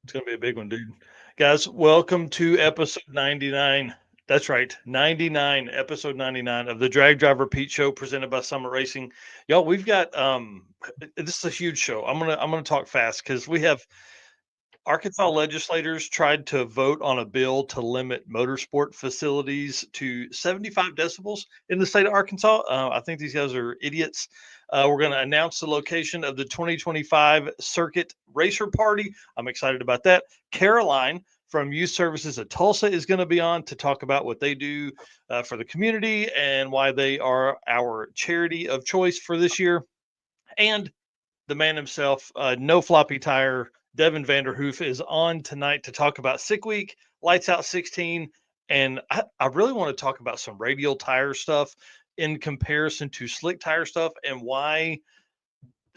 It's gonna be a big one, dude. Guys, welcome to episode 99. That's right, 99, episode 99 of the Drag Driver Pete Show presented by Summit Racing. Y'all, we've got this is a huge show. I'm gonna talk fast because we have Arkansas legislators tried to vote on a bill to limit motorsport facilities to 75 decibels in the state of Arkansas. I think these guys are idiots. We're going to announce the location of the 2025 Circuit Racer Party. I'm excited about that. Caroline from Youth Services of Tulsa is going to be on to talk about what they do for the community and why they are our charity of choice for this year. And the man himself, no floppy tire. Devin Vandrhoof is on tonight to talk about Sick Week, Lights Out 16, and I really want to talk about some radial tire stuff in comparison to slick tire stuff and why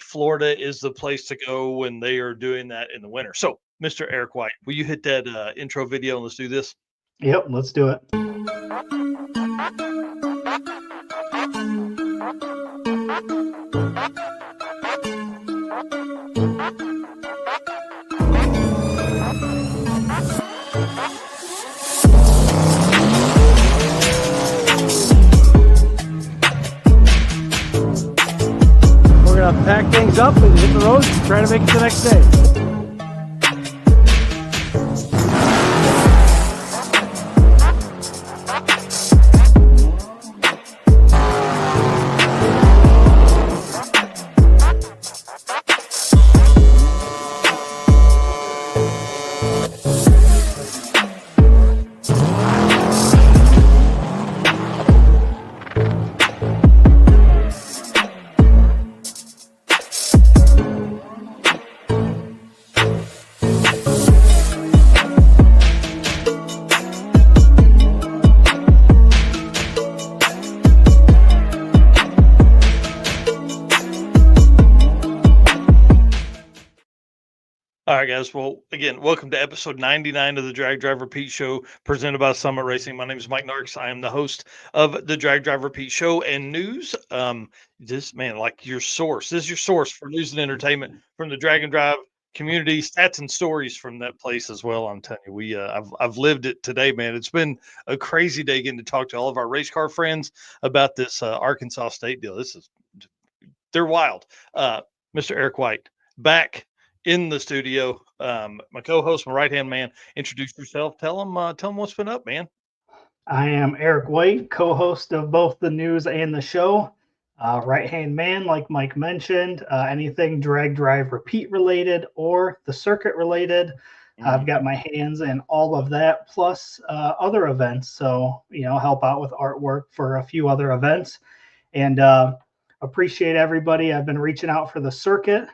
Florida is the place to go when they are doing that in the winter. So, Mr. Eric White, will you hit that intro video and let's do this? Yep, let's do it. We're gonna pack things up and hit the road and try to make it the next day. All right, guys. Well, again, welcome to episode 99 of the Drag Driver Pete Show presented by Summit Racing. My name is Mike Narks. I am the host of the Drag Driver Pete Show and news. This man, like your source. This is your source for news and entertainment from the Drag and Drive community, stats and stories from that place as well. I'm telling you, I've lived it today, man. It's been a crazy day getting to talk to all of our race car friends about this Arkansas State deal. They're wild. Mr. Eric White, back in the studio. My co-host, my right-hand man. Introduce yourself. Tell them what's been up, man. I am Eric White, co-host of both the news and the show. Right-hand man, like Mike mentioned, anything drag, drive, repeat related or the circuit related. I've got my hands in all of that, plus other events. So, help out with artwork for a few other events. And appreciate everybody. I've been reaching out for the circuit,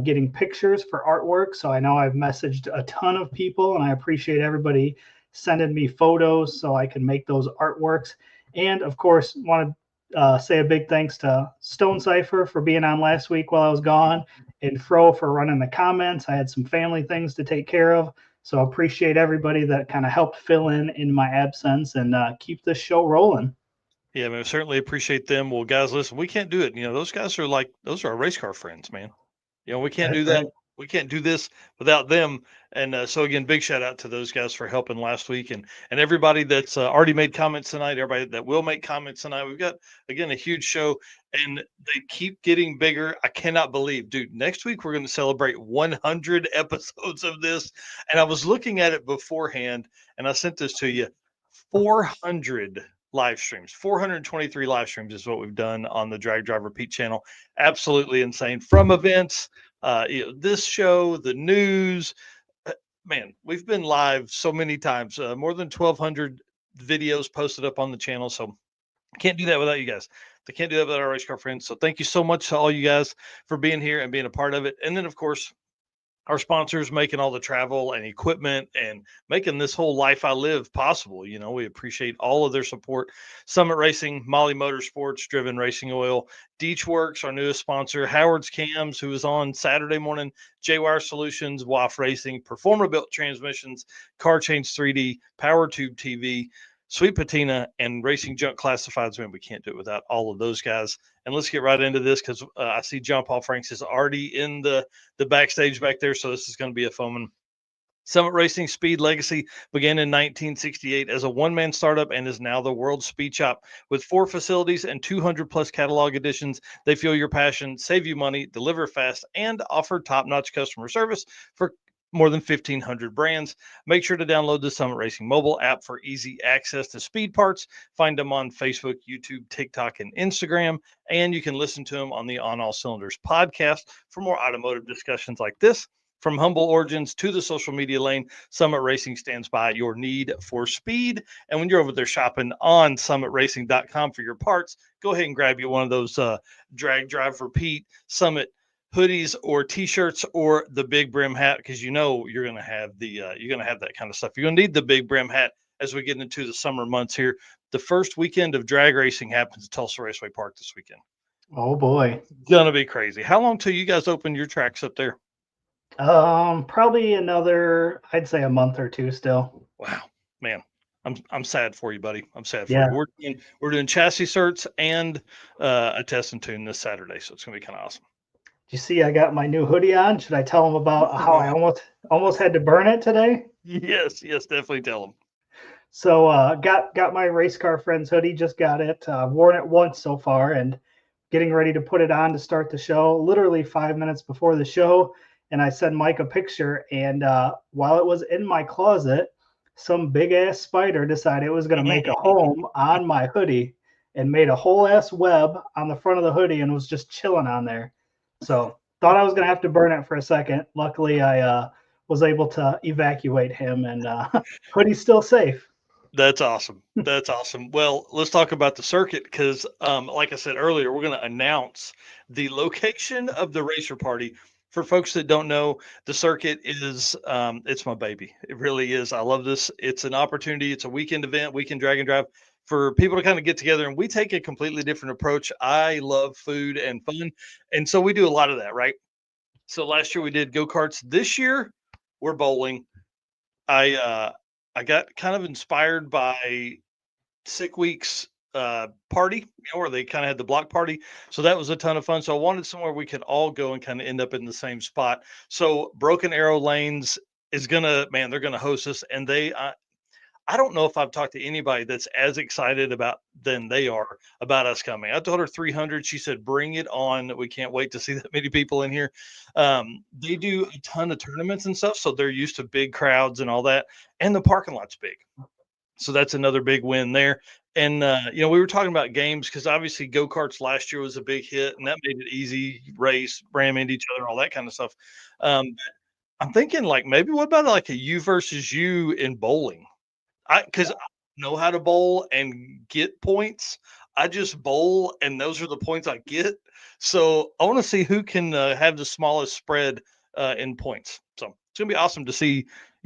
getting pictures for artwork. So I know I've messaged a ton of people, and I appreciate everybody sending me photos so I can make those artworks. And of course, want to say a big thanks to Stone Cipher for being on last week while I was gone, and Fro for running the comments. I had some family things to take care of. So appreciate everybody that kind of helped fill in my absence and keep this show rolling. Yeah, man, certainly appreciate them. Well, guys, listen, we can't do it. Those guys are those are our race car friends, man. We can't do That's that. right. We can't do this without them. And so again, big shout out to those guys for helping last week, and everybody that's already made comments tonight. Everybody that will make comments tonight. We've got again a huge show, and they keep getting bigger. I cannot believe, dude. Next week we're going to celebrate 100 episodes of this, and I was looking at it beforehand, and I sent this to you. 400 live streams, 423 live streams is what we've done on the Drag Driver Pete channel. Absolutely insane. From events, this show, the news, man, we've been live so many times, more than 1,200 videos posted up on the channel. So can't do that without you guys. They can't do that without our race car friends. So thank you so much to all you guys for being here and being a part of it. And then, of course, our sponsors making all the travel and equipment and making this whole life I live possible. We appreciate all of their support. Summit Racing, Molly Motorsports, Driven Racing Oil, Deech Works, our newest sponsor, Howard's Cams, who was on Saturday morning, J-Wire Solutions, WAF Racing, Performer Built Transmissions, Car Change 3D, Power Tube TV, Sweet Patina, and Racing Junk Classifieds. Man, we can't do it without all of those guys. And let's get right into this because I see John Paul Franks is already in the backstage back there. So this is going to be a fun one. Summit Racing Speed legacy began in 1968 as a one-man startup and is now the world's speed shop. With 4 facilities and 200 plus catalog editions, they fuel your passion, save you money, deliver fast, and offer top-notch customer service for more than 1,500 brands. Make sure to download the Summit Racing mobile app for easy access to speed parts. Find them on Facebook, YouTube, TikTok, and Instagram. And you can listen to them on the On All Cylinders podcast for more automotive discussions like this. From humble origins to the social media lane, Summit Racing stands by your need for speed. And when you're over there shopping on summitracing.com for your parts, go ahead and grab you one of those drag, drive, repeat Summit hoodies or t-shirts or the big brim hat, because you know you're going to have that kind of stuff. You're going to need the big brim hat as we get into the summer months here. The first weekend of drag racing happens at Tulsa Raceway Park this weekend. Oh boy. Gonna be crazy. How long till you guys open your tracks up there? Probably another, I'd say a month or two still. Wow, man. I'm sad for you, buddy. I'm sad for Yeah. you. We're doing chassis certs and a test and tune this Saturday, so it's gonna be kind of awesome. You see, I got my new hoodie on. Should I tell them about how I almost had to burn it today? Yes, definitely tell them. So got my race car friend's hoodie. Just got it. Worn it once so far, and getting ready to put it on to start the show. Literally 5 minutes before the show, and I sent Mike a picture. And while it was in my closet, some big ass spider decided it was going to make a home on my hoodie and made a whole ass web on the front of the hoodie and was just chilling on there. So thought I was going to have to burn it for a second. Luckily, I was able to evacuate him, and hoodie's still safe. That's awesome. That's awesome. Well, let's talk about the circuit because, like I said earlier, we're going to announce the location of the racer party. For folks that don't know, the circuit is it's my baby. It really is. I love this. It's an opportunity. It's a weekend event, weekend drag and drive for people to kind of get together, and we take a completely different approach. I love food and fun, and so we do a lot of that, right? So last year we did go-karts. This year we're bowling. I got kind of inspired by Sick Week's party, where they kind of had the block party. So that was a ton of fun. So I wanted somewhere we could all go and kind of end up in the same spot. So Broken Arrow Lanes is they're gonna host us, and I don't know if I've talked to anybody that's as excited than they are about us coming. I told her 300. She said, "Bring it on." We can't wait to see that many people in here. They do a ton of tournaments and stuff, so they're used to big crowds and all that. And the parking lot's big, so that's another big win there. And we were talking about games because obviously go karts last year was a big hit, and that made it easy race, ram into each other, all that kind of stuff. I'm thinking like maybe what about like a you versus you in bowling? Because I know how to bowl and get points. I just bowl, and those are the points I get. So I want to see who can have the smallest spread in points. So it's gonna be awesome to see,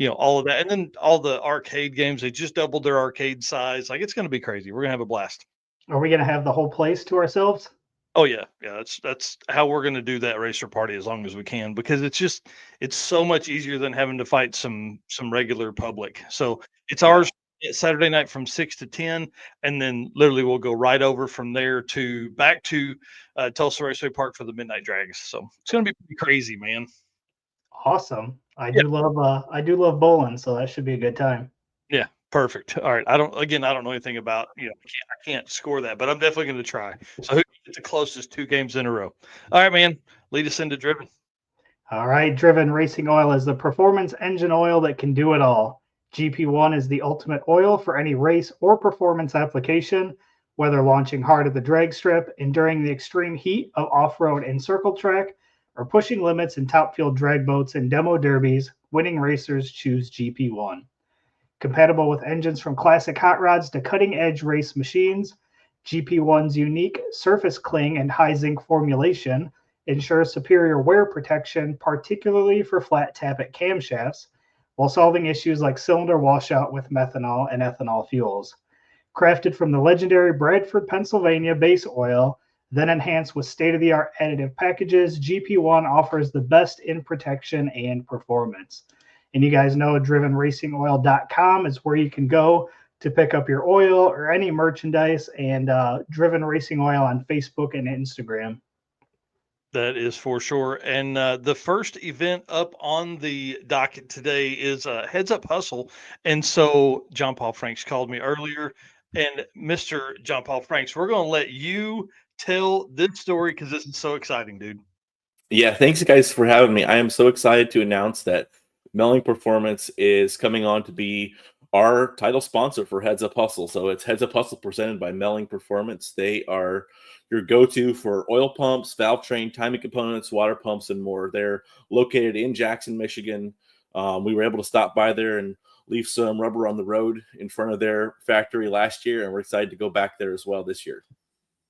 all of that, and then all the arcade games. They just doubled their arcade size. Like it's gonna be crazy. We're gonna have a blast. Are we going to have the whole place to ourselves? Oh yeah. That's how we're gonna do that racer party as long as we can, because it's so much easier than having to fight some regular public. So it's ours Saturday night from 6 to 10, and then literally we'll go right over from there to back to Tulsa Raceway Park for the midnight drags. So it's gonna be pretty crazy, man. Awesome. I do love bowling, so that should be a good time. Yeah, perfect. All right. I don't know anything about, I can't score that, but I'm definitely going to try. So who gets the closest 2 games in a row? All right, man. Lead us into Driven. All right, Driven Racing Oil is the performance engine oil that can do it all. GP1 is the ultimate oil for any race or performance application, whether launching hard at the drag strip, enduring the extreme heat of off-road and circle track, or pushing limits in top field drag boats and demo derbies. Winning racers choose GP1. Compatible with engines from classic hot rods to cutting-edge race machines, GP1's unique surface cling and high zinc formulation ensures superior wear protection, particularly for flat tappet camshafts, while solving issues like cylinder washout with methanol and ethanol fuels. Crafted from the legendary Bradford, Pennsylvania base oil, then enhanced with state-of-the-art additive packages, GP1 offers the best in protection and performance. And you guys know drivenracingoil.com is where you can go to pick up your oil or any merchandise, and Driven Racing Oil on Facebook and Instagram. That is for sure. And the first event up on the docket today is Heads Up Hustle. And so John Paul Franks called me earlier. And Mr. John Paul Franks, we're going to let you tell this story because this is so exciting, dude. Yeah, thanks guys for having me. I am so excited to announce that Melling Performance is coming on to be our title sponsor for Heads Up Hustle. So it's Heads Up Hustle presented by Melling Performance. They are your go-to for oil pumps, valve train, timing components, water pumps, and more. They're located in Jackson, Michigan. We were able to stop by there and leave some rubber on the road in front of their factory last year, and we're excited to go back there as well this year.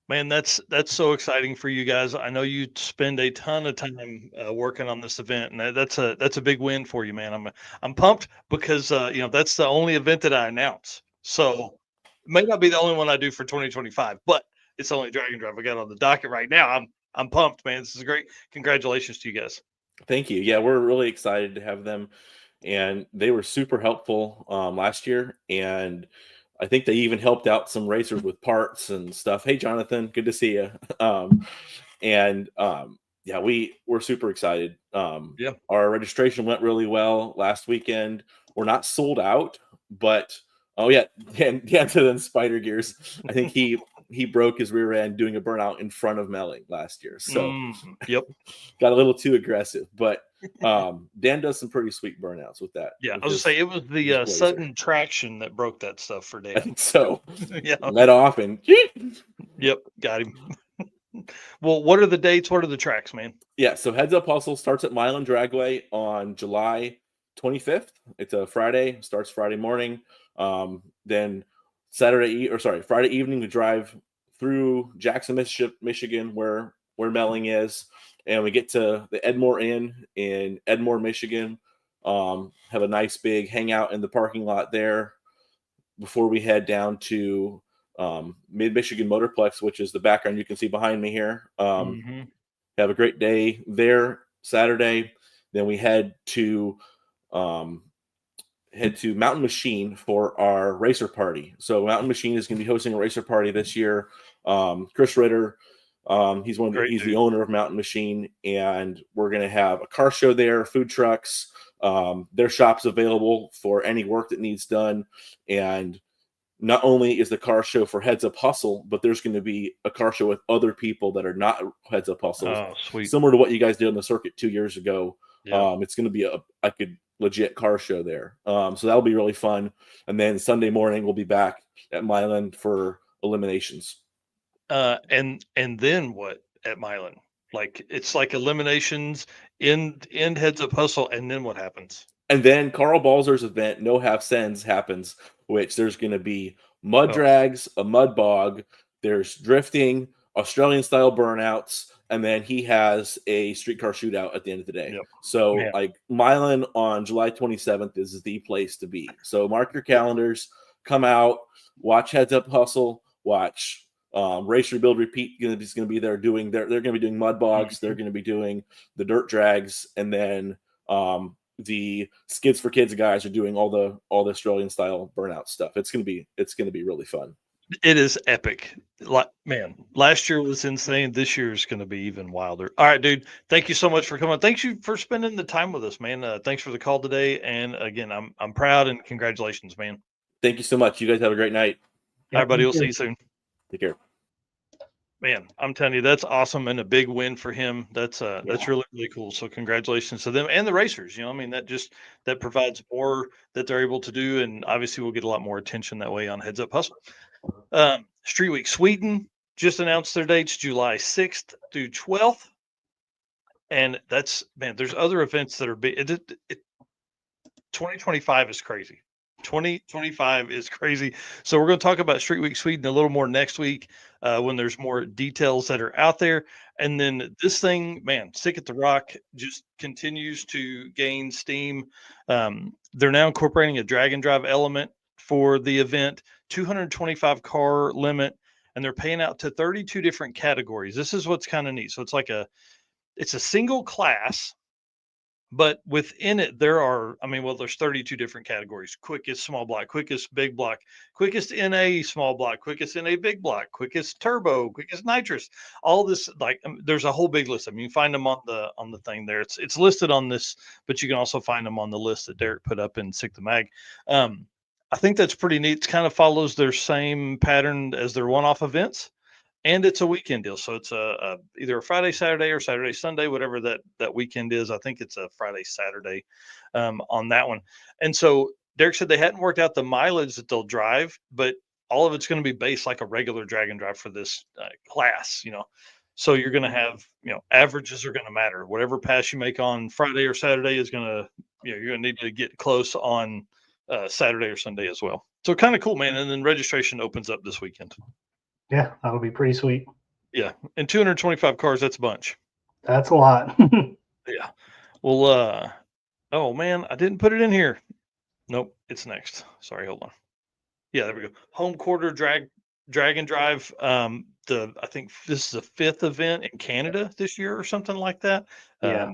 Man, that's so exciting for you guys. I know you spend a ton of time working on this event, and that's a big win for you, man. I'm pumped because that's the only event that I announce. So it may not be the only one I do for 2025, but it's the only Drag and Drive I got on the docket right now. I'm pumped, man. This is great. Congratulations to you guys. Thank you. Yeah, we're really excited to have them, and they were super helpful last year, and I think they even helped out some racers with parts and stuff. Hey, Jonathan, good to see you. Yeah, we're super excited. Yeah. Our registration went really well last weekend. We're not sold out, but oh yeah, Dan Spider Gears. I think he broke his rear end doing a burnout in front of Melling last year. So yep, got a little too aggressive, but Dan does some pretty sweet burnouts with that. Yeah, I was gonna say it was the sudden traction that broke that stuff for Dan. I think so. Yeah, let off and yep, got him. Well, what are the dates? What are the tracks, man? Yeah, so Heads Up Hustle starts at Milan Dragway on July 25th. It's a Friday, starts Friday morning. Then Friday evening we drive through Jackson, Michigan, where Melling is, and we get to the Edmore Inn in Edmore, Michigan. Have a nice big hangout in the parking lot there before we head down to Mid-Michigan Motorplex, which is the background you can see behind me here. Have a great day there Saturday. Then we head to Mountain Machine for our racer party. So Mountain Machine is going to be hosting a racer party this year. Chris Ritter, he's the owner of Mountain Machine, and we're going to have a car show there, food trucks. Their shop's available for any work that needs done, and not only is the car show for Heads Up Hustle, but there's going to be a car show with other people that are not Heads Up Hustles. Oh, sweet. Similar to what you guys did on the circuit 2 years ago. Yeah. It's going to be a legit car show there. So that'll be really fun. And then Sunday morning, we'll be back at Milan for eliminations. And then what at Milan? Like, it's like eliminations in Heads Up Hustle, and then what happens? And then Carl Balzer's event, No Half Sends, happens, which there's going to be mud drags, a mud bog, there's drifting, Australian-style burnouts, and then he has a streetcar shootout at the end of the day. Yep. So, like, Milan on July 27th is the place to be. So mark your calendars, come out, watch Heads Up Hustle, watch Race Rebuild Repeat is going to be there doing they're going to be doing mud bogs, they're going to be doing the dirt drags, and then the Skids for Kids guys are doing all the Australian style burnout stuff. It's gonna be really fun. It is epic. Man, last year was insane. This year is going to be even wilder. All right, dude. Thank you so much for coming. Thanks you for spending the time with us, man. Thanks for the call today. And again, I'm proud and congratulations, man. Thank you so much. You guys have a great night. All right, buddy. We'll see you soon. Take care. Man, I'm telling you, that's awesome and a big win for him. That's really, really cool. So congratulations to them and the racers. I mean, that provides more that they're able to do, and obviously we'll get a lot more attention that way on Heads Up Hustle. Street Week Sweden just announced their dates, July 6th through 12th, and there's other events that are big. 2025 is crazy. 2025 is crazy. So we're going to talk about Street Week Sweden a little more next week when there's more details that are out there. And then this thing, man, Sick at the Rock just continues to gain steam. They're now incorporating a drag and drive element for the event, 225 car limit, and they're paying out to 32 different categories. This is what's kind of neat. So it's a single class, But within it, there are, I mean, well, there's 32 different categories: quickest small block, quickest big block, quickest NA small block, quickest NA big block, quickest turbo, quickest nitrous. All this, like, there's a whole big list. I mean, you find them on the thing there. It's listed on this, but you can also find them on the list that Derek put up in Sick the Mag. I think that's pretty neat. It kind of follows their same pattern as their one-off events, and it's a weekend deal. So it's either a Friday, Saturday, or Saturday, Sunday, whatever that weekend is. I think it's a Friday, Saturday on that one. And so Derek said they hadn't worked out the mileage that they'll drive, but all of it's going to be based like a regular drag and drive for this class, you know. So you're going to have, you know, averages are going to matter. Whatever pass you make on Friday or Saturday is going to, you know, you're going to need to get close on Saturday or Sunday as well. So kind of cool, man. And then registration opens up this weekend. Yeah, that'll be pretty sweet. Yeah, and 225 cars, that's a bunch. That's a lot. Yeah. Well, oh man, I didn't put it in here. Nope, it's next. Sorry, hold on. Yeah, there we go. Home quarter drag and drive. I think this is the 5th event in Canada this year or something like that. Yeah.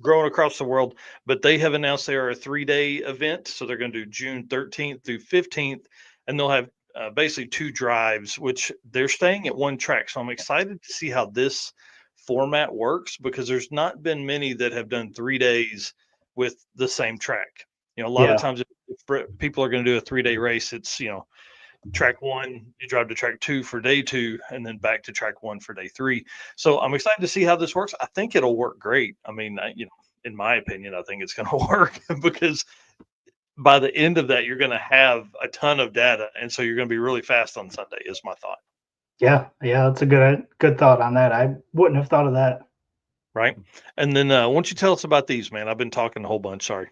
Growing across the world, but they have announced they are a 3-day event. So they're going to do June 13th through 15th, and they'll have basically 2 drives, which they're staying at one track. So I'm excited to see how this format works, because there's not been many that have done 3 days with the same track. You know, a lot of times if people are going to do a 3-day race, it's, you know, track 1, you drive to track 2 for day 2, and then back to track 1 for day 3. So I'm excited to see how this works. I think it'll work great. I mean, you know, in my opinion, I think it's going to work, because by the end of that, you're going to have a ton of data, and so you're going to be really fast on Sunday. Is my thought. Yeah, that's a good thought on that. I wouldn't have thought of that. Right. And then why don't you tell us about these, man? I've been talking a whole bunch. Sorry.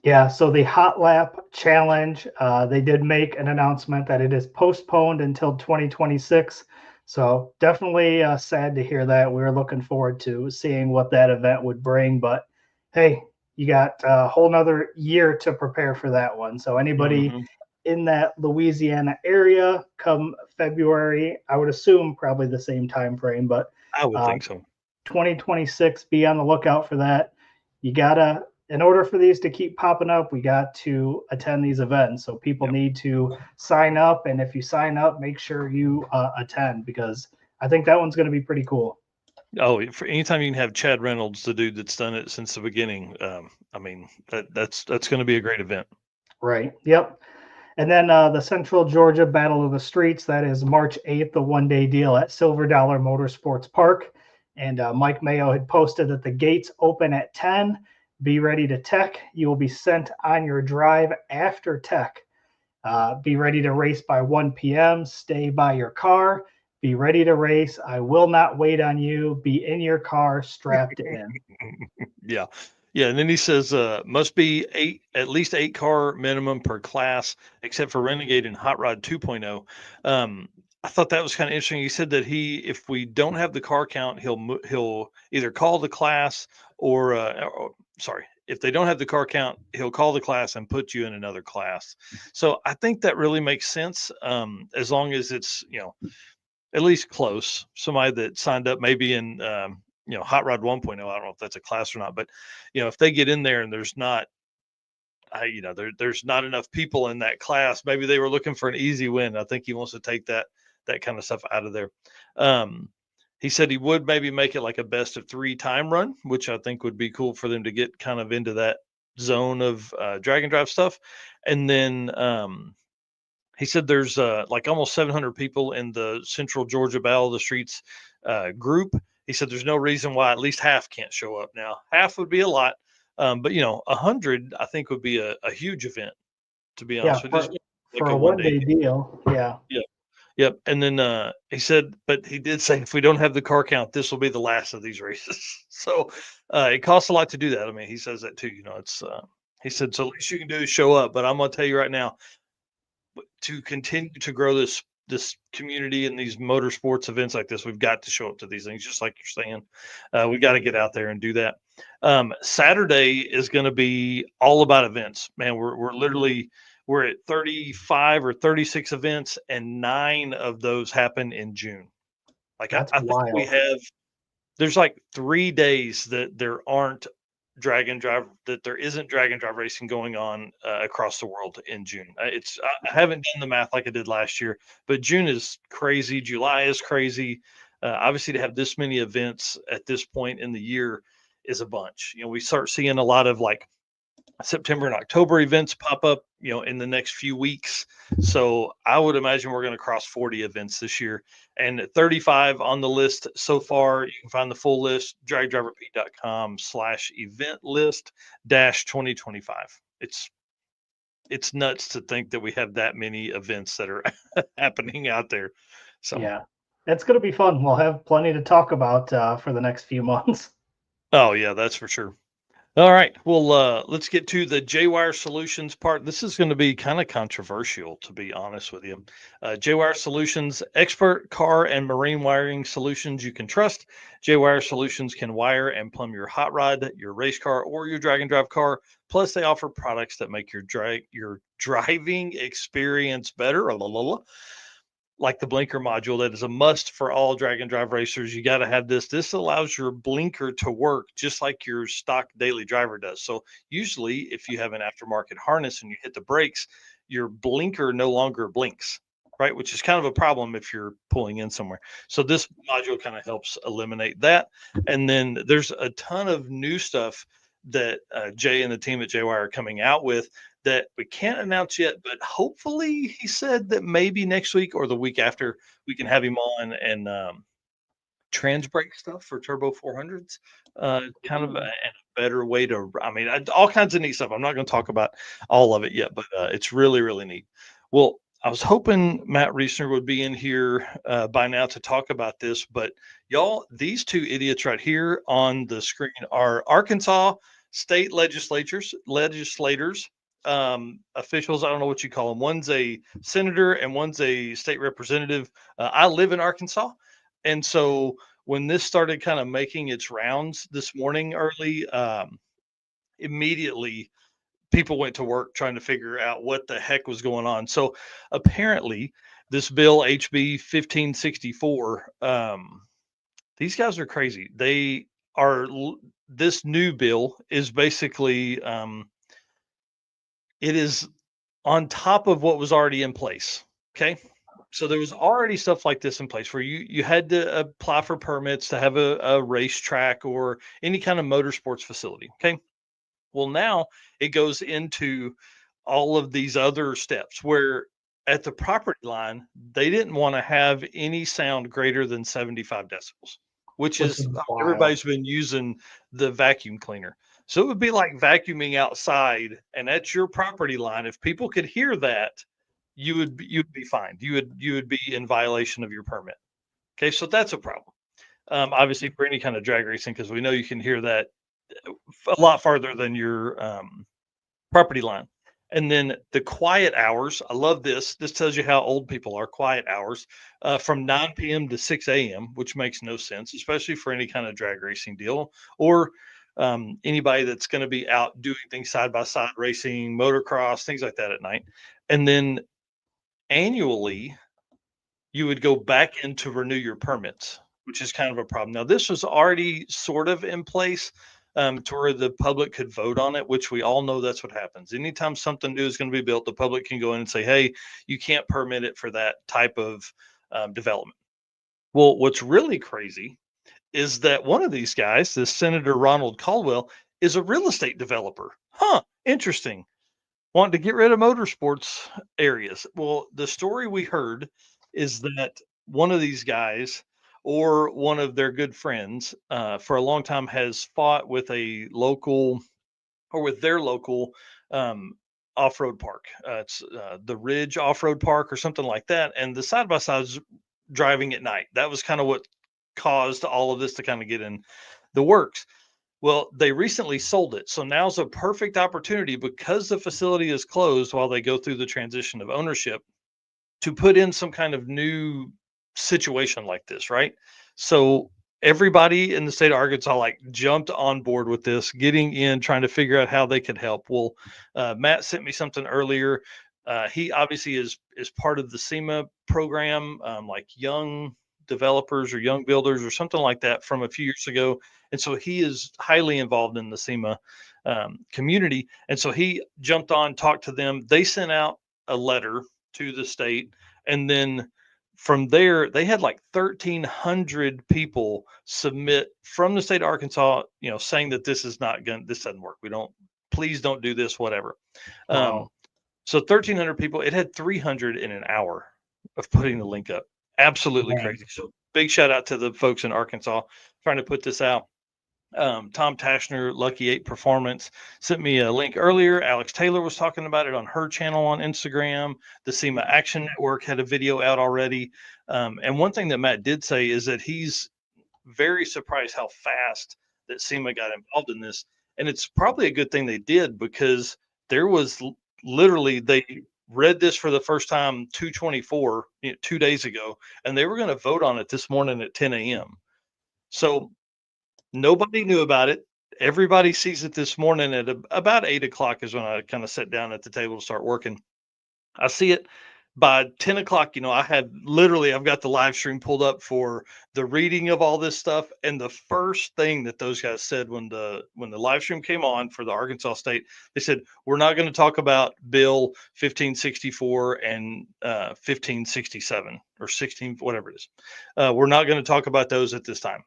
Yeah, so the Hot Lap Challenge, they did make an announcement that it is postponed until 2026. So definitely sad to hear that. We were looking forward to seeing what that event would bring. But hey, you got a whole nother year to prepare for that one. So anybody in that Louisiana area come February, I would assume probably the same time frame, but I would think so. 2026, be on the lookout for that. You gotta, in order for these to keep popping up, we got to attend these events. So people need to sign up, and if you sign up, make sure you attend, because I think that one's going to be pretty cool. Oh, for anytime you can have Chad Reynolds, the dude that's done it since the beginning. I mean, that's going to be a great event. Right. Yep. And then the Central Georgia Battle of the Streets, that is March 8th, the one-day deal at Silver Dollar Motorsports Park. And Mike Mayo had posted that the gates open at 10. Be ready to tech. You will be sent on your drive after tech. Be ready to race by 1 p.m. Stay by your car. Be ready to race. I will not wait on you. Be in your car, strapped in. Yeah. Yeah. And then he says, must be at least 8 car minimum per class, except for Renegade and Hot Rod 2.0. I thought that was kind of interesting. He said that if we don't have the car count, he'll either call the class or sorry, if they don't have the car count, he'll call the class and put you in another class. So I think that really makes sense. As long as it's, you know, at least close. Somebody that signed up maybe in, you know, Hot Rod 1.0. I don't know if that's a class or not, but, you know, if they get in there and there's not, you know, there's not enough people in that class, maybe they were looking for an easy win. I think he wants to take that kind of stuff out of there. He said he would maybe make it like a best of 3 time run, which I think would be cool for them to get kind of into that zone of drag and drive stuff. And then he said there's like almost 700 people in the Central Georgia Battle of the Streets group. He said there's no reason why at least half can't show up. Now, half would be a lot, but, you know, 100 I think would be a huge event, to be honest with you. For a one-day deal. Yeah. Yeah. Yep. And then he said, but he did say if we don't have the car count, this will be the last of these races. So it costs a lot to do that. I mean, he says that too. You know, it's he said, so at least you can do is show up. But I'm going to tell you right now, to continue to grow this community and these motorsports events like this, we've got to show up to these things, just like you're saying. We got to get out there and do that. Saturday is going to be all about events, man. We're at 35 or 36 events, and 9 of those happen in June. Like I think there's like 3 days that there aren't drag and drive that there isn't drag and drive racing going on across the world in June. I haven't done the math like I did last year, but June is crazy. July is crazy. Obviously, to have this many events at this point in the year is a bunch. We start seeing a lot of like September and October events pop up, in the next few weeks. So I would imagine we're going to cross 40 events this year, and 35 on the list so far. You can find the full list, dragdriverpete.com/event list -2025. It's nuts to think that we have that many events that are happening out there. So Yeah, it's going to be fun. We'll have plenty to talk about for the next few months. oh yeah, that's for sure. All right. Well, let's get to the J-Wire Solutions part. This is going to be kind of controversial, to be honest with you. J-Wire Solutions, expert car and marine wiring solutions you can trust. J-Wire Solutions can wire and plumb your hot rod, your race car, or your drag and drive car. Plus, they offer products that make your driving experience better. Like the blinker module that is a must for all drag and drive racers. You got to have this. This allows your blinker to work just like your stock daily driver does. So usually if you have an aftermarket harness and you hit the brakes, your blinker no longer blinks, right? Which is kind of a problem if you're pulling in somewhere. So this module kind of helps eliminate that. And then there's a ton of new stuff that Jay and the team at JWire are coming out with that we can't announce yet, but hopefully he said that maybe next week or the week after we can have him on and trans brake stuff for turbo 400s, kind of a better way to, all kinds of neat stuff. I'm not going to talk about all of it yet, but it's really, really neat. Well, I was hoping Matt Reesner would be in here by now to talk about this, but y'all, these two idiots right here on the screen are Arkansas state legislators, officials. I don't know what you call them. One's a senator and one's a state representative. I live in Arkansas. And so when this started kind of making its rounds this morning early, immediately people went to work trying to figure out what the heck was going on. So apparently this bill HB 1564, these guys are crazy. They are, this new bill is basically, it is on top of what was already in place. Okay. So there was already stuff like this in place where you had to apply for permits to have a racetrack or any kind of motorsports facility. Okay. Well, now it goes into all of these other steps where at the property line, they didn't want to have any sound greater than 75 decibels, which is wild. everybody's been using the vacuum cleaner. So it would be like vacuuming outside and at your property line. If people could hear that, you'd be fined. You would be in violation of your permit. Okay, so that's a problem. Obviously, for any kind of drag racing, because we know you can hear that a lot farther than your property line. And then the quiet hours. I love this. This tells you how old people are. Quiet hours from 9 p.m. to 6 a.m., which makes no sense, especially for any kind of drag racing deal or anybody that's going to be out doing things side by side racing, motocross, things like that at night. And then annually, you would go back in to renew your permits, which is kind of a problem. Now, this was already sort of in place to where the public could vote on it, which we all know that's what happens. Anytime something new is going to be built, the public can go in and say, hey, you can't permit it for that type of development. Well, what's really crazy is that one of these guys, this Senator Ronald Caldwell, is a real estate developer. Huh, interesting. Wanting to get rid of motorsports areas. Well, the story we heard is that one of these guys or one of their good friends for a long time has fought with a local or with their local off-road park. It's the Ridge Off-Road Park or something like that. And the side-by-sides driving at night. That was kind of what caused all of this to kind of get in the works. Well, they recently sold it. So now's a perfect opportunity because the facility is closed while they go through the transition of ownership to put in some kind of new situation like this, right? So everybody in the state of Arkansas like jumped on board with this, getting in, trying to figure out how they could help. Well, Matt sent me something earlier. He obviously is part of the SEMA program, like young developers or young builders or something like that from a few years ago. And so he is highly involved in the SEMA community. And so he jumped on, talked to them. They sent out a letter to the state. And then from there, they had like 1,300 people submit from the state of Arkansas, saying that this doesn't work. Please don't do this, whatever. Wow. So 1,300 people, it had 300 in an hour of putting the link up. Absolutely Man. crazy. So big shout out to the folks in Arkansas trying to put this out. Tom Tashner, Lucky 8 Performance, sent me a link earlier. Alex Taylor was talking about it on her channel on Instagram. The SEMA Action Network had a video out already. And one thing that Matt did say is that he's very surprised how fast that SEMA got involved in this. And it's probably a good thing they did, because there was literally, they read this for the first time 2/24, 2 days ago, and they were going to vote on it this morning at 10 a.m. So nobody knew about it. Everybody sees it this morning at about 8 o'clock is when I kind of sat down at the table to start working. I see it by 10 o'clock. I've got the live stream pulled up for the reading of all this stuff. And the first thing that those guys said when the live stream came on for the Arkansas State, they said, we're not going to talk about Bill 1564 and 1567 or 16, whatever it is. We're not going to talk about those at this time.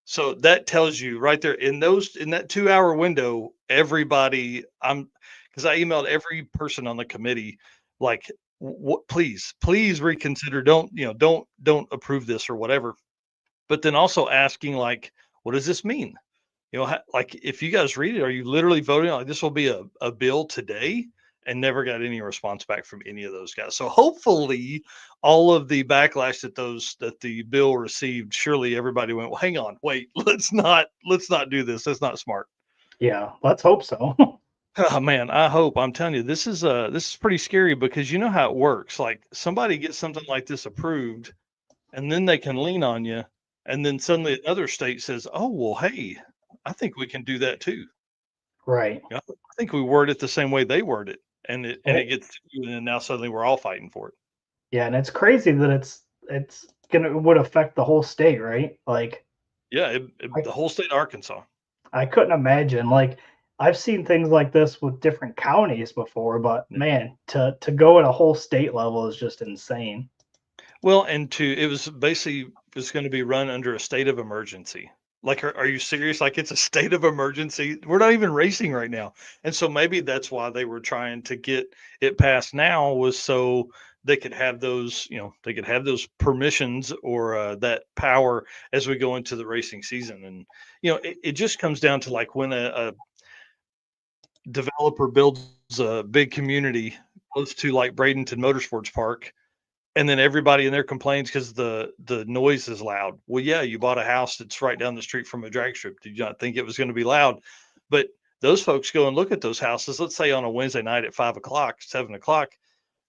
So that tells you right there in that 2 hour window, everybody, because I emailed every person on the committee, like, what, please reconsider. Don't approve this or whatever. But then also asking, like, what does this mean? Like, if you guys read it, are you literally voting on this will be a bill today? And never got any response back from any of those guys. So hopefully all of the backlash that the bill received, surely everybody went, well, hang on, wait, let's not do this. That's not smart. Yeah, let's hope so. Oh man, I hope. I'm telling you, this is pretty scary, because you know how it works. Like, somebody gets something like this approved, and then they can lean on you, and then suddenly another state says, oh, well, hey, I think we can do that too. Right. I think we word it the same way they word it. And it gets to you, and then now suddenly we're all fighting for it. Yeah, and it's crazy that would affect the whole state, right? Like, yeah, the whole state of Arkansas. I couldn't imagine. Like, I've seen things like this with different counties before, but man, to go at a whole state level is just insane. Well, and it was going to be run under a state of emergency. Like, are you serious? Like, it's a state of emergency. We're not even racing right now. And so maybe that's why they were trying to get it passed now, was so they could have those, permissions or that power as we go into the racing season. And, it just comes down to, like, when a developer builds a big community close to, like, Bradenton Motorsports Park, and then everybody in there complains because the noise is loud. Well, yeah, you bought a house that's right down the street from a drag strip. Did you not think it was going to be loud? But those folks go and look at those houses, let's say on a Wednesday night at 5 o'clock, 7 o'clock,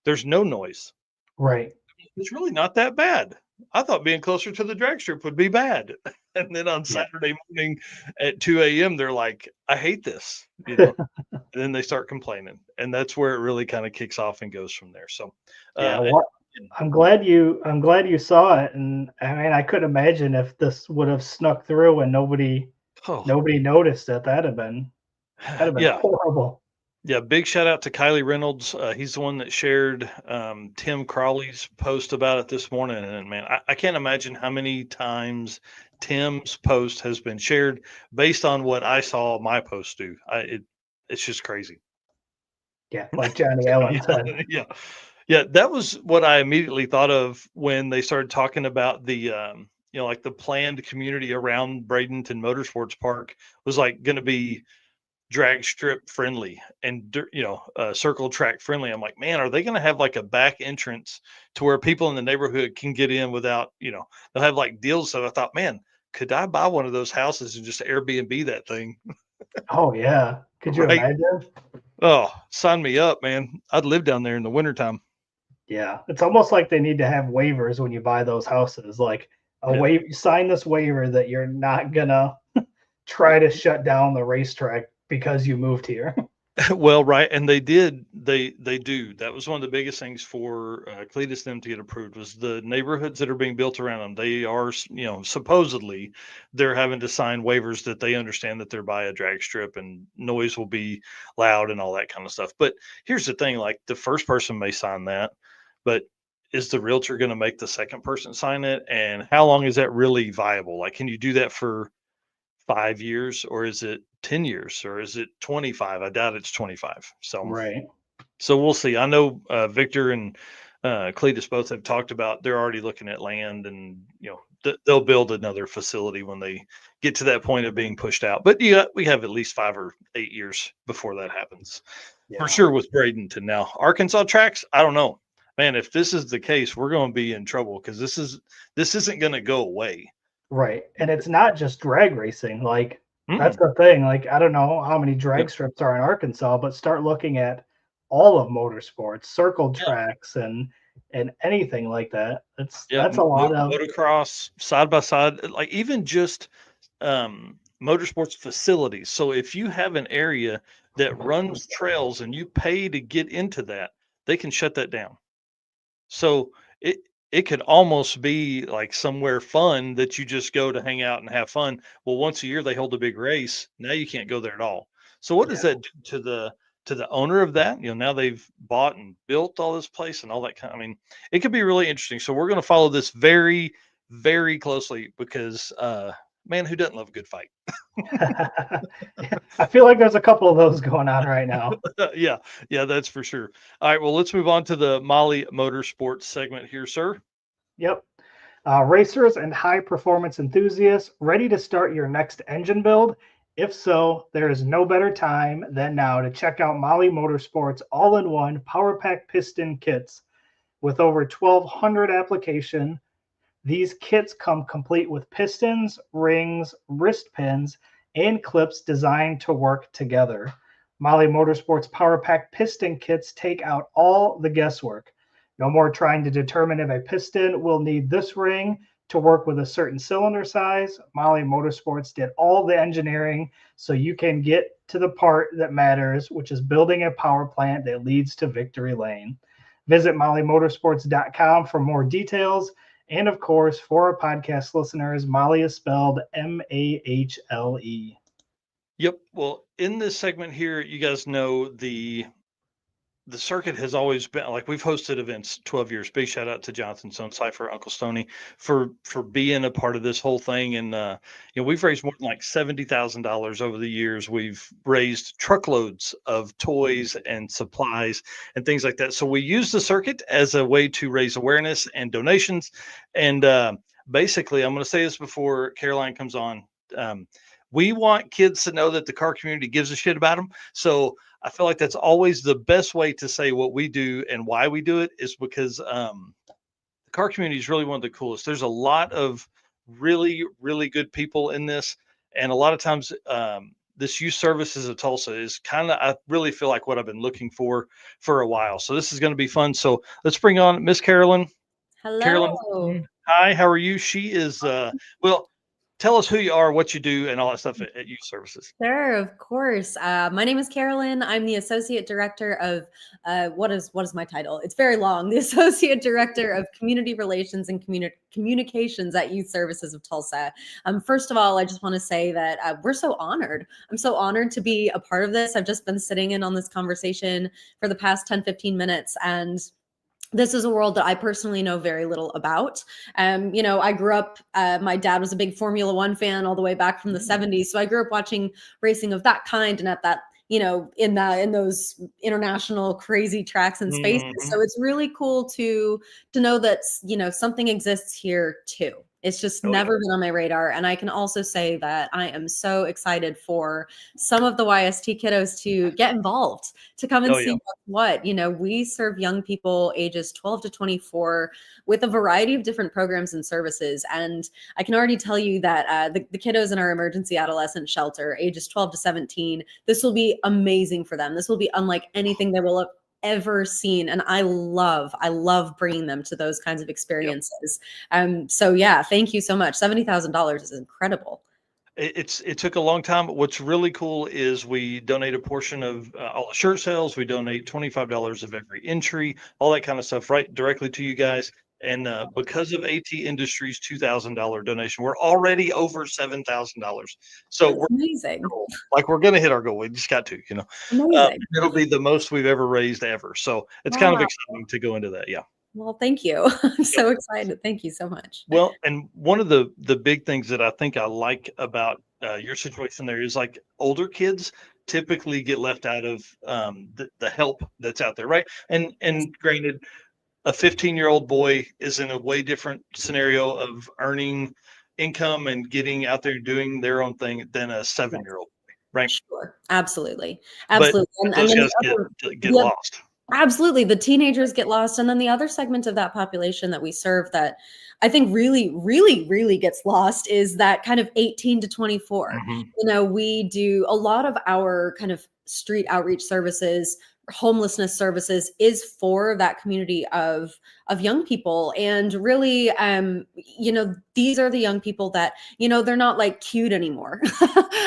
there's no noise. Right. It's really not that bad. I thought being closer to the drag strip would be bad. And then on Saturday morning at 2 a.m., they're like, I hate this, and then they start complaining. And that's where it really kind of kicks off and goes from there. So, I'm glad you saw it, and I mean, I couldn't imagine if this would have snuck through and nobody noticed it. That'd have been horrible. Yeah, big shout out to Kylie Reynolds. He's the one that shared Tim Crawley's post about it this morning. And man, I can't imagine how many times Tim's post has been shared based on what I saw my post do. It's just crazy. Yeah, like Johnny Allen said. Yeah, that was what I immediately thought of when they started talking about the like the planned community around Bradenton Motorsports Park was like going to be drag strip friendly and circle track friendly. I'm like, man, are they going to have like a back entrance to where people in the neighborhood can get in without, they'll have like deals. So I thought, man, could I buy one of those houses and just Airbnb that thing? Oh yeah. Could you imagine? Oh, sign me up, man. I'd live down there in the wintertime. Yeah. It's almost like they need to have waivers when you buy those houses. Like sign this waiver that you're not gonna try to shut down the racetrack because you moved here. Well, right, and they did. They do. That was one of the biggest things for Cletus them to get approved was the neighborhoods that are being built around them. They are, supposedly they're having to sign waivers that they understand that they're by a drag strip and noise will be loud and all that kind of stuff. But here's the thing: like the first person may sign that, but is the realtor going to make the second person sign it? And how long is that really viable? Like, can you do that for 5 years, or is it 10 years, or is it 25? I doubt it's 25. Right. So we'll see. I know Victor and Cletus both have talked about they're already looking at land, and they'll build another facility when they get to that point of being pushed out. But yeah, we have at least 5 or 8 years before that happens for Yeah. sure with Bradenton. Now Arkansas tracks, I don't know, man. If this is the case, we're going to be in trouble because this isn't going to go away. Right. And it's not just drag racing. Like that's Mm. the thing. Like I don't know how many drag Yep. strips are in Arkansas, but start looking at all of motorsports, circle Yeah. tracks and anything like that. Yeah, That's a lot of motocross, side by side, like even just motorsports facilities. So if you have an area that runs trails and you pay to get into that, they can shut that down. So it could almost be like somewhere fun that you just go to hang out and have fun. Well, once a year they hold a big race. Now you can't go there at all. So what does yeah. that do to the owner of that? Now they've bought and built all this place and all that kind. I mean, it could be really interesting. So we're going to follow this very, very closely because man, who doesn't love a good fight? I feel like there's a couple of those going on right now. Yeah, yeah, that's for sure. All right, well, let's move on to the Molly Motorsports segment here, sir. Yep. Racers and high performance enthusiasts ready to start your next engine build? If so, there is no better time than now to check out Molly Motorsports all in one Power Pack piston kits. With over 1,200 application, these kits come complete with pistons, rings, wrist pins, and clips designed to work together. Molly Motorsports Power Pack piston kits take out all the guesswork. No more trying to determine if a piston will need this ring to work with a certain cylinder size. Molly Motorsports did all the engineering so you can get to the part that matters, which is building a power plant that leads to victory lane. Visit mollymotorsports.com for more details. And of course, for our podcast listeners, Molly is spelled Mahle. Yep. Well, in this segment here, you guys know the circuit has always been like we've hosted events 12 years. Big shout out to Jonathan Stone, Cypher, Uncle Stoney for being a part of this whole thing. And we've raised more than like $70,000 over the years. We've raised truckloads of toys and supplies and things like that. So we use the circuit as a way to raise awareness and donations. And basically, I'm going to say this before Caroline comes on. We want kids to know that the car community gives a shit about them. So I feel like that's always the best way to say what we do and why we do it is because the car community is really one of the coolest. There's a lot of really, really good people in this. And a lot of times this Youth Services of Tulsa is I really feel like what I've been looking for a while. So this is going to be fun. So let's bring on Miss Carolyn. Hello. Carolyn, hi, how are you? She is, well, tell us who you are, what you do, and all that stuff at Youth Services. Sure, of course. My name is Carolyn. I'm the Associate Director of, what is my title? It's very long. The Associate Director of Community Relations and Communications at Youth Services of Tulsa. First of all, I just want to say that we're so honored. I'm so honored to be a part of this. I've just been sitting in on this conversation for the past 10, 15 minutes, and this is a world that I personally know very little about. I grew up, my dad was a big Formula One fan all the way back from the 70s. So I grew up watching racing of that kind and at that, in those international crazy tracks and spaces. Mhm. So it's really cool to know that, something exists here too. It's just never been on my radar. And I can also say that I am so excited for some of the YST kiddos to get involved, to come and see what, we serve young people ages 12 to 24 with a variety of different programs and services. And I can already tell you that the kiddos in our emergency adolescent shelter, ages 12 to 17, this will be amazing for them. This will be unlike anything they will have ever seen. And I love bringing them to those kinds of experiences. So yeah, thank you so much. $70,000 is incredible. It took a long time. But what's really cool is we donate a portion of all the shirt sales. We donate $25 of every entry, all that kind of stuff, right directly to you guys. And because of AT Industries' $2,000 donation, we're already over $7,000. So That's we're amazing. like we're going to hit our goal. We just got to, Amazing. it'll be the most we've ever raised ever. So it's kind of Wow. exciting to go into that. Yeah. Well, thank you. I'm so excited. Thank you so much. Well, and one of the big things that I think I like about your situation there is like older kids typically get left out of the help that's out there, right? And granted, a 15-year-old boy is in a way different scenario of earning income and getting out there doing their own thing than a 7-year-old, right? Sure. Absolutely. But Absolutely. And those then guys the other, get the oth- lost. absolutely, the teenagers get lost. And then the other segment of that population that we serve that I think really, really, really gets lost is that kind of 18 to 24. Mhm. We do a lot of our kind of street outreach services, homelessness services is for that community of young people. And really, these are the young people that, they're not like cute anymore.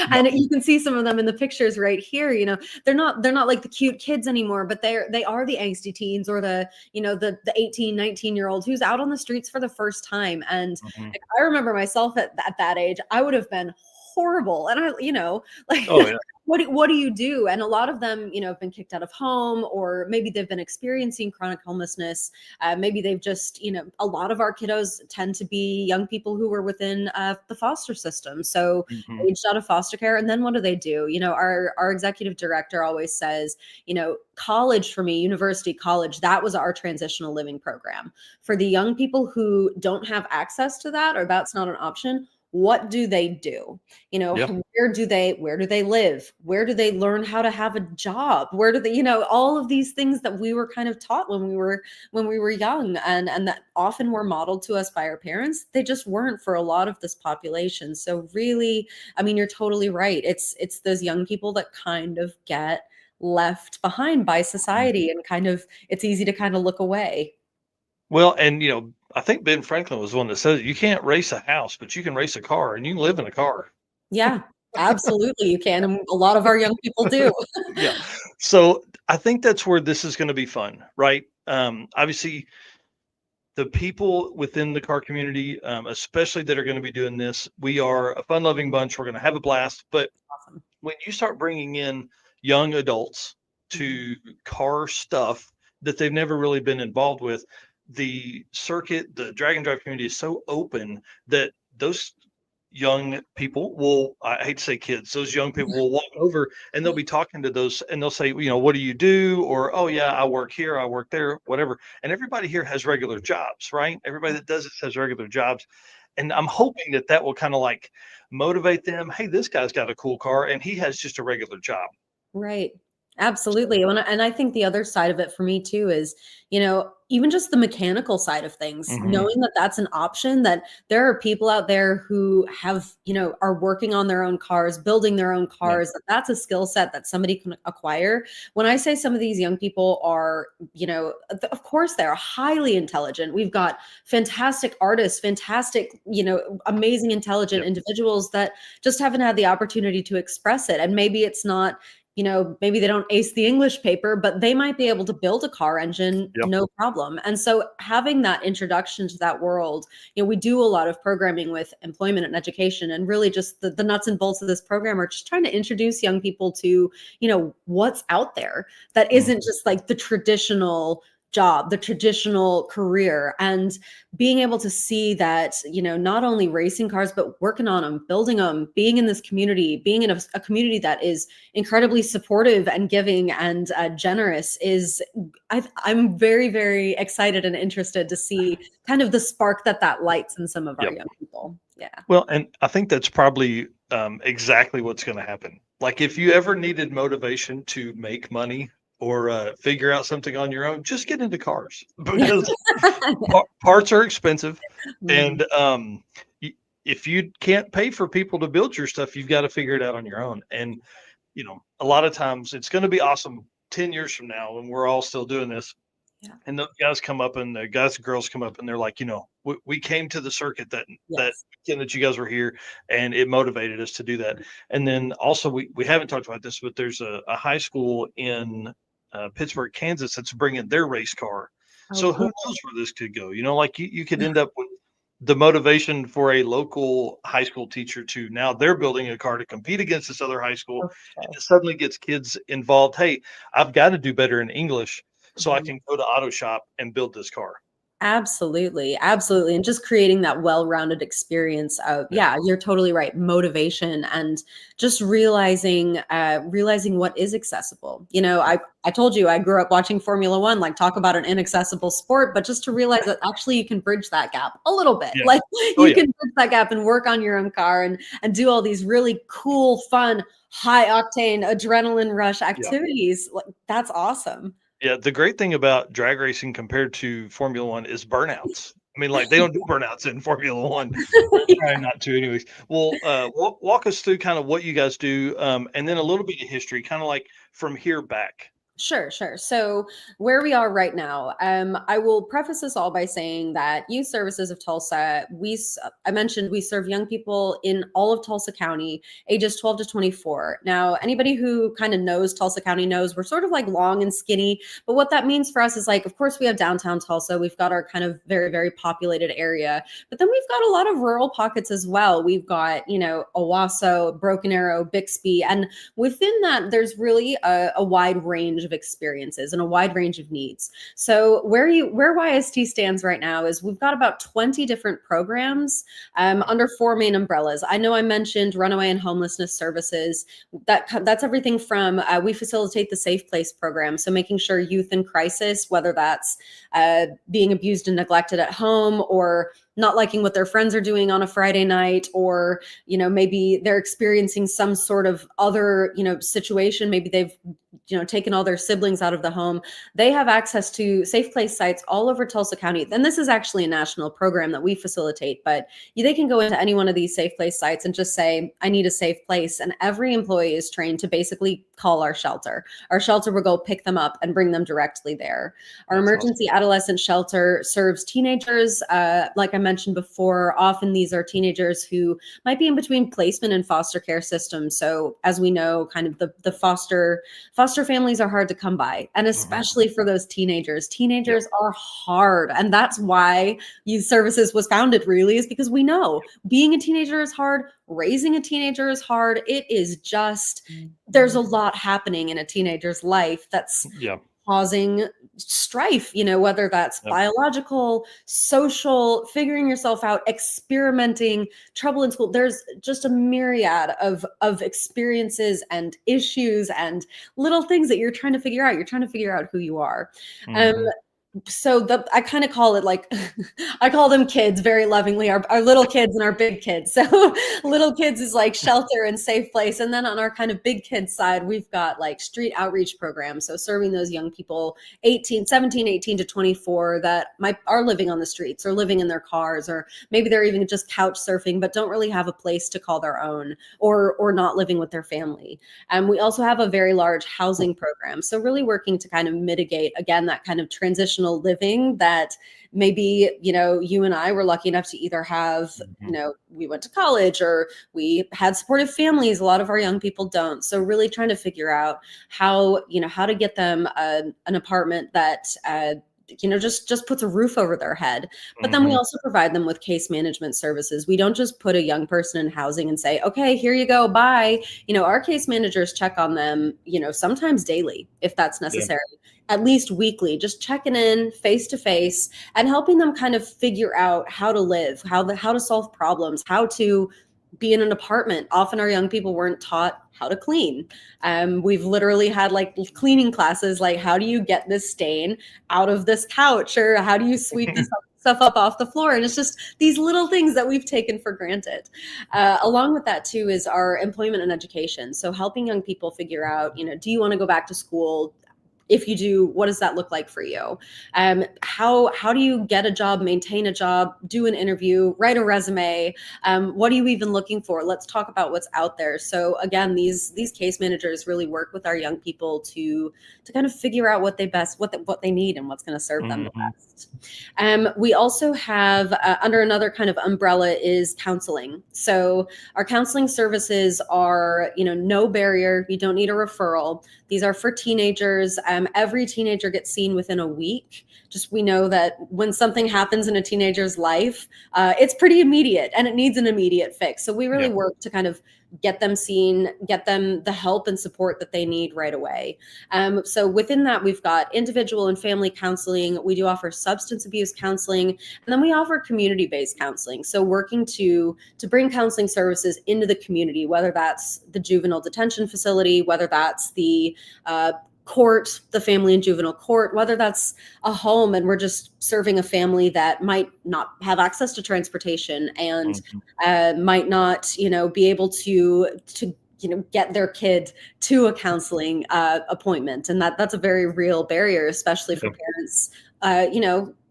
And you can see some of them in the pictures right here. They're not like the cute kids anymore, but they are the angsty teens or the 18, 19-year olds who's out on the streets for the first time. And Mhm. like, I remember myself at that age, I would have been horrible. And like, Oh yeah. what do you do? And a lot of them, have been kicked out of home, or maybe they've been experiencing chronic homelessness. Maybe they've just, a lot of our kiddos tend to be young people who were within the foster system. So Mhm. aged out of foster care. And then what do? Our executive director always says, college for me, university, college, that was our transitional living program. For the young people who don't have access to that, or that's not an option, what do they do? Yeah. Where do they live? Where do they learn how to have a job? Where do they, all of these things that we were kind of taught when we were young, and that often were modeled to us by our parents. They just weren't for a lot of this population. So really, I mean, you're totally right. It's those young people that kind of get left behind by society, and kind of it's easy to kind of look away. Well, and I think Ben Franklin was one that says you can't race a house, but you can race a car, and you can live in a car. Yeah, absolutely you can. And a lot of our young people do. Yeah. So I think that's where this is going to be fun, right? Obviously, the people within the car community, especially that are going to be doing this, we are a fun-loving bunch. We're going to have a blast. But Awesome. when you start bringing in young adults to car stuff that they've never really been involved with, the circuit, the drag and drive community is so open that those young people will, I hate to say kids, those young people will walk over and they'll be talking to those and they'll say, what do you do? Or, oh yeah, I work here, I work there, whatever. And everybody here has regular jobs, right? Everybody that does this has regular jobs. And I'm hoping that will kind of like motivate them. Hey, this guy's got a cool car and he has just a regular job. Right. Absolutely. And I think the other side of it for me too is, even just the mechanical side of things, Mhm. knowing that that's an option, that there are people out there who have, are working on their own cars, building their own cars. That's a skill set that somebody can acquire. When I say some of these young people are, of course they're highly intelligent. We've got fantastic artists, fantastic, amazing, intelligent individuals that just haven't had the opportunity to express it. And maybe it's not, maybe they don't ace the English paper, but they might be able to build a car engine, no problem. And so having that introduction to that world, we do a lot of programming with employment and education, and really just the nuts and bolts of this program are just trying to introduce young people to, what's out there that isn't just like the traditional job, the traditional career, and being able to see that, not only racing cars, but working on them, building them, being in this community, being in a community that is incredibly supportive and giving and generous is, I'm very, very excited and interested to see kind of the spark that lights in some of our young people. Yeah. Well, and I think that's probably exactly what's going to happen. Like if you ever needed motivation to make money or figure out something on your own, just get into cars because parts are expensive. And if you can't pay for people to build your stuff, you've got to figure it out on your own. And, a lot of times it's going to be awesome 10 years from now when we're all still doing this. And the guys come up and the guys and girls come up and they're like, we came to the circuit that Yes. weekend that you guys were here, and it motivated us to do that. And then also we haven't talked about this, but there's a high school in Pittsburgh, Kansas that's bringing their race car. Oh, So who cool. knows where this could go? Like you could end up with the motivation for a local high school teacher to now they're building a car to compete against this other high school. Oh, And sure. it suddenly gets kids involved. Hey, I've got to do better in English so I Mhm. can go to auto shop and build this car. Absolutely. Absolutely. And just creating that well-rounded experience of, Yeah. you're totally right. Motivation and just realizing what is accessible. I told you I grew up watching Formula One, like talk about an inaccessible sport, but just to realize that actually you can bridge that gap a little bit. Yeah. Like Oh, you yeah. can bridge that gap and work on your own car and do all these really cool, fun, high octane adrenaline rush activities. Like, that's awesome. Yeah. The great thing about drag racing compared to Formula One is burnouts. I mean, like they don't do burnouts in Formula One. Try not to, anyways. Well, walk us through kind of what you guys do, and then a little bit of history, kind of like from here back. Sure, sure. So where we are right now, I will preface this all by saying that Youth Services of Tulsa, I mentioned we serve young people in all of Tulsa County, ages 12 to 24. Now, anybody who kind of knows Tulsa County knows we're sort of like long and skinny, but what that means for us is like, of course, we have downtown Tulsa, we've got our kind of very, very populated area, but then we've got a lot of rural pockets as well. We've got, Owasso, Broken Arrow, Bixby, and within that, there's really a wide range of experiences and a wide range of needs. So where YST stands right now is we've got about 20 different programs under 4 main umbrellas. I know I mentioned runaway and homelessness services. That's everything from we facilitate the Safe Place program, so making sure youth in crisis, whether that's being abused and neglected at home or not liking what their friends are doing on a Friday night, or, maybe they're experiencing some sort of other, situation. Maybe they've, taken all their siblings out of the home. They have access to Safe Place sites all over Tulsa County. And this is actually a national program that we facilitate, but they can go into any one of these Safe Place sites and just say, I need a safe place. And every employee is trained to basically call our shelter. Our shelter will go pick them up and bring them directly there. Our That's emergency adolescent shelter serves teenagers. Like I mentioned before, often these are teenagers who might be in between placement and foster care systems. So as we know, kind of the foster families are hard to come by. And especially for those teenagers are hard. And that's why Youth Services was founded, really, is because we know being a teenager is hard. Raising a teenager is hard. It is just, there's a lot happening in a teenager's life that's causing strife, whether that's biological, social, figuring yourself out, experimenting, trouble in school. There's just a myriad of experiences and issues and little things that you're trying to figure out. You're trying to figure out who you are. So I kind of call it like, I call them kids very lovingly, our little kids and our big kids. So little kids is like shelter and safe place. And then on our kind of big kids side, we've got like street outreach programs. So serving those young people, 18 to 24 that are living on the streets or living in their cars, or maybe they're even just couch surfing, but don't really have a place to call their own, or not living with their family. And we also have a very large housing program. So really working to kind of mitigate, again, that kind of transitional living that maybe, you and I were lucky enough to either have, we went to college or we had supportive families. A lot of our young people don't. So really trying to figure out how to get them an apartment that, just puts a roof over their head. But then we also provide them with case management services. We don't just put a young person in housing and say, okay, here you go, bye. Our case managers check on them, sometimes daily, if that's necessary. At least weekly, just checking in face to face and helping them kind of figure out how to live, how to solve problems, how to be in an apartment. Often our young people weren't taught how to clean. We've literally had like cleaning classes, like how do you get this stain out of this couch, or how do you sweep this stuff up off the floor? And it's just these little things that we've taken for granted. Along with that too is our employment and education. So helping young people figure out, do you want to go back to school? If you do, what does that look like for you? How do you get a job, maintain a job, do an interview, write a resume? What are you even looking for? Let's talk about what's out there. So again, these case managers really work with our young people to kind of figure out what they need and what's going to serve them the best. We also have under another kind of umbrella is counseling. So our counseling services are, no barrier. You don't need a referral. These are for teenagers. Every teenager gets seen within a week. We know that when something happens in a teenager's life, it's pretty immediate and it needs an immediate fix. So we really work to kind of get them seen, get them the help and support that they need right away. So within that, we've got individual and family counseling. We do offer substance abuse counseling, and then we offer community-based counseling. So working to bring counseling services into the community, whether that's the juvenile detention facility, whether that's the court, the family and juvenile court, whether that's a home and we're just serving a family that might not have access to transportation and might not, be able to get their kid to a counseling appointment. And that's a very real barrier, especially for parents.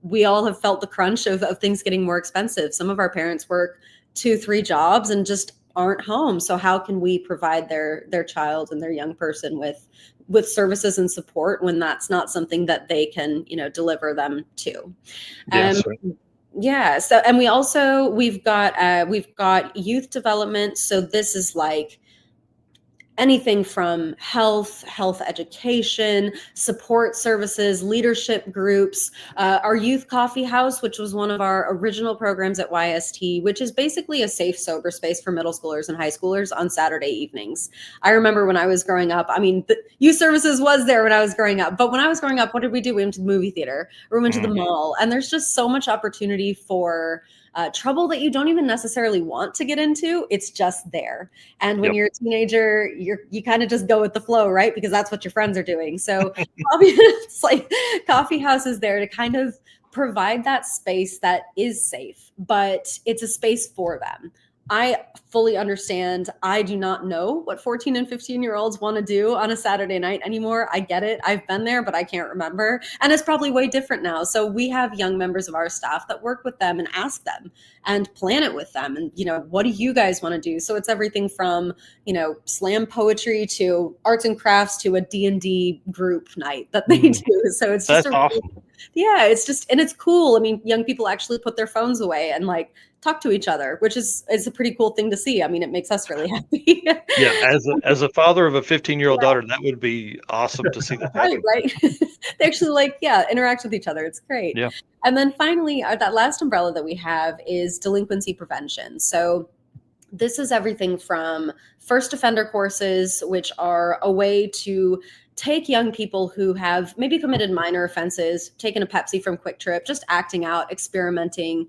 We all have felt the crunch of things getting more expensive. Some of our parents work 2-3 jobs and just aren't home. So how can we provide their child and their young person with services and support when that's not something that they can, deliver them to? So, and we've got youth development. So this is like anything from health education, support services, leadership groups, our youth coffee house, which was one of our original programs at YST, which is basically a safe, sober space for middle schoolers and high schoolers on Saturday evenings. I remember when I was growing up, the youth services was there when I was growing up, but when I was growing up, what did we do? We went to the movie theater, or we went to the mall, and there's just so much opportunity for trouble that you don't even necessarily want to get into. It's just there. And when you're a teenager, you kind of just go with the flow, right? Because that's what your friends are doing. So it's like coffee house is there to kind of provide that space that is safe, but it's a space for them. I fully understand. I do not know what 14 and 15-year-olds want to do on a Saturday night anymore. I get it. I've been there, but I can't remember. And it's probably way different now. So we have young members of our staff that work with them and ask them and plan it with them. And, what do you guys want to do? So it's everything from, slam poetry to arts and crafts to a D&D group night that they do. So it's just awesome. And it's cool. Young people actually put their phones away and talk to each other, which is a pretty cool thing to see. It makes us really happy. As a father of a 15-year-old daughter, that would be awesome to see that happen. Right. They actually interact with each other. It's great. Yeah. And then finally, that last umbrella that we have is delinquency prevention. So this is everything from first offender courses, which are a way to take young people who have maybe committed minor offenses, taken a Pepsi from Quick Trip, just acting out, experimenting,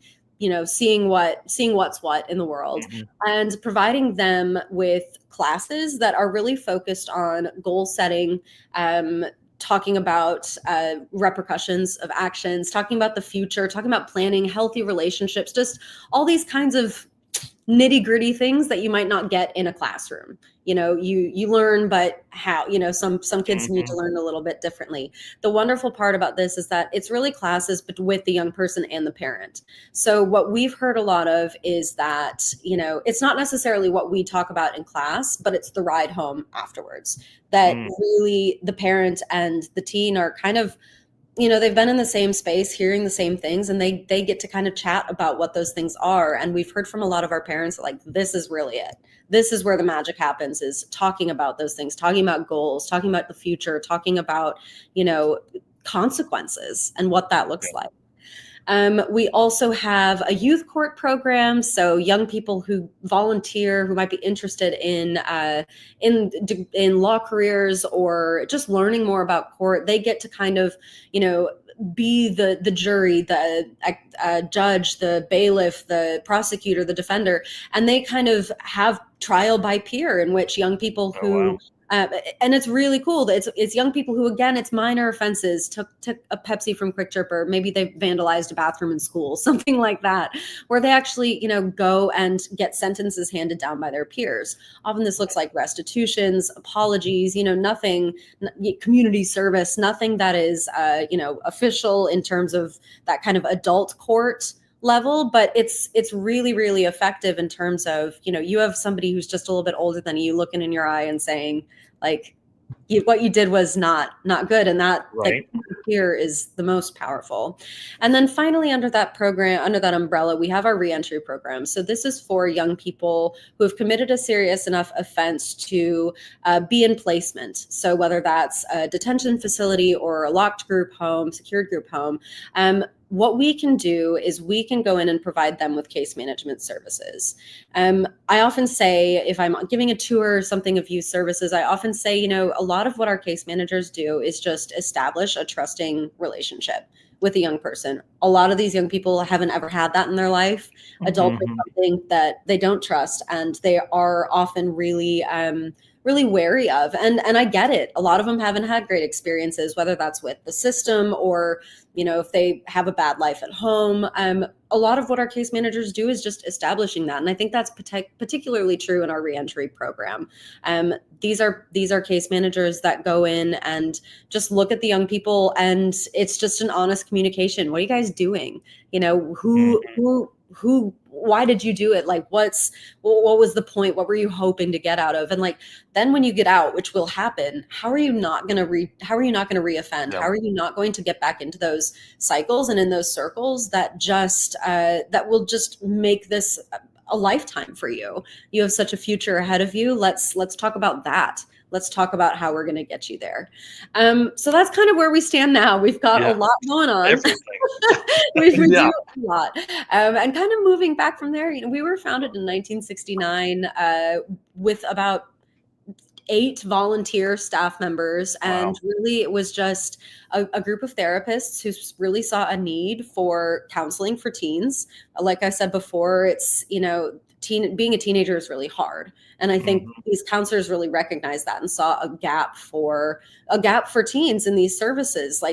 seeing what's what in the world, and providing them with classes that are really focused on goal setting, talking about repercussions of actions, talking about the future, talking about planning, healthy relationships, just all these kinds of nitty-gritty things that you might not get in a classroom. You learn, but how, some kids need to learn a little bit differently. The wonderful part about this is that it's really classes, but with the young person and the parent. So what we've heard a lot of is that, it's not necessarily what we talk about in class, but it's the ride home afterwards that really the parent and the teen are kind of, they've been in the same space, hearing the same things, and they get to kind of chat about what those things are. And we've heard from a lot of our parents, this is really it. This is where the magic happens, is talking about those things, talking about goals, talking about the future, talking about, consequences and what that looks like. We also have a youth court program. So young people who volunteer, who might be interested in law careers or just learning more about court, they get to kind of, be the jury, the judge, the bailiff, the prosecutor, the defender, and they kind of have trial by peer, in which young people who And it's really cool that it's young people who, again, it's minor offenses, took a Pepsi from Quick Trip, or maybe they vandalized a bathroom in school, something like that, where they actually, go and get sentences handed down by their peers. Often this looks like restitutions, apologies, nothing, community service, nothing that is, official in terms of that kind of adult court level, but it's really, really effective in terms of, you have somebody who's just a little bit older than you looking in your eye and saying, like, what you did was not good. And that Right. here is the most powerful. And then finally, under that program, under that umbrella, we have our reentry program. So this is for young people who have committed a serious enough offense to be in placement. So whether that's a detention facility or a locked group home, secured group home, what we can do is we can go in and provide them with case management services. I often say, if I'm giving a tour or something of youth services, I often say, a lot of what our case managers do is just establish a trusting relationship with a young person. A lot of these young people haven't ever had that in their life. Adults are something that they don't trust, and they are often really wary of. And I get it. A lot of them haven't had great experiences, whether that's with the system or, if they have a bad life at home. A lot of what our case managers do is just establishing that. And I think that's particularly true in our reentry program. These are case managers that go in and just look at the young people, and it's just an honest communication. What are you guys doing? Why did you do it? Like, what was the point? What were you hoping to get out of? And then when you get out, which will happen, how are you not going to reoffend? Yeah. How are you not going to get back into those cycles and in those circles that that will just make this a lifetime for you? You have such a future ahead of you. Let's talk about that. Let's talk about how we're going to get you there. So that's kind of where we stand now. We've got a lot going on. Everything. we do a lot. And kind of moving back from there, we were founded in 1969 with about 8 volunteer staff members. And really, it was just a group of therapists who really saw a need for counseling for teens. Like I said before, it's, being a teenager is really hard. And I think these counselors really recognized that and saw a gap for teens in these services.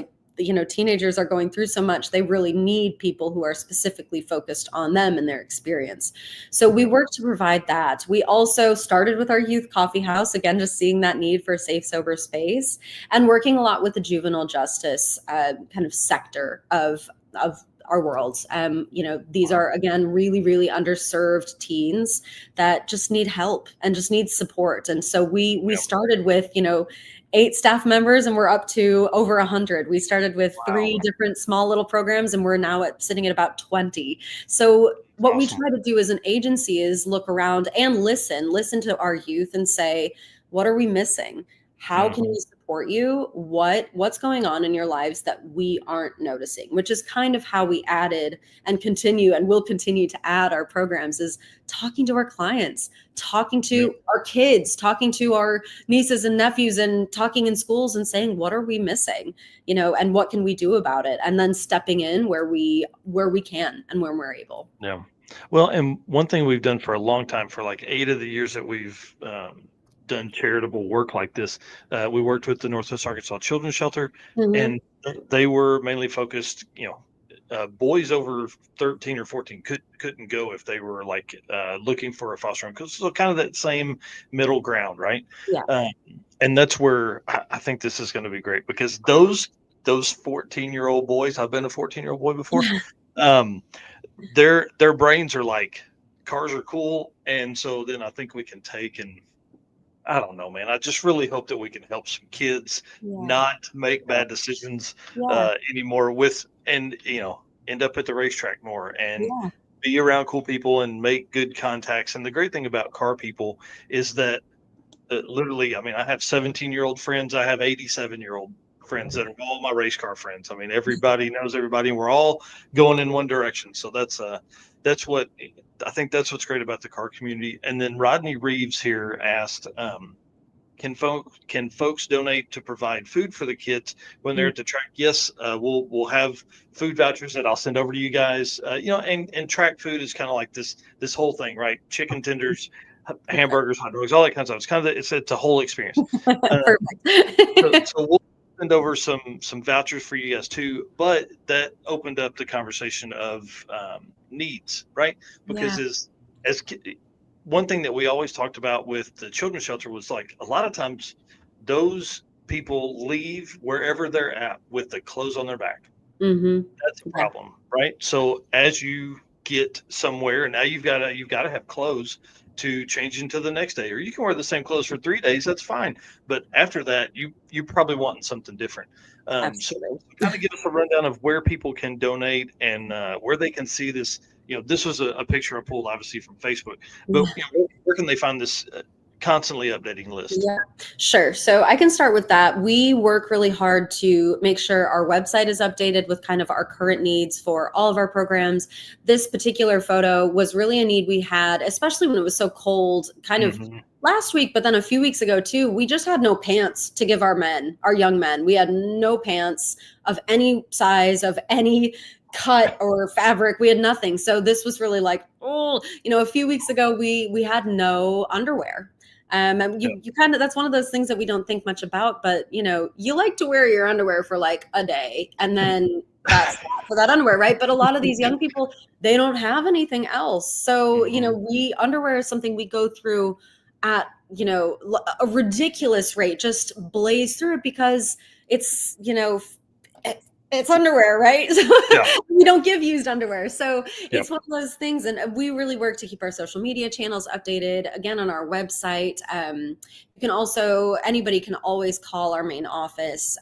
Teenagers are going through so much. They really need people who are specifically focused on them and their experience. So we work to provide that. We also started with our youth coffee house, again, just seeing that need for a safe, sober space, and working a lot with the juvenile justice kind of sector of our world. These are, again, really, really underserved teens that just need help and just need support. And so we started with, 8 staff members, and we're up to over 100. We started with 3 different small little programs, and we're now sitting at about 20. So what we try to do as an agency is look around and listen to our youth and say, what are we missing? How can we support you? What's going on in your lives that we aren't noticing? Which is kind of how we added and will continue to add our programs, is talking to our clients, talking to our kids, talking to our nieces and nephews, and talking in schools and saying, what are we missing? And what can we do about it? And then stepping in where we can and when we're able. Yeah. Well, and one thing we've done for a long time, for like 8 of the years that we've done charitable work like this, we worked with the Northwest Arkansas Children's Shelter, and they were mainly focused, boys over 13 or 14 couldn't go if they were looking for a foster home, because it's kind of that same middle ground, right? Yeah. And that's where I think this is going to be great, because those 14-year-old boys, I've been a 14-year-old boy before, their brains are like, cars are cool, and so then I think we can take, and I don't know, man. I just really hope that we can help some kids not make bad decisions anymore and end up at the racetrack more and be around cool people and make good contacts. And the great thing about car people is that literally, I have 17-year-old friends. I have 87-year-old friends that are all my race car friends. Everybody knows everybody, and we're all going in one direction. So that's what I think, that's what's great about the car community. And then Rodney Reeves here asked, can folks donate to provide food for the kids when they're at the track? Yes, we'll have food vouchers that I'll send over to you guys. And track food is kind of like this whole thing, right? Chicken tenders, hamburgers, hot dogs, all that kind of stuff. It's kind of it's a whole experience. Perfect. So we'll send over some vouchers for you guys too. But that opened up the conversation of needs, right? Because one thing that we always talked about with the children's shelter was like a lot of times those people leave wherever they're at with the clothes on their back. That's a problem, right? So as you get somewhere, and now you've got to have clothes to change into the next day, or you can wear the same clothes for 3 days. That's fine, but after that, you probably want something different. So kind of give us a rundown of where people can donate and where they can see this. This was a picture I pulled obviously from Facebook, but where can they find this constantly updating list? Yeah, sure. So I can start with that. We work really hard to make sure our website is updated with kind of our current needs for all of our programs. This particular photo was really a need we had, especially when it was so cold, kind of last week, but then a few weeks ago too. We just had no pants to give our young men. We had no pants of any size, of any cut or fabric. We had nothing. So this was really like, a few weeks ago, we had no underwear. And you kind of, that's one of those things that we don't think much about, but you like to wear your underwear for like a day and then that's for that underwear, right? But a lot of these young people, they don't have anything else. So, underwear is something we go through at, a ridiculous rate, just blaze through it because it's, it's underwear, right? So we don't give used underwear. So it's one of those things. And we really work to keep our social media channels updated, again, on our website. You can also, anybody can always call our main office.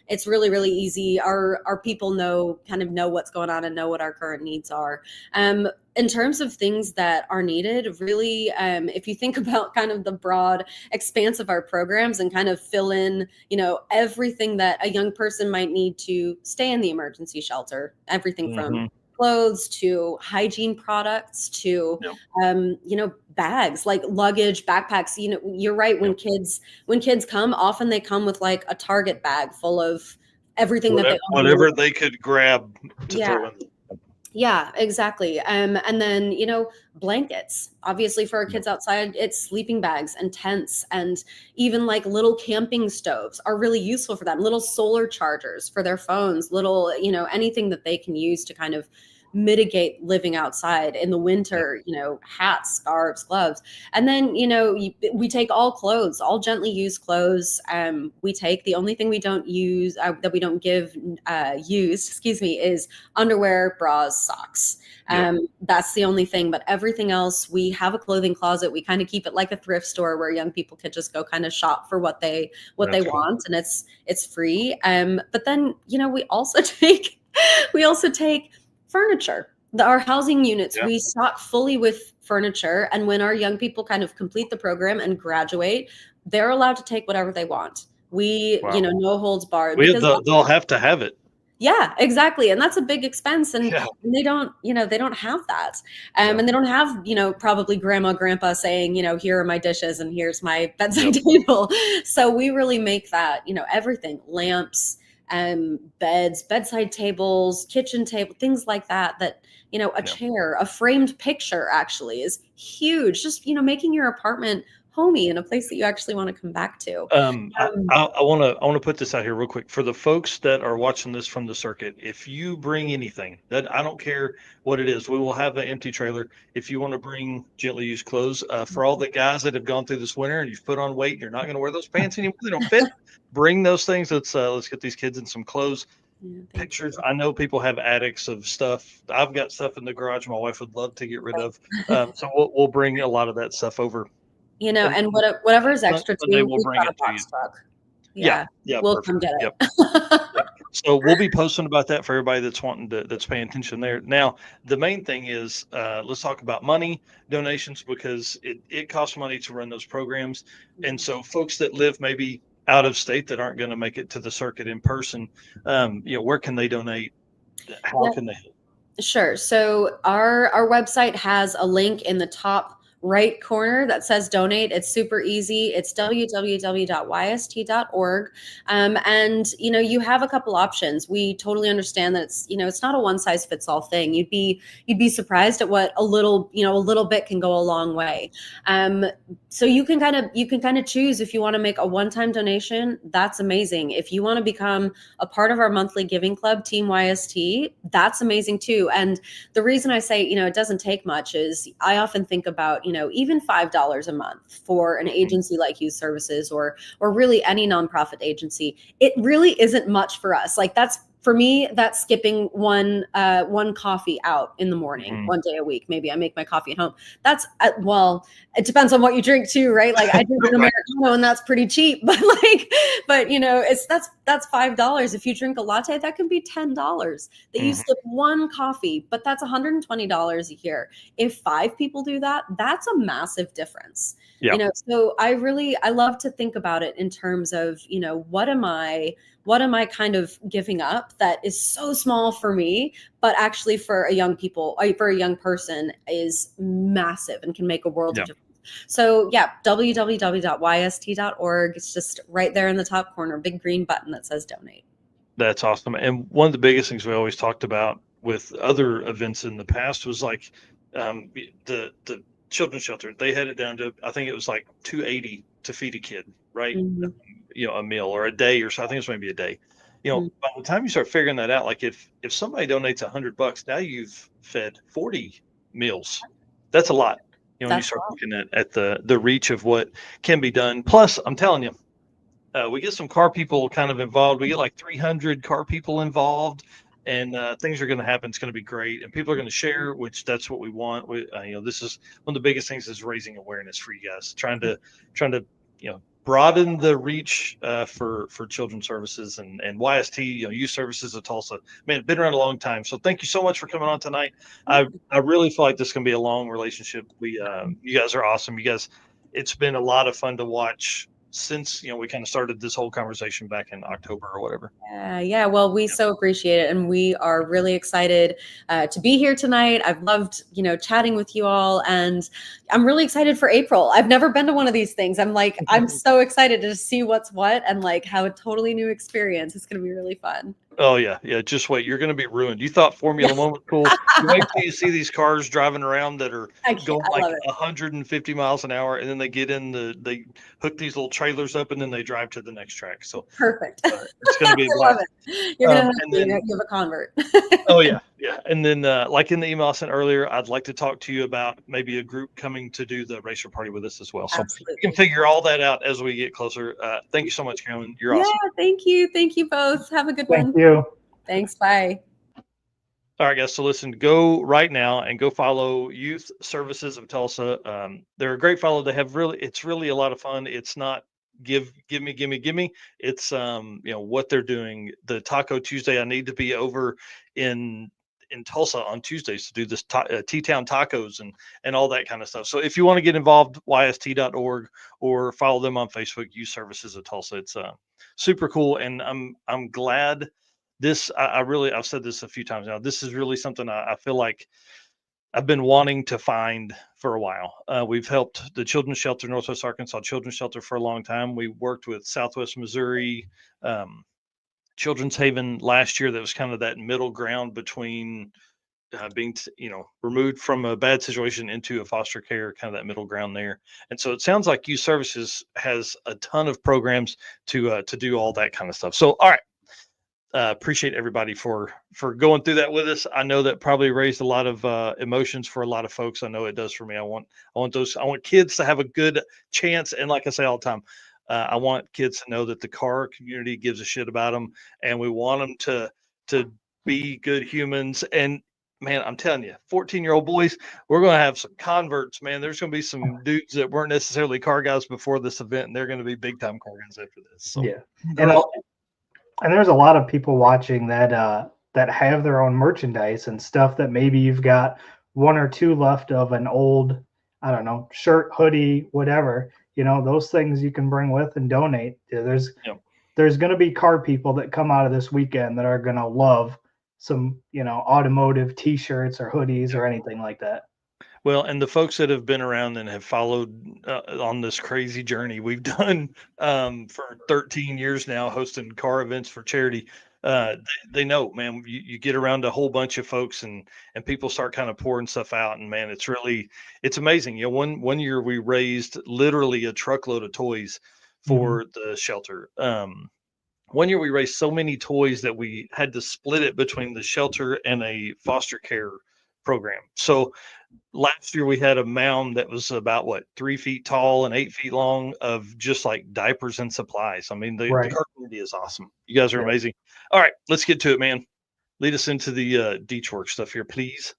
It's really, really easy. Our people know what's going on and know what our current needs are. In terms of things that are needed, really, if you think about kind of the broad expanse of our programs and kind of fill in, everything that a young person might need to stay in the emergency shelter, everything from clothes to hygiene products to, bags, like luggage, backpacks. You're right. When kids come, often they come with like a Target bag full of everything whatever they could grab to throw in. Yeah, exactly. And then, blankets, obviously for our kids outside, it's sleeping bags and tents, and even like little camping stoves are really useful for them. Little solar chargers for their phones, little, anything that they can use to kind of mitigate living outside in the winter, hats, scarves, gloves. And then, we take all clothes, all gently used clothes. We take, the only thing we don't use, that we don't give used, is underwear, bras, socks. That's the only thing, but everything else, we have a clothing closet. We kind of keep it like a thrift store where young people could just go kind of shop for what they want, and it's free. But then, we also take furniture. Our housing units, we stock fully with furniture. And when our young people kind of complete the program and graduate, they're allowed to take whatever they want. No holds barred. They'll have to have it. Yeah, exactly. And that's a big expense. And they don't have that. And they don't have, probably grandma, grandpa saying, here are my dishes and here's my bedside table. So we really make that, everything, lamps, beds, bedside tables, kitchen table, things like that, a chair, a framed picture actually is huge. Just, making your apartment homey in a place that you actually want to come back to. I want to put this out here real quick for the folks that are watching this from the circuit. If you bring anything, that I don't care what it is, we will have an empty trailer. If you want to bring gently used clothes, for all the guys that have gone through this winter and you've put on weight, you're not going to wear those pants anymore. They don't fit. Bring those things. Let's get these kids in some clothes. Pictures. I know people have attics of stuff. I've got stuff in the garage my wife would love to get rid of. So we'll bring a lot of that stuff over. And whatever is extra too, we'll bring it to you. Truck. We'll come get it. So we'll be posting about that for everybody that's paying attention there. Now, the main thing is, let's talk about money donations, because it costs money to run those programs. And so folks that live maybe out of state that aren't going to make it to the circuit in person, where can they donate? How can they? Sure. So our website has a link in the top right corner that says donate. It's super easy. It's www.yst.org. And, you have a couple options. We totally understand that it's not a one size fits all thing. You'd be surprised at what a little bit can go a long way. So you can kind of choose if you want to make a one-time donation. That's amazing. If you want to become a part of our monthly giving club, Team YST, that's amazing too. And the reason I say, it doesn't take much is I often think about, even $5 a month for an agency like Youth Services or really any nonprofit agency. It really isn't much for us. Like for me, that's skipping one coffee out in the morning, one day a week. Maybe I make my coffee at home. That's well, it depends on what you drink too, right? Like I drink an Americano and that's pretty cheap, but that's $5. If you drink a latte, that can be $10 that you skip one coffee, but that's $120 a year. If 5 people do that, that's a massive difference. Yeah. So I love to think about it in terms of, what am I kind of giving up that is so small for me, but actually for a young person is massive and can make a world of difference. So yeah, www.yst.org. It's just right there in the top corner, big green button that says donate. That's awesome. And one of the biggest things we always talked about with other events in the past was like the children's shelter. They had it down to, I think it was like $2.80 to feed a kid, right? A meal or a day or so. I think it's maybe a day. By the time you start figuring that out, like if somebody donates $100, now you've fed 40 meals. That's a lot. When you start looking at the reach of what can be done. Plus, I'm telling you, we get some car people kind of involved. We get like 300 car people involved, and things are going to happen. It's going to be great, and people are going to share, which that's what we want. This is one of the biggest things is raising awareness for you guys, trying to broaden the reach for children's services and YST, Youth Services of Tulsa. Man, it's been around a long time. So thank you so much for coming on tonight. I really feel like this is going to be a long relationship. You guys are awesome. You guys, it's been a lot of fun to watch since we kind of started this whole conversation back in October or whatever. Yeah. Well, we so appreciate it, and we are really excited to be here tonight. I've loved chatting with you all, and I'm really excited for April. I've never been to one of these things. I'm so excited to see what's what and have a totally new experience. It's going to be really fun. Oh yeah. Just wait. You're going to be ruined. You thought Formula One was cool. You wait till you see these cars driving around that are going like 150 miles an hour, and then they get in they hook these little trailers up, and then they drive to the next track. So perfect. It's going to be a blast. You're going to have a convert. Oh yeah. And then like in the email I sent earlier, I'd like to talk to you about maybe a group coming to do the racer party with us as well. So we can figure all that out as we get closer. Thank you so much, Carolyn. You're awesome. Thank you. Thank you both. Have a good one. Thank you. Thanks. Bye. All right, guys. So listen, go right now and go follow Youth Services of Tulsa. They're a great follow. It's really a lot of fun. It's not give me. It's what they're doing. The Taco Tuesday. I need to be over in Tulsa on Tuesdays to do this T-Town tacos and all that kind of stuff. So if you want to get involved, yst.org or follow them on Facebook, Youth Services of Tulsa. It's super cool, and I'm glad. I've said this a few times now. This is really something I feel like I've been wanting to find for a while. We've helped the Children's Shelter, Northwest Arkansas Children's Shelter for a long time. We worked with Southwest Missouri Children's Haven last year. That was kind of that middle ground between being, removed from a bad situation into a foster care, kind of that middle ground there. And so it sounds like Youth Services has a ton of programs to do all that kind of stuff. So, all right. Appreciate everybody for going through that with us. I know that probably raised a lot of emotions for a lot of folks. I know it does for me. I want kids to have a good chance. And like I say all the time, I want kids to know that the car community gives a shit about them, and we want them to be good humans. And man, I'm telling you, 14-year-old boys, we're going to have some converts, man. There's going to be some dudes that weren't necessarily car guys before this event, and they're going to be big time car guys after this. So, yeah. And there's a lot of people watching that have their own merchandise and stuff that maybe you've got 1 or 2 left of an old, I don't know, shirt, hoodie, whatever. Those things you can bring with and donate. There's going to be car people that come out of this weekend that are going to love some, automotive T-shirts or hoodies or anything like that. Well, and the folks that have been around and have followed on this crazy journey we've done for 13 years now, hosting car events for charity, they know, man. You get around a whole bunch of folks, and people start kind of pouring stuff out, and man, it's amazing. One year we raised literally a truckload of toys for the shelter. One year we raised so many toys that we had to split it between the shelter and a foster care program. So last year we had a mound that was about 3 feet tall and 8 feet long of just like diapers and supplies. I mean, the Right. car community is awesome. You guys are Yeah. amazing. All right, let's get to it, man. Lead us into the Deechworks stuff here, please.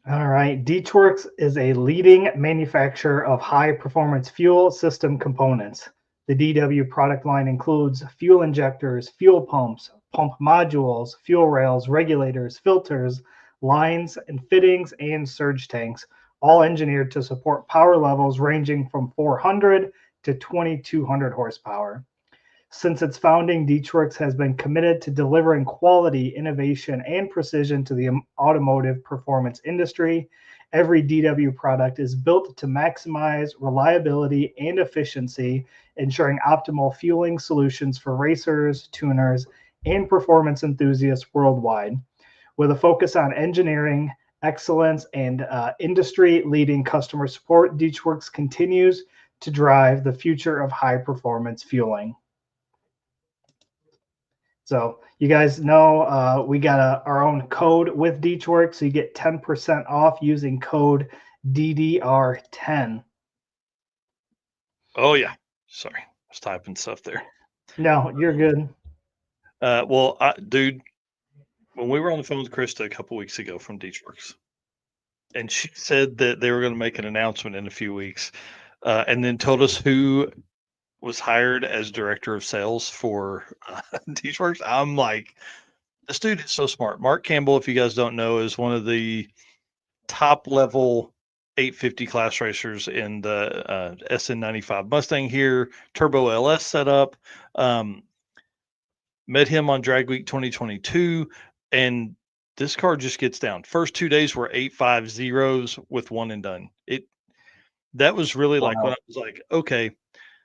All right. Deechworks is a leading manufacturer of high-performance fuel system components. The DW product line includes fuel injectors, fuel pumps, pump modules, fuel rails, regulators, filters, lines and fittings, and surge tanks, all engineered to support power levels ranging from 400 to 2,200 horsepower. Since its founding, Deechworks has been committed to delivering quality, innovation, and precision to the automotive performance industry. Every DW product is built to maximize reliability and efficiency, ensuring optimal fueling solutions for racers, tuners, and performance enthusiasts worldwide. With a focus on engineering, excellence, and industry-leading customer support, Deechworks continues to drive the future of high-performance fueling. So you guys know we got our own code with Deechworks, so you get 10% off using code DDR10. Oh yeah, sorry, I was typing stuff there. No, you're good. Well, dude, when we were on the phone with Krista a couple weeks ago from Deechworks, and she said that they were going to make an announcement in a few weeks, and then told us who was hired as director of sales for Deechworks. I'm like, this dude is so smart. Mark Campbell, if you guys don't know, is one of the top level 850 class racers in the SN95 Mustang here, Turbo LS setup. Met him on Drag Week 2022, and this car just gets down. First 2 days were 850s with one and done. That was really like when I was like, okay,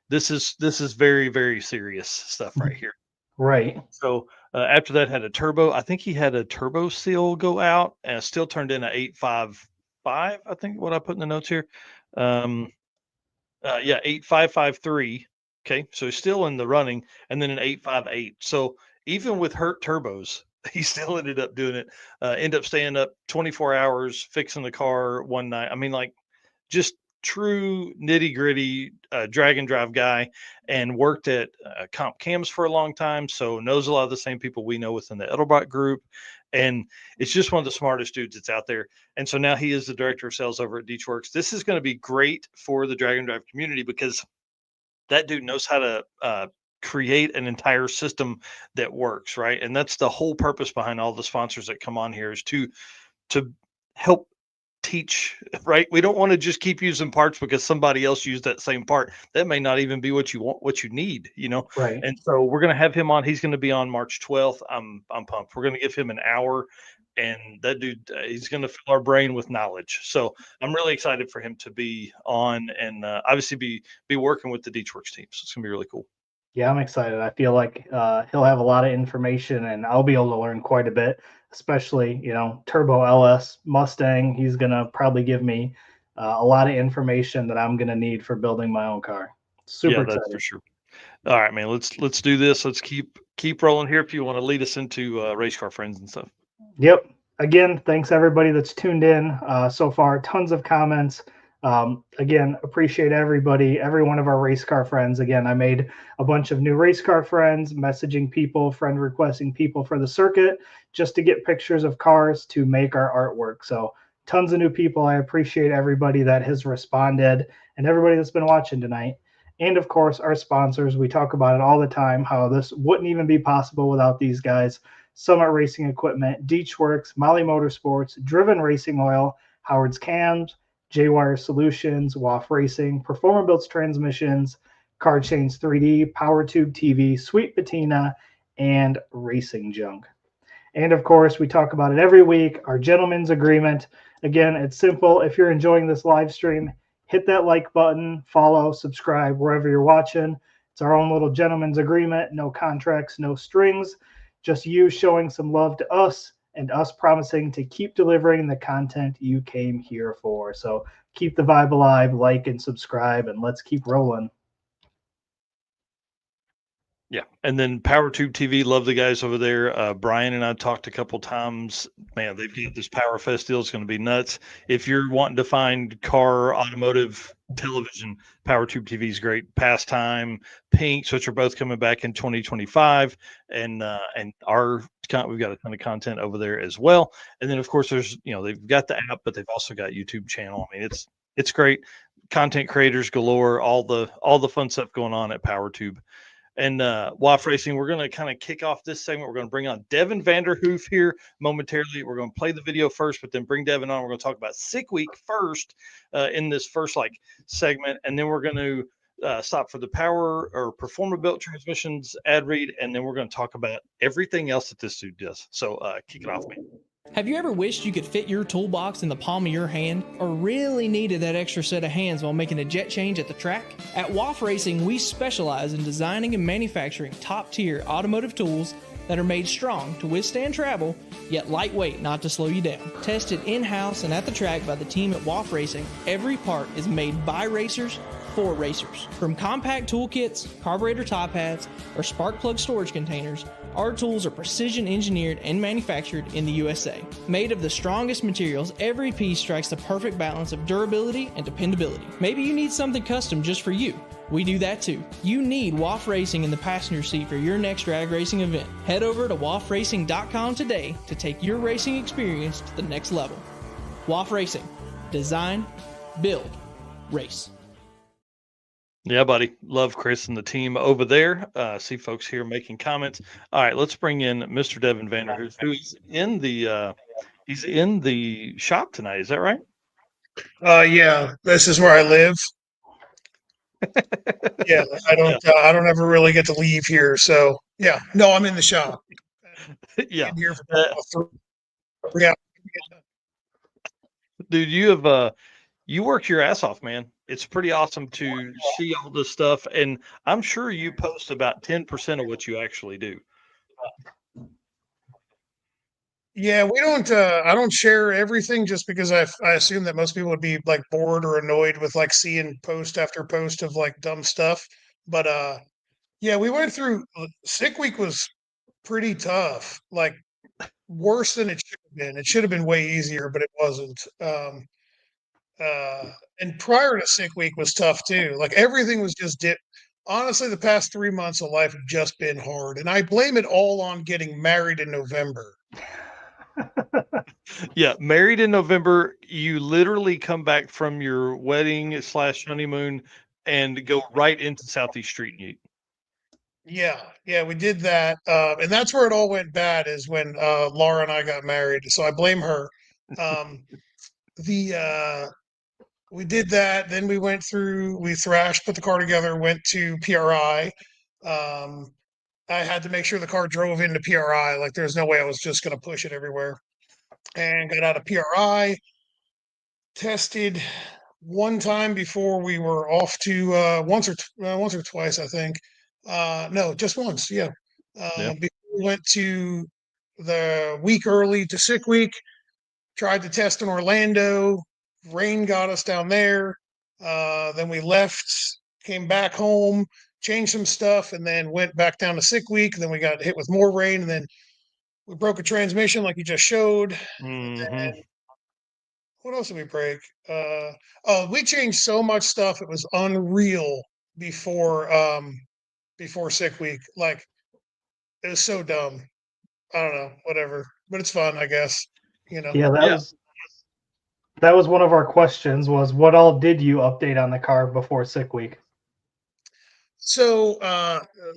this is very, very serious stuff right here. Right. So after that, had a turbo. I think he had a turbo seal go out, and still turned in an 855. I think what I put in the notes here. Yeah, 8553. Okay, so he's still in the running, and then an 858. So even with hurt turbos, he still ended up doing it. End up staying up 24 hours fixing the car one night. I mean, like, just true nitty gritty drag and drive guy, and worked at Comp Cams for a long time, so knows a lot of the same people we know within the Edelbrock group, and it's just one of the smartest dudes that's out there. And so now he is the director of sales over at Deechworks. This is going to be great for the drag and drive community because that dude knows how to create an entire system that works, right? And that's the whole purpose behind all the sponsors that come on here, is to help teach, right? We don't want to just keep using parts because somebody else used that same part. That may not even be what you want, what you need, Right. And so we're going to have him on. He's going to be on March 12th. I'm pumped. We're going to give him an hour, and that dude, he's going to fill our brain with knowledge. So I'm really excited for him to be on, and obviously be working with the Deechworks team. So it's going to be really cool. Yeah, I'm excited. I feel like he'll have a lot of information, and I'll be able to learn quite a bit, especially, Turbo LS Mustang. He's going to probably give me a lot of information that I'm going to need for building my own car. Super That's excited. for sure. All right, man, let's do this. Let's keep rolling here. If you want to lead us into race car friends and stuff. Yep. Again, thanks everybody that's tuned in so far. Tons of comments. Again, appreciate everybody, every one of our race car friends. Again, I made a bunch of new race car friends, messaging people, friend requesting people for the circuit, just to get pictures of cars to make our artwork. So tons of new people. I appreciate everybody that has responded and everybody that's been watching tonight. And of course, our sponsors. We talk about it all the time, how this wouldn't even be possible without these guys. Summit Racing Equipment, Deechworks, Molly Motorsports, Driven Racing Oil, Howard's Cams, J-Wire Solutions, WAF Racing, Performer Builds Transmissions, Car Chains 3D, Power Tube TV, Sweet Patina, and Racing Junk. And of course, we talk about it every week, our gentleman's agreement. Again, it's simple. If you're enjoying this live stream, hit that like button, follow, subscribe wherever you're watching. It's our own little gentleman's agreement. No contracts, no strings. Just you showing some love to us and us promising to keep delivering the content you came here for. So keep the vibe alive, like and subscribe, and let's keep rolling. Yeah. And then PowerTube TV, love the guys over there. Brian and I talked a couple times. Man, they've got this Power Fest deal. It's going to be nuts. If you're wanting to find car, automotive, television, PowerTube TV is great. Pastime, Pinks, which are both coming back in 2025. And we've got a ton of content over there as well. And then, of course, there's, they've got the app, but they've also got YouTube channel. I mean, it's great. Content creators galore, all the fun stuff going on at PowerTube. And WAF Racing, we're going to kind of kick off this segment. We're going to bring on Devin Vandrhoof here momentarily. We're going to play the video first, but then bring Devin on. We're going to talk about Sick Week first in this first segment, and then we're going to stop for the power or performer built transmissions ad read, and then we're going to talk about everything else that this dude does. So kick it off, man. Have you ever wished you could fit your toolbox in the palm of your hand, or really needed that extra set of hands while making a jet change at the track? At WAF Racing, we specialize in designing and manufacturing top-tier automotive tools that are made strong to withstand travel, yet lightweight not to slow you down. Tested in-house and at the track by the team at WAF Racing, every part is made by racers for racers. From compact toolkits, carburetor top hats, or spark plug storage containers, our tools are precision engineered and manufactured in the USA. Made of the strongest materials, every piece strikes the perfect balance of durability and dependability. Maybe you need something custom just for you. We do that too. You need WAF Racing in the passenger seat for your next drag racing event. Head over to wafracing.com today to take your racing experience to the next level. WAF Racing. Design, build, race. Yeah, buddy. Love Chris and the team over there. See folks here making comments. All right, let's bring in Mr. Devin Vandrhoof, who's in the shop tonight. Is that right? Yeah, this is where I live. Yeah, I don't ever really get to leave here. So yeah, no, I'm in the shop. Yeah. I'm here for 3 hours. Dude, you work your ass off, man. It's pretty awesome to see all this stuff, and I'm sure you post about 10% of what you actually do. Yeah, we don't. I don't share everything just because I assume that most people would be like bored or annoyed with like seeing post after post of like dumb stuff. But yeah, we went through. Sick Week was pretty tough. Like worse than it should have been. It should have been way easier, but it wasn't. And prior to Sick Week was tough too. Like everything was just dip. Honestly, the past 3 months of life have just been hard, and I blame it all on getting married in November. Yeah, married in November. You literally come back from your wedding / honeymoon and go right into Southeast Street and eat. Yeah, we did that, and that's where it all went bad. Is when Laura and I got married, so I blame her. We did that. Then we thrashed, put the car together, went to PRI. I had to make sure the car drove into PRI. Like there's no way I was just going to push it everywhere. And got out of PRI, tested one time before we were off to once or twice, I think. No, just once. Yeah. Before we went to the week early to Sick Week, tried to test in Orlando. Rain got us down there. Then we left, came back home, changed some stuff, and then went back down to Sick Week. And then we got hit with more rain, and then we broke a transmission like you just showed. Mm-hmm. What else did we break? We changed so much stuff; it was unreal before Sick Week. Like it was so dumb. I don't know, whatever, but it's fun, I guess. Yeah, that was one of our questions. Was what all did you update on the car before Sick Week? So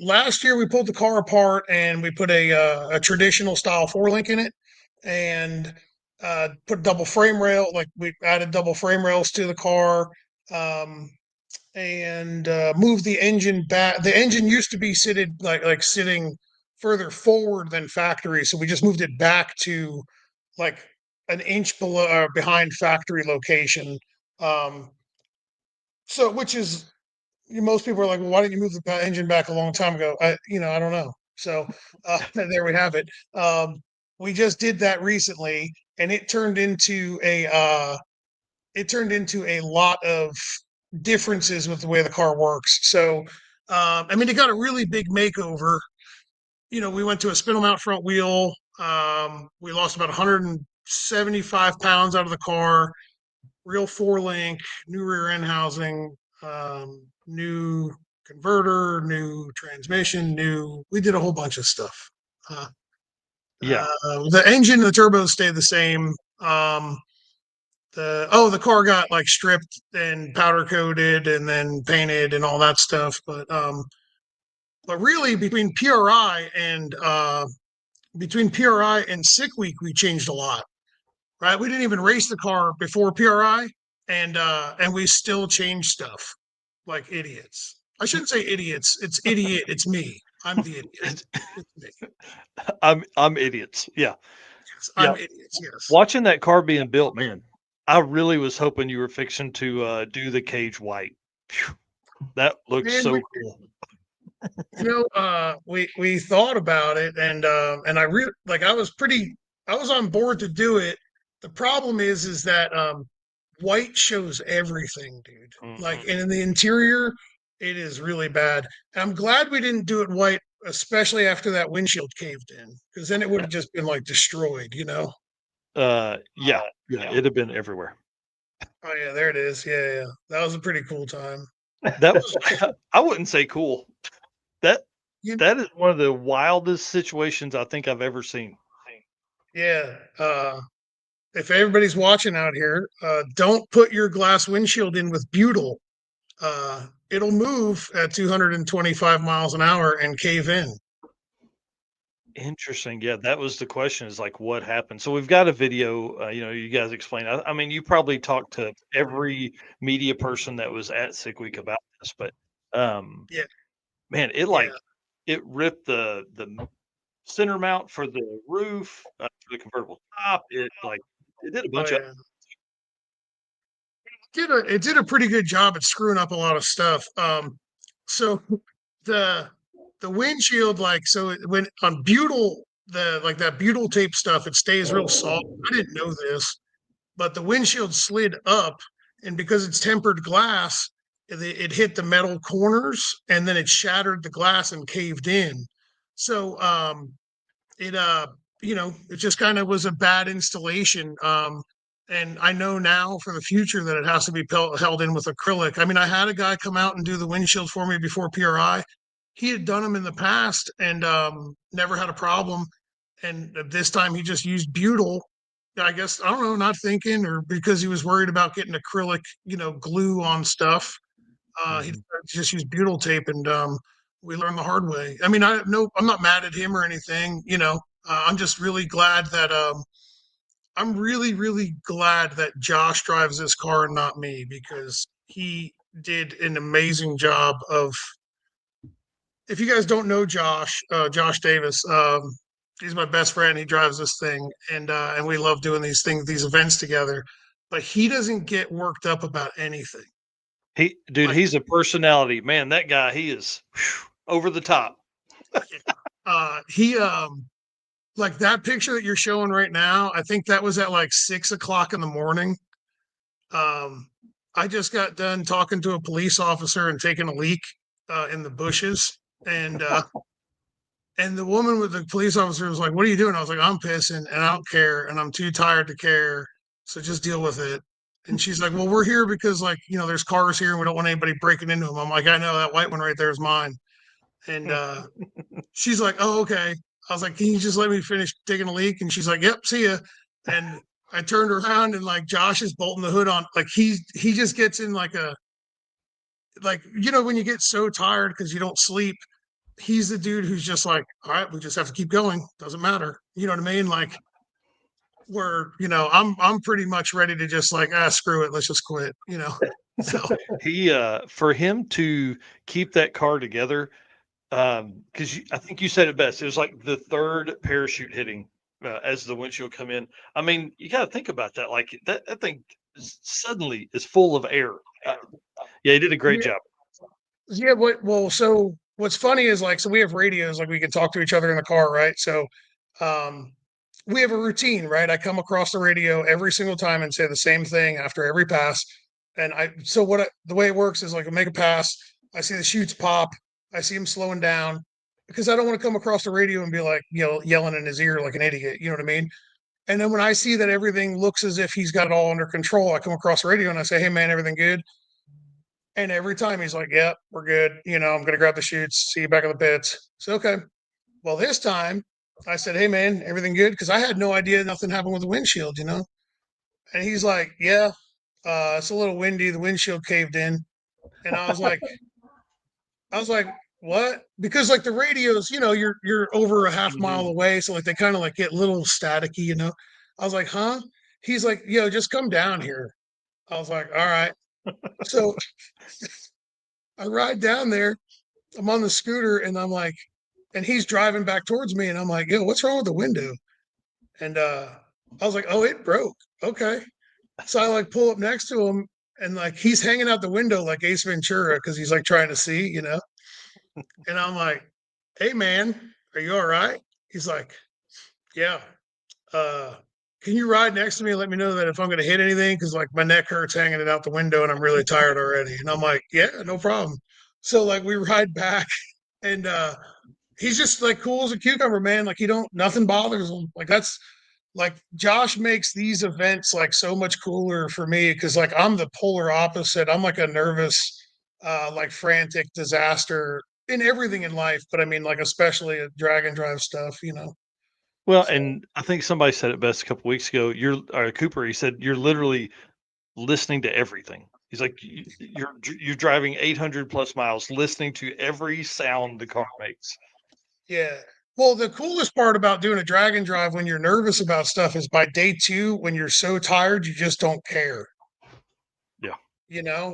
last year we pulled the car apart and we put a traditional style 4-link in it, and put double frame rail. Like we added double frame rails to the car, and moved the engine back. The engine used to be sitting further forward than factory, so we just moved it back to like an inch below behind factory location. So which is most people are like, well, why didn't you move the engine back a long time ago? I don't know. So there we have it. We just did that recently, and it turned into a lot of differences with the way the car works. So I mean, it got a really big makeover. We went to a spindle mount front wheel. We lost about 175 pounds out of the car. Real 4-link, new rear end housing, new converter, new transmission, we did a whole bunch of stuff. Yeah. The engine and the turbos stayed the same. The car got like stripped and powder coated and then painted and all that stuff. But really between PRI and Sick Week, we changed a lot. Right? We didn't even race the car before PRI, and we still changed stuff like idiots. I shouldn't say idiots. It's idiot. It's me. I'm the idiot. It's me. I'm idiots. Yeah. Yes, I'm idiots. Yes. Watching that car being built, man, I really was hoping you were fixing to do the cage white. Phew. That looks so cool. We thought about it, and I really I was on board to do it. The problem is that white shows everything, dude. Mm-hmm. Like, and in the interior, it is really bad. And I'm glad we didn't do it white, especially after that windshield caved in, because then it would have just been like destroyed, Yeah, it'd have been everywhere. Oh yeah, there it is. Yeah. That was a pretty cool time. That was I wouldn't say cool. That is one of the wildest situations I think I've ever seen. Yeah. If everybody's watching out here, don't put your glass windshield in with butyl. It'll move at 225 miles an hour and cave in. Interesting. Yeah, that was the question, is like what happened. So we've got a video, you guys explain. I mean, you probably talked to every media person that was at Sick Week about this, but man, it ripped the center mount for the roof, for the convertible top. It did a bunch of. It did a pretty good job at screwing up a lot of stuff. So the windshield, when on butyl, that butyl tape stuff, it stays real soft. I didn't know this, but the windshield slid up, and because it's tempered glass, it hit the metal corners, and then it shattered the glass and caved in. So it just kind of was a bad installation. And I know now for the future that it has to be held in with acrylic. I mean, I had a guy come out and do the windshield for me before PRI. He had done them in the past and never had a problem. And this time he just used butyl. I guess, I don't know, not thinking, or because he was worried about getting acrylic, glue on stuff. He just used butyl tape, and we learned the hard way. I mean, I'm not mad at him or anything. I'm just really glad that I'm really, really glad that Josh drives this car and not me, because he did an amazing job of. If you guys don't know Josh Davis, he's my best friend. He drives this thing, and we love doing these events together. But he doesn't get worked up about anything. He's a personality, man. That guy, he is over the top. He like that picture that you're showing right now, I think that was at like 6 o'clock in the morning. I just got done talking to a police officer and taking a leak in the bushes, and the woman with the police officer was like, "What are you doing?" I was like, "I'm pissing, and I don't care, and I'm too tired to care, so just deal with it." And she's like, "Well, we're here because there's cars here and we don't want anybody breaking into them." I'm like, "I know, that white one right there is mine." And she's like, "Oh, okay." I was like, "Can you just let me finish taking a leak?" And she's like, "Yep, see ya." And I turned around, and Josh is bolting the hood on. He just gets in when you get so tired because you don't sleep, he's the dude who's just like, "All right, we just have to keep going. Doesn't matter." You know what I mean? Where I'm pretty much ready to just screw it, let's just quit. So he for him to keep that car together, because I think you said it best. It was like the third parachute hitting as the windshield come in. I mean, you got to think about that. Like that thing suddenly is full of air. Yeah, he did a great job. Yeah, so what's funny is like, so we have radios, like we can talk to each other in the car, right? So we have a routine, right? I come across the radio every single time and say the same thing after every pass. And the way it works is like I make a pass, I see the chutes pop, I see him slowing down because I don't want to come across the radio and be like, yelling in his ear like an idiot. You know what I mean? And then when I see that everything looks as if he's got it all under control, I come across the radio and I say, "Hey man, everything good?" And every time he's like, "Yep, we're good. I'm going to grab the chutes. See you back in the pits." So, okay. Well, this time I said, "Hey, man, everything good?" Because I had no idea nothing happened with the windshield, And he's like, "Yeah, it's a little windy. The windshield caved in." And I was like, "What?" Because like the radios, you're over a half mile away, so like they kind of like get a little staticky. I was like, "Huh?" He's like, "Yo, just come down here." I was like, "All right." So I ride down there. I'm on the scooter, and I'm like, and he's driving back towards me, and I'm like, "Yo, what's wrong with the window?" And I was like, "Oh, it broke." Okay. So I like pull up next to him, and like he's hanging out the window like Ace Ventura because he's like trying to see. And I'm like, "Hey man, are you all right?" He's like, "Yeah. Uh, can you ride next to me and let me know that if I'm gonna hit anything? Because like my neck hurts hanging it out the window and I'm really tired already." And I'm like, "Yeah, no problem." So like we ride back and he's just like cool as a cucumber, man. Like nothing bothers him. Like that's like Josh makes these events like so much cooler for me because like I'm the polar opposite. I'm like a nervous, like frantic disaster in everything in life, but I mean like especially a drag and drive stuff. Well, So and I think somebody said it best a couple weeks ago. Cooper. He said you're literally listening to everything. He's like you're driving 800 plus miles, listening to every sound the car makes. yeah. Well, the coolest part about doing a drag and drive when you're nervous about stuff is by day 2, when you're so tired, you just don't care. Yeah.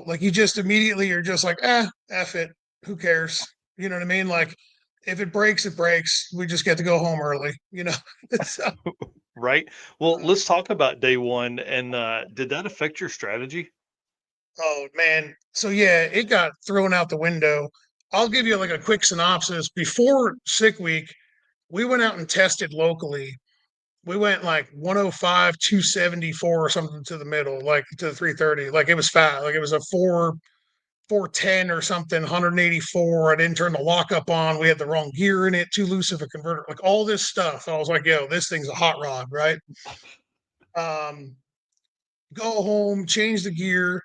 Like you just immediately you're just like, F it. Who cares? You know what I mean? Like if it breaks, it breaks. We just get to go home early. So, Right. Well, let's talk about day one. And did that affect your strategy? oh man. So yeah, it got thrown out the window. I'll give you like a quick synopsis. Before sick week, we went out and tested locally. We went like 105, 274 or something to the middle, like to the 330. Like it was fat. Like it was a 410 or something, 184. I didn't turn the lockup on. We had the wrong gear in it, too loose of a converter, like all this stuff. I was like, yo, this thing's a hot rod, right? Um, go home, change the gear,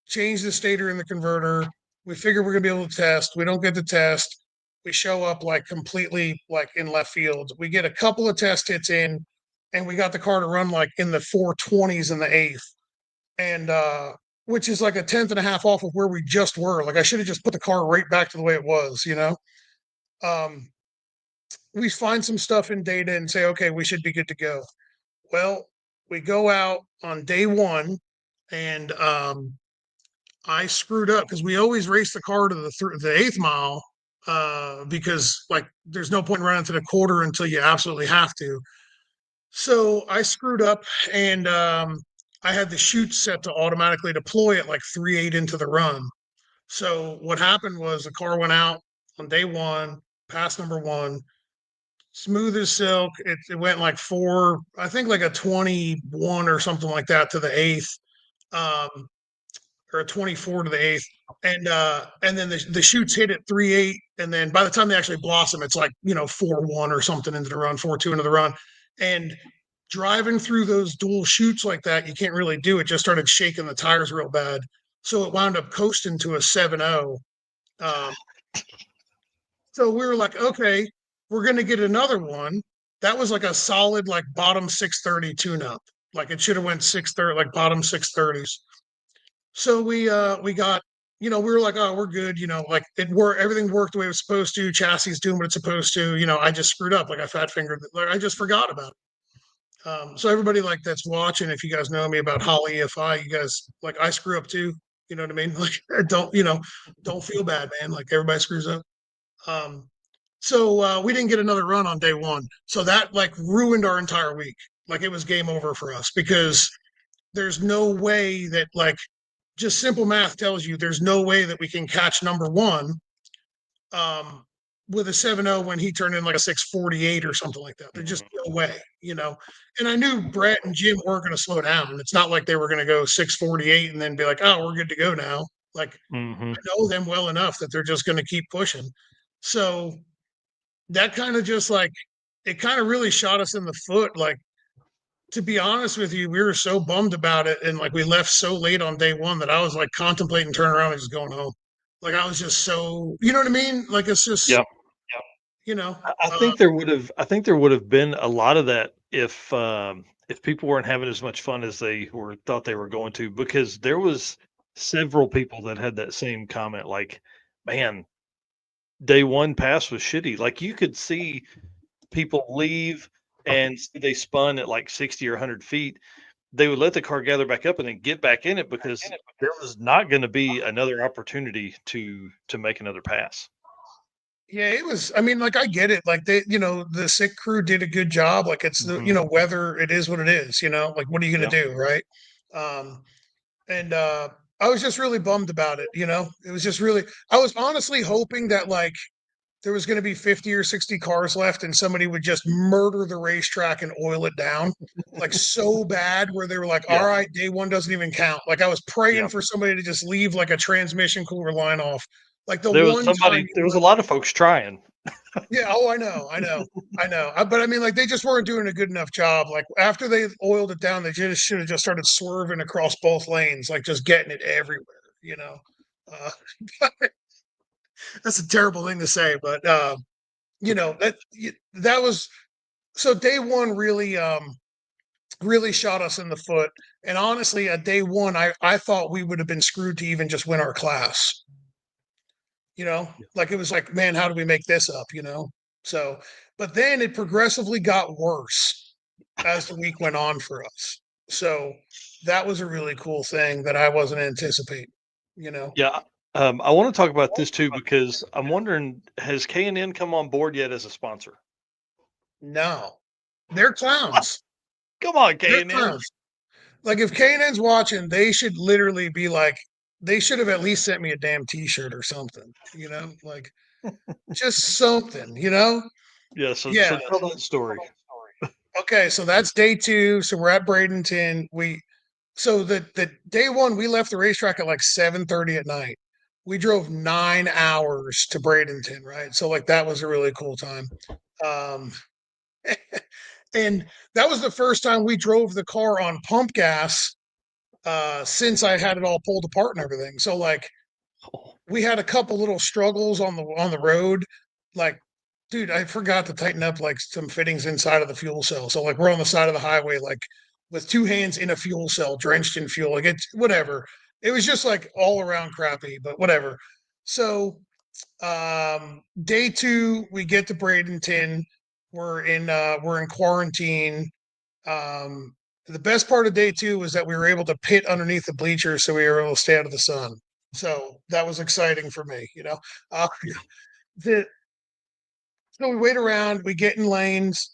change the stator in the converter. We figure we're gonna be able to test. We don't get the test. We show up like completely like in left field. We get a couple of test hits in, and we got the car to run like in the 420s in the eighth. And which is like a tenth and a half off of where we just were. Like I should have just put the car right back to the way it was. Um, we find some stuff in data and say, okay, we should be good to go. Well, we go out on day 1, and I screwed up because we always race the car to the eighth mile because like there's no point in running to the quarter until you absolutely have to. So I screwed up, and I had the chute set to automatically deploy at like 3.8 into the run. So what happened was the car went out on day 1, pass number 1, smooth as silk. It went like 4, I think like a 21 or something like that to the eighth, or a 24 to the eighth. And then the chutes hit at 3.8. And then by the time they actually blossom, it's like, 4.1 or something into the run, 4.2 into the run. And driving through those dual chutes like that, you can't really do it. Just started shaking the tires real bad. So it wound up coasting to a 7.0. So we were like, okay, we're going to get another one. That was like a solid, like bottom 630 tune up. Like it should have went 630, like bottom 630s. So we got, we were like, oh, we're good. Like everything worked the way it was supposed to. Chassis is doing what it's supposed to. I just screwed up. Like I fat fingered, like I just forgot about it. So everybody like that's watching, if you guys know me about Holly EFI, you guys like I screw up too. You know what I mean? Like don't feel bad, man. Like everybody screws up. So we didn't get another run on day one. So that like ruined our entire week. Like it was game over for us because there's no way that like just simple math tells you there's no way that we can catch number one um, with a 7-0 when he turned in like a 648 or something like that. There's just no way, you know. And I knew Brett and Jim weren't going to slow down. It's not like they were going to go 648 and then be like, oh, we're good to go now. Like Mm-hmm. I know them well enough that they're just going to keep pushing. So that kind of just like it kind of really shot us in the foot. Like to be honest with you, we were so bummed about it, and like we left so late on day one that I was like contemplating turning around and just going home. Like I was just so, you know what I mean? Like it's just, Yeah. you know, I think there would have. I think there would have been a lot of that if people weren't having as much fun as they were thought they were going to, because there was several people that had that same comment. Like, man, day one pass was shitty. Like you could see people leave and they spun at like 60 or 100 feet. They would let the car gather back up and then get back in it because there was not going to be another opportunity to make another pass. yeah, it was. I mean, like I get it. Like they, you know, the sick crew did a good job. Like it's the, Mhm. you know, weather. It is what it is. You know, like what are you gonna Yeah. do, right? Um, and I was just really bummed about it. You know, it was just really. I was honestly hoping that like there was going to be 50 or 60 cars left and somebody would just murder the racetrack and oil it down like so bad where they were like, all Yeah. right, day one doesn't even count. Like I was praying Yeah. for somebody to just leave like a transmission cooler line off. Like the There was one time, somebody. There was a lot of folks trying. yeah, oh, I know. But I mean, like they just weren't doing a good enough job. Like after they oiled it down, they just should have just started swerving across both lanes, like just getting it everywhere, you know. Uh, that's a terrible thing to say, but you know that was so day one really shot us in the foot. And honestly, at day one, I thought we would have been screwed to even just win our class. You know, like it was like, man, how do we make this up? You know, so but then it progressively got worse as the week went on for us. So that was a really cool thing that I wasn't anticipating. You know, Yeah. I want to talk about this too because I'm wondering, has K&N come on board yet as a sponsor? no, they're clowns. Come on, They're K&N. clowns. Like if Kanan's watching, they should literally be like, they should have at least sent me a damn T-shirt or something, you know, like just something, you know. Yeah. So Yeah. tell that story. Okay, so that's day two. So we're at Bradenton. So the day one we left the racetrack at like 7:30 at night. We drove 9 hours to Bradenton, right? So like that was a really cool time. Um, and that was the first time we drove the car on pump gas since I had it all pulled apart and everything. So like Oh, we had a couple little struggles on the road. Like, dude, I forgot to tighten up like some fittings inside of the fuel cell. So like we're on the side of the highway, like with two hands in a fuel cell, drenched in fuel. Like it's whatever. It was just like all around crappy, but whatever. So day two, we get to Bradenton. We're in quarantine. Um, the best part of day two was that we were able to pit underneath the bleachers, so we were able to stay out of the sun. So that was exciting for me, you know. Uh, yeah. the, so we wait around, we get in lanes,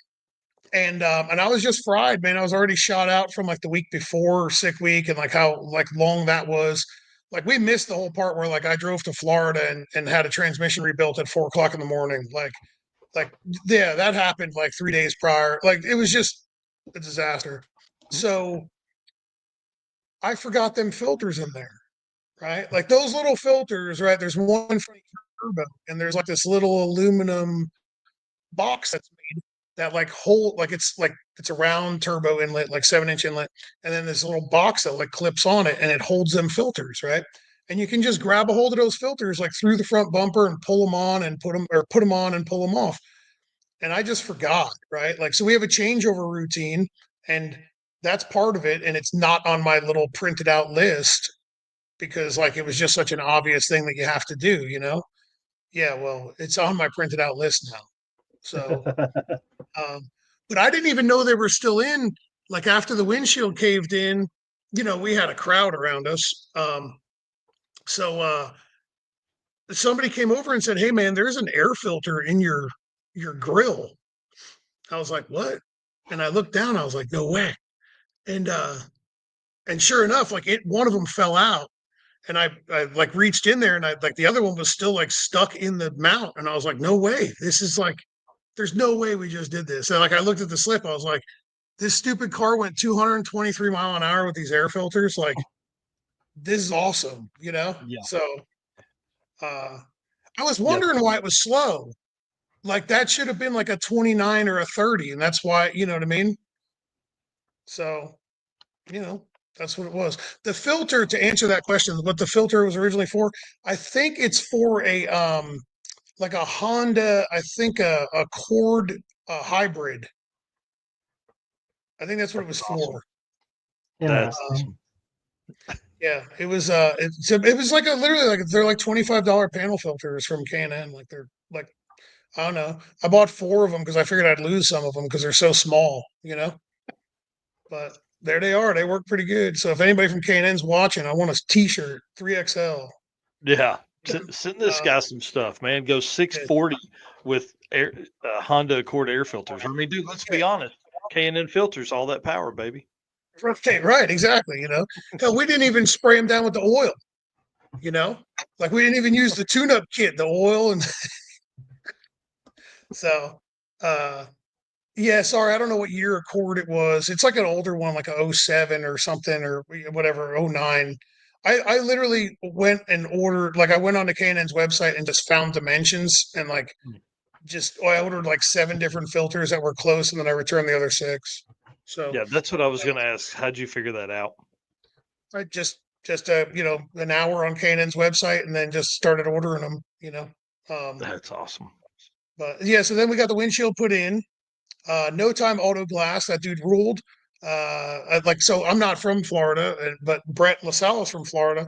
and I was just fried, man. I was already shot out from like the week before, sick week, and like how like long that was. Like we missed the whole part where like I drove to Florida and had a transmission rebuilt at 4 o'clock in the morning. Like yeah, that happened like 3 days prior. Like it was just a disaster. So I forgot them filters in there, right? Like those little filters, right? There's one for each turbo, and there's like this little aluminum box that's made that like hold like it's a round turbo inlet, like 7-inch inlet, and then this little box that like clips on it and it holds them filters, right? And you can just grab a hold of those filters like through the front bumper and pull them on and put them on and pull them off. And I just forgot, right? Like, so we have a changeover routine, and that's part of it. And it's not on my little printed out list because, like, it was just such an obvious thing that you have to do, you know? Yeah, well, it's on my printed out list now. So, um, but I didn't even know they were still in. Like, after the windshield caved in, you know, we had a crowd around us. So, somebody came over and said, "Hey, man, there's an air filter in your your grill. I was like, what? And I looked down, I was like, no way. And sure enough, like one of them fell out. And I like reached in there and I like the other one was still like stuck in the mount. And I was like, no way. This is like, there's no way we just did this. And like I looked at the slip, I was like, this stupid car went 223 mile an hour with these air filters. Like, this is awesome, you know? Yeah. So I was wondering why it was slow. Like that should have been like a 29 or a 30. And that's why, you know what I mean? So, you know, that's what it was. The filter, to answer that question, what the filter was originally for, I think it's for a like a Honda, I think a Accord hybrid. I think that's what it was for. That's Interesting. Yeah, it was it was like a literally like they're like $25 panel filters from K&N. Like they're like, I don't know. I bought 4 of them because I figured I'd lose some of them because they're so small, you know. But there they are. They work pretty good. So if anybody from K&N's watching, I want a T-shirt, 3XL. Yeah. Send this guy some stuff, man. Go 640 with Honda Accord air filters. I mean, dude, let's be honest. K&N filters all that power, baby. Right, exactly. You know, hell, we didn't even spray them down with the oil. You know, like we didn't even use the tune-up kit, the oil, and so. Yeah, sorry, I don't know what year Accord it was. It's like an older one, like a 07 or something, or whatever, 09. I literally went and ordered, like I went on the K&N's website and just found dimensions and like I ordered like 7 different filters that were close, and then I returned the other 6. So Yeah, that's what I was going to ask. How'd you figure that out? I just you know, an hour on K&N's website and then just started ordering them, you know. That's awesome. But yeah, so then we got the windshield put in. No Time Auto Glass, that dude ruled. So I'm not from Florida, but Brett LaSalle is from Florida.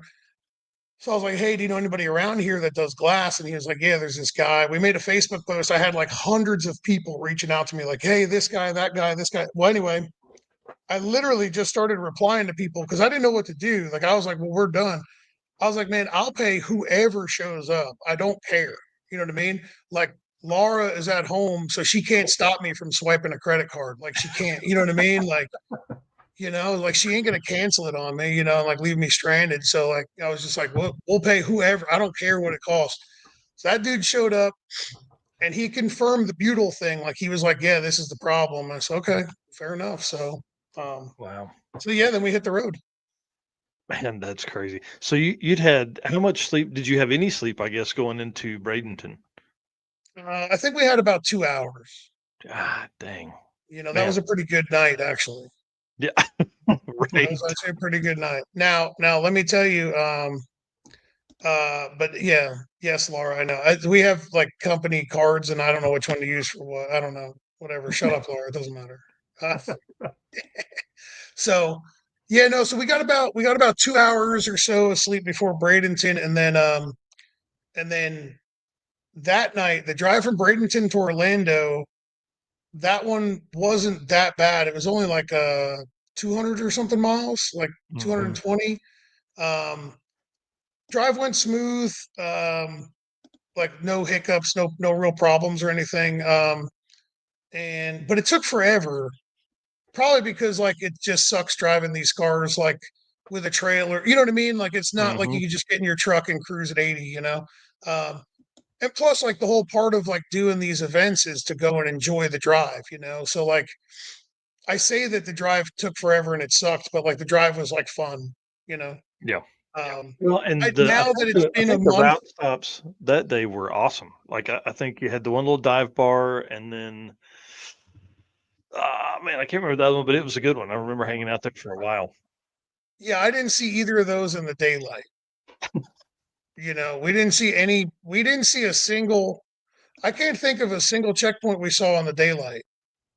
So I was like, hey, do you know anybody around here that does glass? And he was like, yeah, there's this guy. We made a Facebook post. I had like hundreds of people reaching out to me, like, hey, this guy, that guy, this guy. Well, anyway, I literally just started replying to people because I didn't know what to do. Like, I was like, well, we're done. I was like, man, I'll pay whoever shows up. I don't care. You know what I mean? Like, Laura is at home, so she can't stop me from swiping a credit card. Like, she can't. You know what I mean? Like, you know, like she ain't gonna cancel it on me. You know, like leave me stranded. So like, I was just like, we'll pay whoever. I don't care what it costs. So that dude showed up, and he confirmed the butyl thing. Like he was like, yeah, this is the problem. I said, okay, fair enough. So, Wow. so yeah, then we hit the road. Man, that's crazy. So you'd had how much sleep? Did you have any sleep, I guess, going into Bradenton? I think we had about 2 hours. Ah, dang. You know, that Man. was a pretty good night, actually. Yeah. That Right. was actually a pretty good night. Now, let me tell you, but yeah, yes, Laura, I know. We have like company cards, and I don't know which one to use for what. I don't know. Whatever. Shut up, Laura. It doesn't matter. So, yeah, no. So we got about 2 hours or so of sleep before Bradenton, and then that night, the drive from Bradenton to Orlando, that one wasn't that bad. It was only like 200 or something miles, like 220. Drive went smooth. Like no hiccups, no real problems or anything. But it took forever, probably because like it just sucks driving these cars like with a trailer. You know what I mean? Like it's not like you can just get in your truck and cruise at 80. You know. And plus, like the whole part of like doing these events is to go and enjoy the drive. You know, so like I say that the drive took forever and it sucked, but like the drive was like fun. You know. Yeah. Well, and now that it's been a the month, route stops that day were awesome. Like I think you had the one little dive bar, and then man, I can't remember the other one, but it was a good one. I remember hanging out there for a while. yeah, I didn't see either of those in the daylight. You know, we didn't see a single. I can't think of a single checkpoint we saw in the daylight.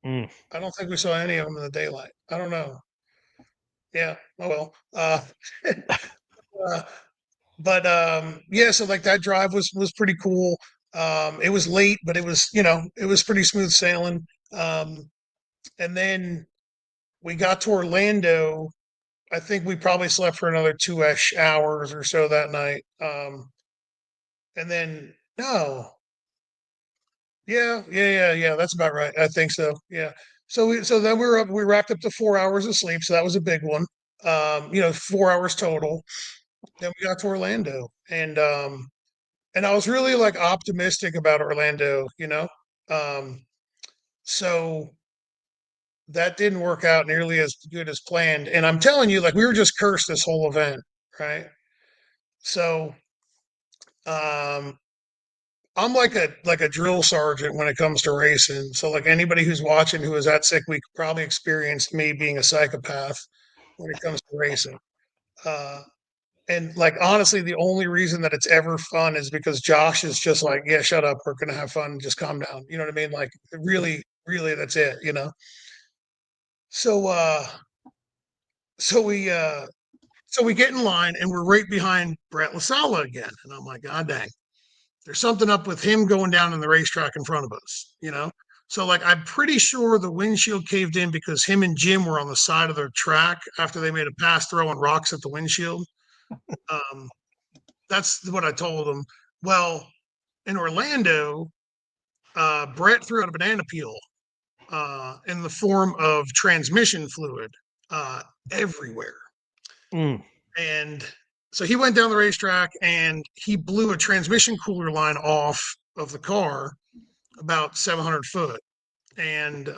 I don't think we saw any of them in the daylight. I don't know. Yeah. Oh well. But yeah. So like that drive was pretty cool. It was late, but it was it was pretty smooth sailing. And then we got to Orlando. I think we probably slept for another 2-ish hours or so that night. And then no, Yeah. That's about right. I think so. Yeah. So then we racked up to 4 hours of sleep. So that was a big one. 4 hours total. Then we got to Orlando, and I was really like optimistic about Orlando. So that didn't work out nearly as good as planned. And I'm telling you, like we were just cursed this whole event, right? So um, I'm like a drill sergeant when it comes to racing. So like anybody who's watching who is at sick week probably experienced me being a psychopath when it comes to racing. Uh, and like honestly, the only reason that it's ever fun is because Josh is just like, yeah, shut up, we're gonna have fun, just calm down. You know what I mean? Like really, really, that's it. So so we uh so we get in line and we're right behind Brett LaSala again, and I'm like, God dang. There's something up with him going down in the racetrack in front of us. So like I'm pretty sure the windshield caved in because him and Jim were on the side of the track after they made a pass throwing rocks at the windshield. Um, that's what I told him. Well, in Orlando, Brett threw out a banana peel in the form of transmission fluid everywhere. Mm. And so he went down the racetrack and he blew a transmission cooler line off of the car about 700 foot. And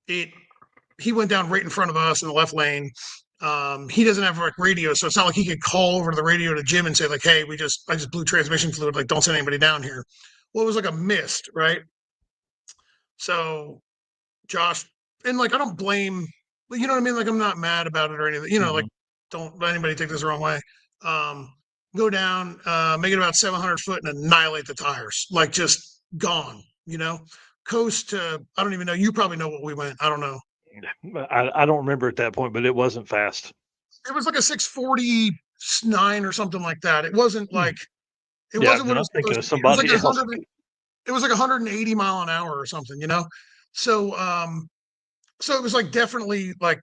he went down right in front of us in the left lane. He doesn't have like radio, so it's not like he could call over to the radio to Jim and say like, "Hey, I just blew transmission fluid. Like, don't send anybody down here." Well, it was like a mist, right? So Josh, and like I don't blame, you know what I mean? Like I'm not mad about it or anything. Like don't let anybody take this the wrong way. Go down, make it about 700 foot and annihilate the tires, like just gone. Coast to I don't even know. You probably know what we went. I don't know. I don't remember at that point, but it wasn't fast. It was like a 649 or something like that. It wasn't like it Yeah, wasn't what it was thinking of supposed to be. It was somebody like else. it was like 180 mile an hour or something. So so it was like definitely like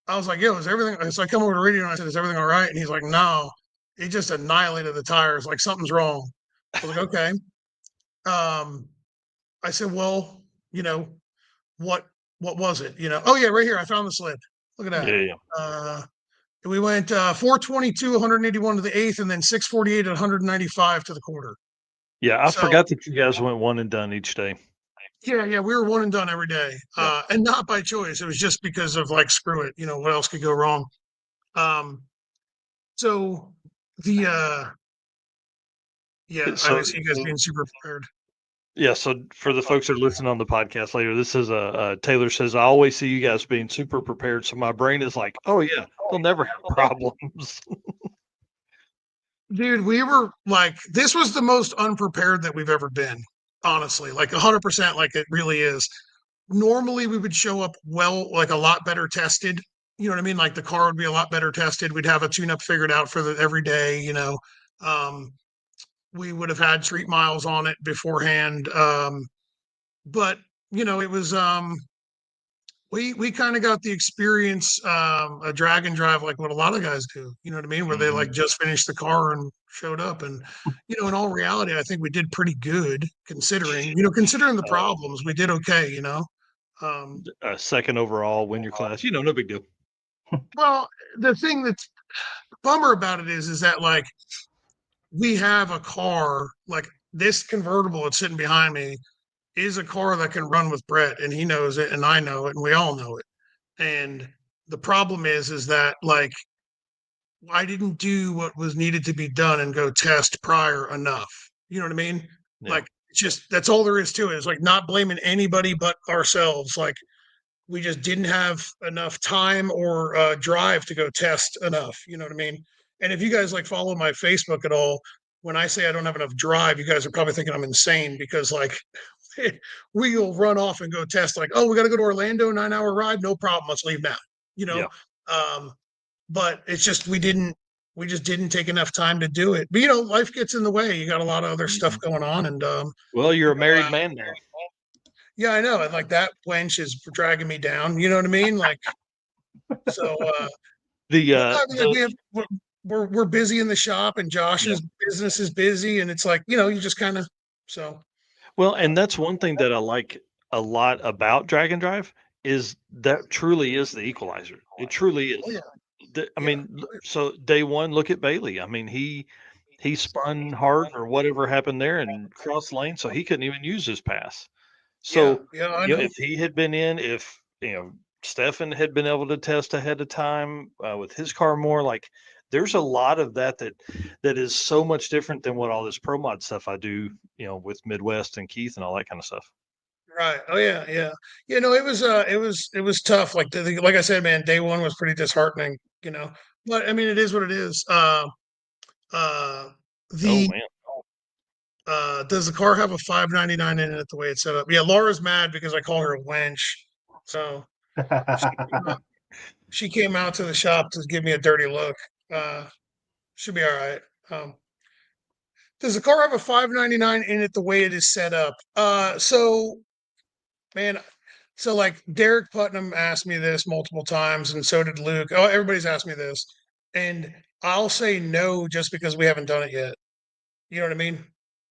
I was like, yo, is everything? So I come over to the radio and I said, is everything all right? And he's like, no, it just annihilated the tires. Like something's wrong. I was like, okay. I said, well, what was it? Oh yeah, right here. I found the sled. Look at that. Yeah. We went 422, 181 to the eighth, and then 648 at 195 to the quarter. Yeah, I forgot that you guys went one and done each day. Yeah, we were one and done every day, and not by choice. It was just because of like, screw it. What else could go wrong? So the I see you guys being super prepared. Yeah, so for the folks that are listening on the podcast later, this is Taylor says, I always see you guys being super prepared. So my brain is like, oh yeah, they'll never have problems. Dude, we were like, this was the most unprepared that we've ever been, honestly, like 100%, like it really is. Normally we would show up well, like a lot better tested. You know what I mean? Like the car would be a lot better tested. We'd have a tune-up figured out for every day, we would have had street miles on it beforehand. But it was we kind of got the experience a drag and drive like what a lot of guys do. You know what I mean? Where they like just finished the car and showed up. And in all reality, I think we did pretty good considering the problems. We did okay. Second overall, win your class. No big deal. Well, the thing that's bummer about it is that like we have a car like this convertible that's sitting behind me is a car that can run with Brett, and he knows it, and I know it, and we all know it. And the problem is that like I didn't do what was needed to be done and go test prior enough. You know what I mean? Yeah. Like just that's all there is to it. It's like not blaming anybody but ourselves. Like we just didn't have enough time or drive to go test enough. You know what I mean? And if you guys like follow my Facebook at all, when I say I don't have enough drive, you guys are probably thinking I'm insane because like we'll run off and go test like, oh, we got to go to Orlando, 9-hour ride. No problem. Let's leave now. Yeah. But it's just, we just didn't take enough time to do it. But life gets in the way. You got a lot of other stuff going on. And, well, you're a married man now. Yeah, I know. And like that wench is dragging me down. You know what I mean? Like, so, we're busy in the shop and Josh's business is busy and it's like, you just kind of, so. Well, and that's one thing that I like a lot about Drag and Drive is that truly is the equalizer. It truly Oh yeah, is. I yeah, mean, so day one, look at Bailey. I mean, he spun hard or whatever happened there and crossed lane, so he couldn't even use his pass. yeah, So, yeah. I you know, know. if he had been in, if Stefan had been able to test ahead of time with his car more, like there's a lot of that is so much different than what all this pro mod stuff I do, with Midwest and Keith and all that kind of stuff. Right. Oh yeah, yeah. No, it was tough. Like like I said, man, day one was pretty disheartening. But I mean, it is what it is. Uh, Oh the man, does the car have a 599 in it the way it's set up? Yeah, Laura's mad because I call her a wench. So she came out to the shop to give me a dirty look. Uh, Should be all right. Does the car have a 599 in it the way it is set up? Man, so like Derek Putnam asked me this multiple times, and so did Luke. Oh, everybody's asked me this, and I'll say no just because we haven't done it yet. You know what I mean?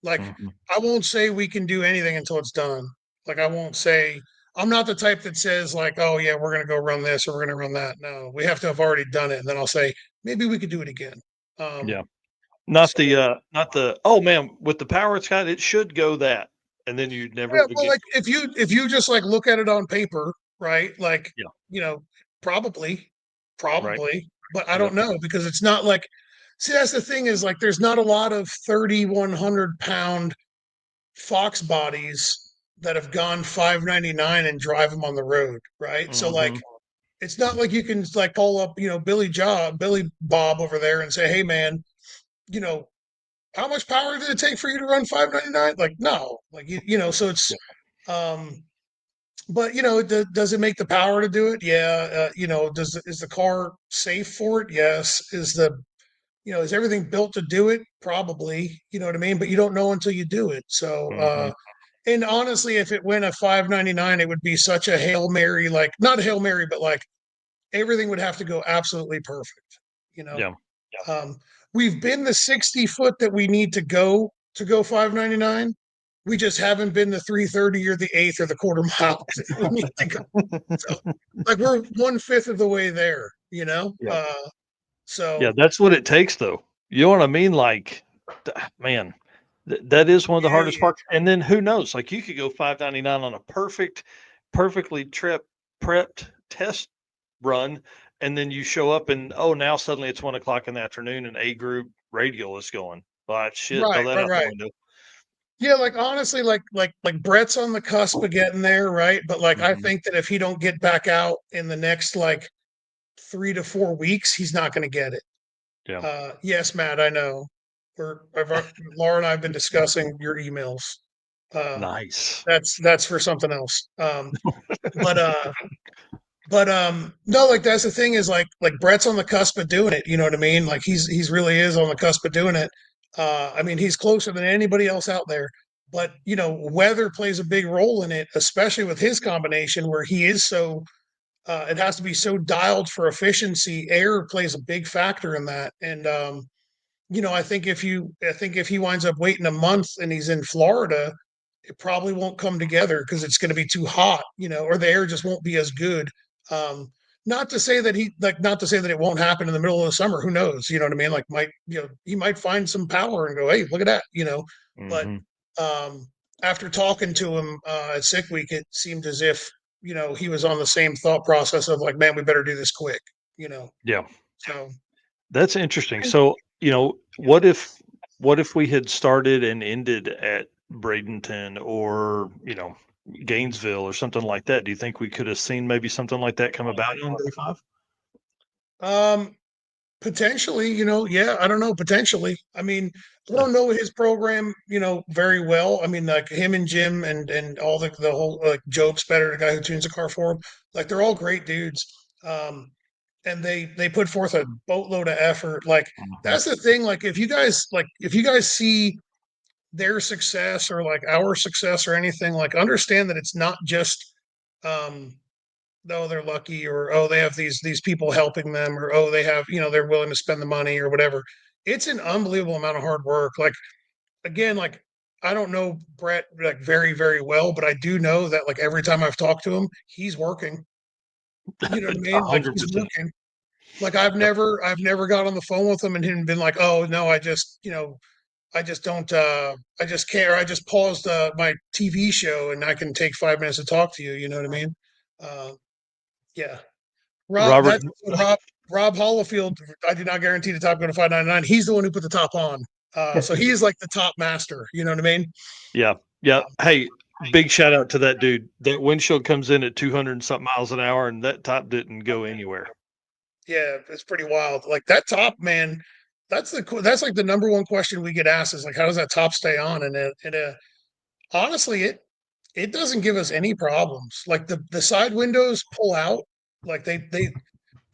Like, Mhm. I won't say we can do anything until it's done. Like, I won't say I'm not the type that says like, oh yeah, we're gonna go run this or we're gonna run that. No, we have to have already done it, and then I'll say maybe we could do it again. Yeah, So not the oh man, with the power it's got, it should go that, and then you never yeah, well, get like if you just like look at it on paper, right? Like, yeah, you know, probably, right, probably, but I yep, don't know because it's not like. See, that's the thing is like there's not a lot of 3,100 pound Fox bodies that have gone 599 and drive them on the road, right? So like hmm it's not like you can like call up, Billy Bob over there and say, "Hey man, you know, how much power did it take for you to run 599?" Like no, like so it's um but does it make the power to do it? Yeah. Is the car safe for it? Yes. Is everything built to do it? Probably. You know what I mean? But you don't know until you do it. So, hmm and honestly, if it went a 599, it would be such a Hail Mary, like not a Hail Mary, but like everything would have to go absolutely perfect. You know, yeah, um, we've been the 60 foot that we need to go 599. We just haven't been the 330 or the eighth or the quarter mile that we need to go. So, like we're 1/5 of the way there. yeah, yeah. So That's what it takes, though. You know what I mean? Like, man, that is one of the yeah, hardest parts. And then who knows? Like, you could go 599 on a perfectly prepped test run, and then you show up and oh, now suddenly it's 1 o'clock in the afternoon and A group radial is going. Well, shit, throw right, that right, out the right. window. Yeah, like honestly, like Brett's on the cusp of getting there, right? But like I Mhm. think that if he don't get back out in the next like 3 to 4 weeks, he's not going to get it. Yeah, Yes, Matt, I know. Laura and I have been discussing your emails. Uh, nice. that's for something else. But no, like that's the thing is like Brett's on the cusp of doing it. You know what I mean? Like he's really is on the cusp of doing it. I mean, he's closer than anybody else out there. But weather plays a big role in it, especially with his combination where he is so. It has to be so dialed for efficiency. Air plays a big factor in that, and I think if he winds up waiting a month and he's in Florida, it probably won't come together because it's going to be too hot, or the air just won't be as good. Um, not to say that it won't happen in the middle of the summer. Who knows? You know what I mean? Like he might find some power and go, hey, look at that. But Mhm. um, after talking to him at Sick Week, it seemed as if he was on the same thought process of like, man, we better do this quick. You know, Yeah, so that's interesting. So, what if we had started and ended at Bradenton or, Gainesville or something like that? Do you think we could have seen maybe something like that come about on day five? um, potentially, yeah, I don't know, potentially. I mean, I Yeah. don't know his program, very well. I mean, like him and Jim and all the whole like Joe Spetter, the guy who tunes the car for him, like they're all great dudes. And they put forth a boatload of effort. Like Mhm. that's the thing. Like if you guys see their success or like our success or anything, like understand that it's not just um oh they're lucky or oh they have these people helping them or oh they have they're willing to spend the money or whatever. It's an unbelievable amount of hard work. Like again, like I don't know Brett like very, very well, but I do know that like every time I've talked to him, he's working. You know what I mean? Like he's 100%. working. Like I've never got on the phone with him and him been like, oh no, I just, I just don't, I just can't, or I just paused my TV show and I can take 5 minutes to talk to you. You know what I mean? Uh, yeah. Rob, Robert, that's Rob Hollifield. I do not guarantee the top going to 599. He's the one who put the top on. So he is like the top master. You know what I mean? yeah, yeah. Hey, big shout out to that dude. That windshield comes in at 200 and something miles an hour, and that top didn't go anywhere. Yeah, it's pretty wild. Like that top, man. That's like the number one question we get asked is like, how does that top stay on? And honestly, it doesn't give us any problems. Like the side windows pull out. Like they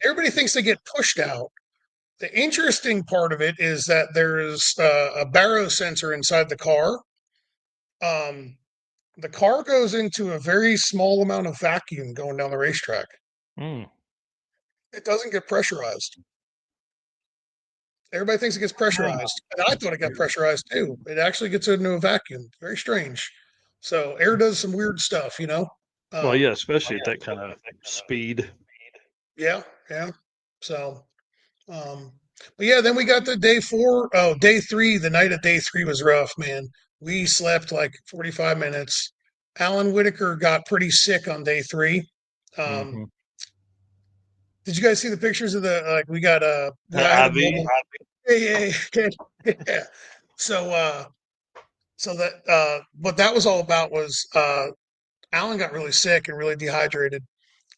everybody thinks they get pushed out. The interesting part of it is that there's a baro sensor inside the car. The car goes into a very small amount of vacuum going down the racetrack. Mm. It doesn't get pressurized. Everybody thinks it gets pressurized, and I thought it got pressurized too. It actually gets into a vacuum. Very strange. So air does some weird stuff, you know. Well, yeah, especially at that kind of speed. Yeah, yeah. So, but yeah, then we got the day 4. Oh, day 3. The night of day 3 was rough, man. We slept like 45 minutes. Alan Whitaker got pretty sick on day 3. Mm-hmm. Did you guys see the pictures of the like? We got IV. yeah. So what that was all about was Alan got really sick and really dehydrated,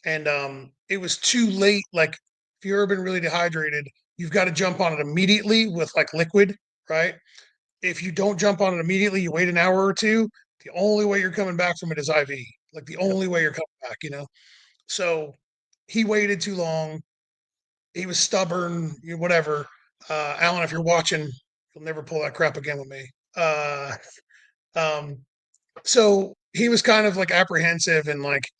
and it was too late. Like if you've ever been really dehydrated, you've got to jump on it immediately with like liquid, right? If you don't jump on it immediately, you wait an hour or two. The only way you're coming back from it is IV. Like the only way you're coming back, you know. So he waited too long. He was stubborn, whatever. Alan, if you're watching, you'll never pull that crap again with me. Um, so he was kind of like apprehensive and like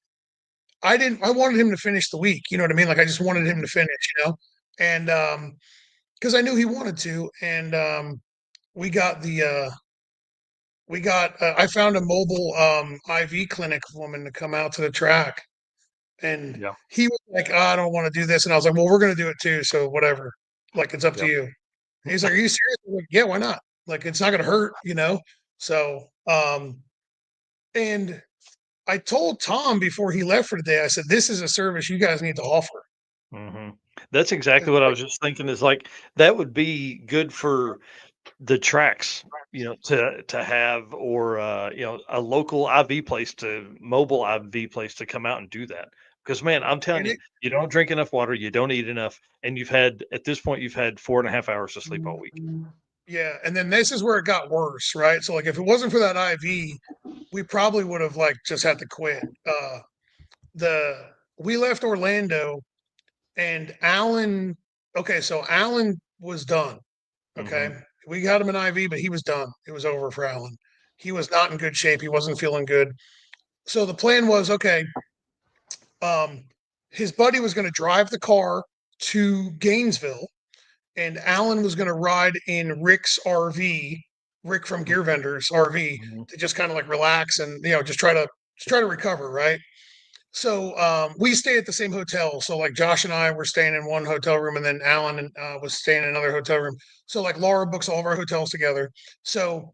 I wanted him to finish the week, you know what I mean? Like I just wanted him to finish, you know, and because I knew he wanted to, and we got I found a mobile IV clinic woman to come out to the track, and Yeah. he was like, I don't want to do this, and I was like, well, we're gonna do it too, so whatever, like it's up to you. And he's like, are you serious? I'm like, yeah, why not? Like it's not gonna hurt, you know. So and I told Tom before he left for the day, I said, this is a service you guys need to offer. Mm-hmm. That's exactly what I was just thinking. Is like that would be good for the tracks, to have, or a local IV place, mobile IV place to come out and do that. Because man, I'm telling you, you don't drink enough water, you don't eat enough, and at this point you've had 4.5 hours of sleep all week. Yeah, and then this is where it got worse, right? So like if it wasn't for that IV, we probably would have like just had to quit. We left Orlando and Alan, okay, so Alan was done. Okay. Mm-hmm. We got him an IV, but he was done. It was over for Alan. He was not in good shape. He wasn't feeling good. So the plan was, okay, his buddy was going to drive the car to Gainesville, and Alan was going to ride in Rick's RV, Rick from Gear Vendors RV, to just kind of like relax and just try to recover, right? So we stay at the same hotel. So like Josh and I were staying in one hotel room, and then Alan was staying in another hotel room. So like Laura books all of our hotels together. So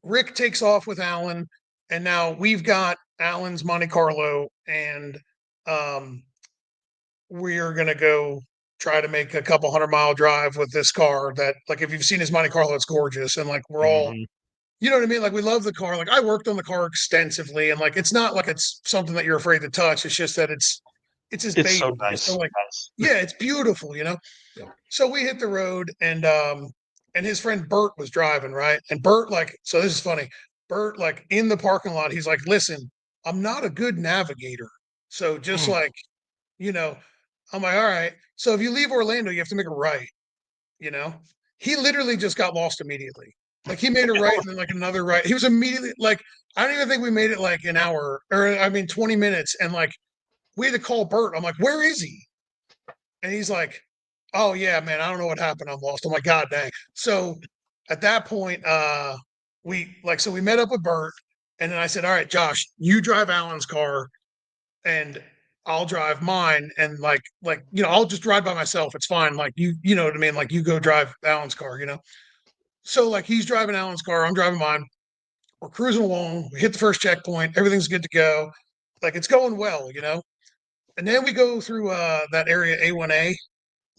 Rick takes off with Alan, and now we've got Alan's Monte Carlo, and we are gonna go try to make a couple 100-mile drive with this car. That like if you've seen his Monte Carlo, it's gorgeous, and like we're all. Mm-hmm. You know what I mean? Like we love the car. Like I worked on the car extensively, and like it's not like it's something that you're afraid to touch. It's just that it's his baby. So nice. So like, yeah, it's beautiful, you know. Yeah. So we hit the road, and his friend Bert was driving, right? And Bert, like, so this is funny. Bert, like in the parking lot, he's like, "Listen, I'm not a good navigator, so just like, I'm like, all right. So if you leave Orlando, you have to make a right, you know." He literally just got lost immediately. Like he made a right and then like another right. He was immediately like, I don't even think we made it like an hour 20 minutes. And like we had to call Bert. I'm like, where is he? And he's like, oh yeah, man, I don't know what happened. I'm lost. I'm like, God dang. So at that point, we met up with Bert, and then I said, all right, Josh, you drive Alan's car and I'll drive mine. And like, I'll just ride by myself. It's fine. Like you know what I mean? Like you go drive Alan's car, So like he's driving Alan's car, I'm driving mine. We're cruising along. We hit the first checkpoint. Everything's good to go. Like it's going well, And then we go through that area A1A,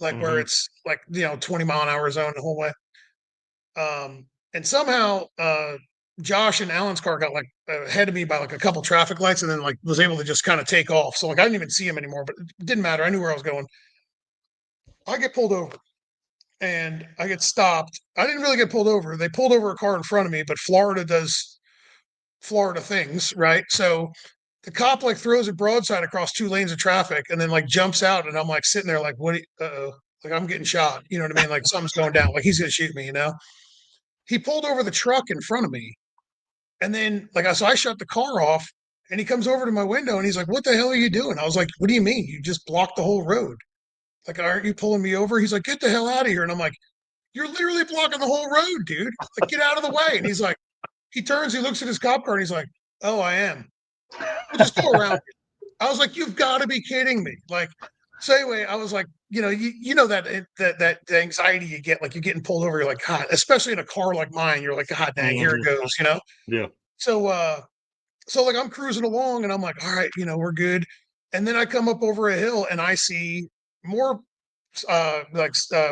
like where it's like 20-mile-an-hour zone the whole way. And somehow Josh and Alan's car got like ahead of me by like a couple traffic lights, and then like was able to just kind of take off. So like I didn't even see him anymore, but it didn't matter. I knew where I was going. I get pulled over and I get stopped. I didn't really get pulled over. They pulled over a car in front of me, but Florida does Florida things, right? So the cop like throws a broadside across 2 lanes of traffic and then like jumps out, and I'm like sitting there like, what? Uh-oh, like I'm getting shot. You know what I mean? Like something's going down. Like he's gonna shoot me. He pulled over the truck in front of me, and then so I shut the car off, and he comes over to my window and he's like, "What the hell are you doing?" I was like, "What do you mean? You just blocked the whole road. Like, aren't you pulling me over?" He's like, "Get the hell out of here!" And I'm like, "You're literally blocking the whole road, dude. Like, get out of the way." And he's like, he turns, he looks at his cop car, and he's like, "Oh, I am. We'll just go around." I was like, "You've got to be kidding me!" Like, so anyway, I was like, that anxiety you get, like you're getting pulled over, you're like, God, especially in a car like mine, you're like, God dang, here it goes, Yeah. So like I'm cruising along and I'm like, all right, we're good. And then I come up over a hill and I see more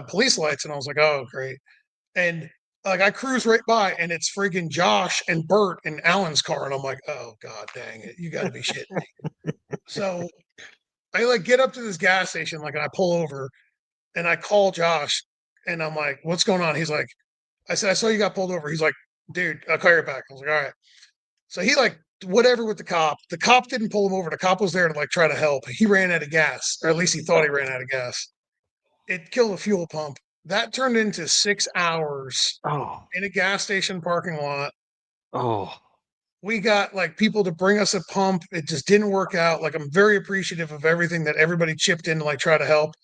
police lights, and I was like, oh great. And like I cruise right by, and it's friggin' Josh and Bert and Alan's car, and I'm like, oh God dang it, you gotta be shitting me. So I like get up to this gas station, like, and I pull over and I call Josh and I'm like, what's going on? He's like, I said, I saw you got pulled over. He's like, dude, I'll call you back. I was like, all right. So he like whatever with the cop. The cop didn't pull him over. The cop was there to like try to help. He ran out of gas, or at least he thought he ran out of gas. It killed a fuel pump. That turned into 6 hours in a gas station parking lot. Oh. We got like people to bring us a pump. It just didn't work out. Like I'm very appreciative of everything that everybody chipped in to like try to help.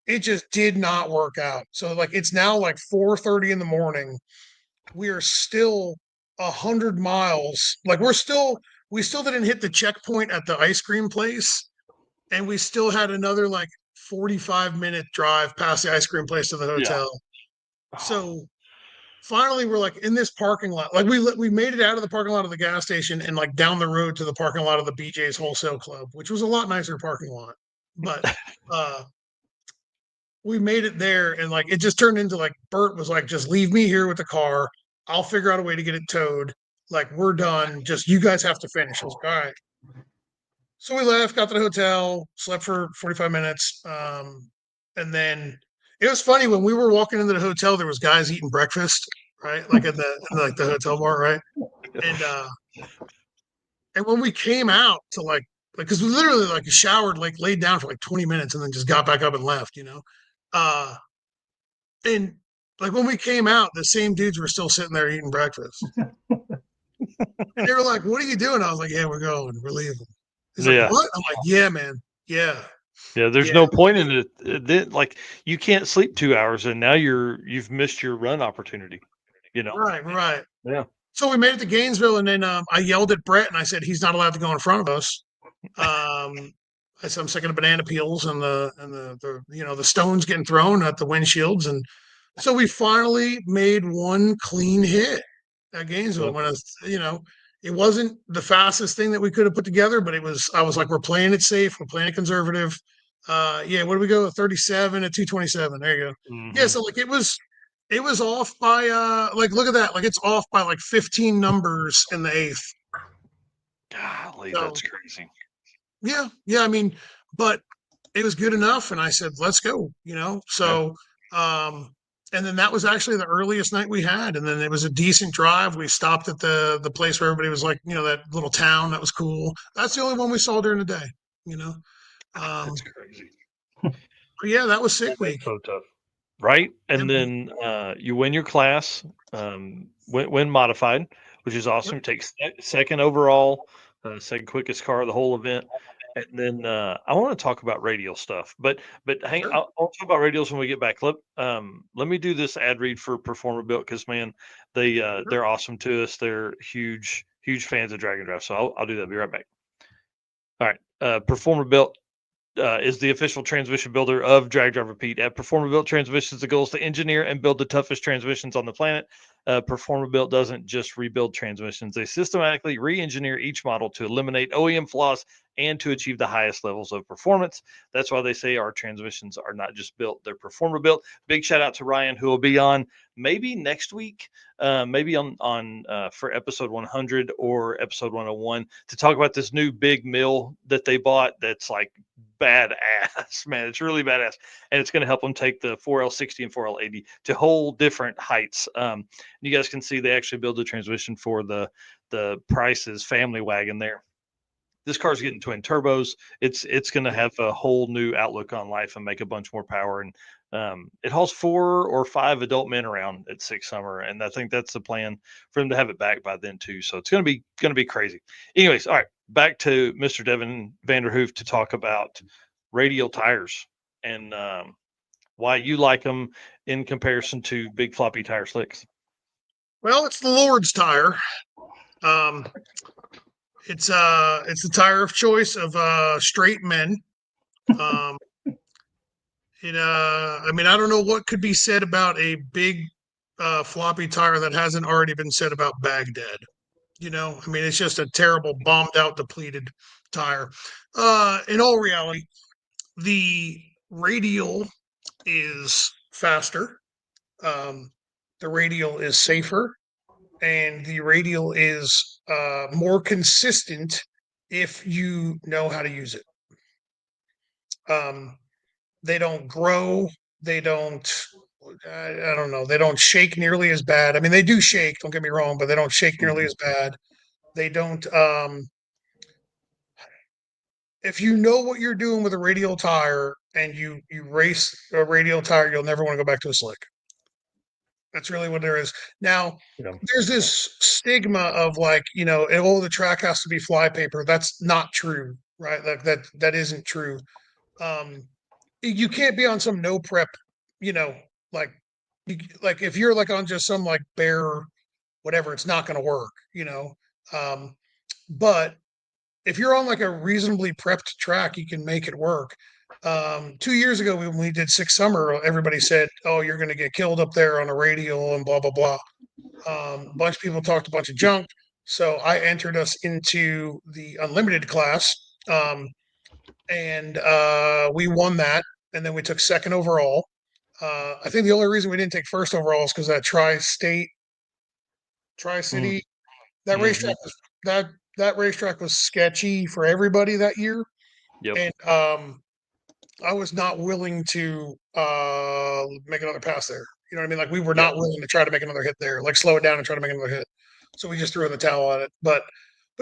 It just did not work out. So like it's now like 4:30 in the morning. We are still 100 miles. Like we still didn't hit the checkpoint at the ice cream place, and we still had another like 45-minute drive past the ice cream place to the hotel. Yeah. So finally we're like in this parking lot. Like we made it out of the parking lot of the gas station and like down the road to the parking lot of the BJ's Wholesale Club, which was a lot nicer parking lot. But we made it there, and like it just turned into like Bert was like, just leave me here with the car. I'll figure out a way to get it towed. Like we're done. Just you guys have to finish. I was like, all right. So we left, got to the hotel, slept for 45 minutes. And then it was funny when we were walking into the hotel, there was guys eating breakfast, right? Like in the hotel bar, right? And when we came out to like because we literally like showered, like laid down for like 20 minutes and then just got back up and left, and like when we came out, the same dudes were still sitting there eating breakfast. And they were like, "What are you doing?" I was like, "Yeah, we're going. We're leaving." He's like, "What?" I'm like, "Yeah, man. Yeah." Yeah, there's no point in it. Like you can't sleep 2 hours, and now you've missed your run opportunity. Right. Yeah. So we made it to Gainesville, and then I yelled at Brett, and I said, "He's not allowed to go in front of us." I said, "I'm sick of the banana peels and the stones getting thrown at the windshields." And so we finally made one clean hit at Gainesville. When it wasn't the fastest thing that we could have put together, but I was like, we're playing it safe, we're playing it conservative. What do we go? 37 at 227. There you go. Mm-hmm. Yeah, so like it was off by like look at that, like it's off by like 15 numbers in the eighth. Golly, that's crazy. Yeah. I mean, but it was good enough, and I said, "Let's go." So. Yeah. And then that was actually the earliest night we had. And then it was a decent drive. We stopped at the place where everybody was like, that little town. That was cool. That's the only one we saw during the day, That's crazy. But yeah, that was sick week. So tough. Right. And then you win your class, win modified, which is awesome. Yep. Takes second overall, second quickest car of the whole event. And then I want to talk about radial stuff, but hang. Sure. I'll talk about radials when we get back. Let me do this ad read for Performer Built because man, they're awesome to us. They're huge fans of Dragon Draft. So I'll do that. Be right back. All right, Performer Built is the official transmission builder of Drag Drive Repeat. At Performer Built Transmissions, the goal is to engineer and build the toughest transmissions on the planet. Performer Built doesn't just rebuild transmissions, they systematically re engineer each model to eliminate OEM flaws and to achieve the highest levels of performance. That's why they say our transmissions are not just built, they're Performer Built. Big shout out to Ryan, who will be on maybe next week, maybe on for episode 100 or episode 101 to talk about this new big mill that they bought that's like badass, man. It's really badass, and it's going to help them take the 4L60 and 4L80 to whole different heights. You guys can see they actually build the transmission for the Price's family wagon there. This car's getting twin turbos. It's going to have a whole new outlook on life and make a bunch more power. And it hauls 4 or 5 adult men around at Six Summer, and I think that's the plan for them to have it back by then too. So it's going to be crazy. Anyways, all right, back to Mr. Devin Vandrhoof to talk about radial tires and why you like them in comparison to big floppy tire slicks. Well, it's the Lord's tire. It's the tire of choice of straight men. I mean, I don't know what could be said about a big floppy tire that hasn't already been said about Baghdad. I mean, it's just a terrible, bombed out, depleted tire. In all reality, the radial is faster. The radial is safer, and the radial is more consistent if you know how to use it. They don't grow. They don't. I don't know. They don't shake nearly as bad. I mean, they do shake. Don't get me wrong, but they don't shake nearly as bad. They don't. If you know what you're doing with a radial tire and you race a radial tire, you'll never want to go back to a slick. That's really what there is. Now, there's this stigma of like, the track has to be flypaper. That's not true, right? Like that isn't true. You can't be on some no prep, like if you're like on just some like bare whatever, it's not going to work, but if you're on like a reasonably prepped track, you can make it work. 2 years ago when we did Six Summer, everybody said, "Oh, you're going to get killed up there on a radial and blah blah blah." A bunch of people talked a bunch of junk, so I entered us into the unlimited class, and we won that, and then we took second overall. I think the only reason we didn't take first overall is because that Tri-City, that racetrack was that racetrack was sketchy for everybody that year. Yep. And I was not willing to make another pass there. You know what I mean? Like we were not willing to try to make another hit there, like slow it down and try to make another hit. So we just threw in the towel on it. But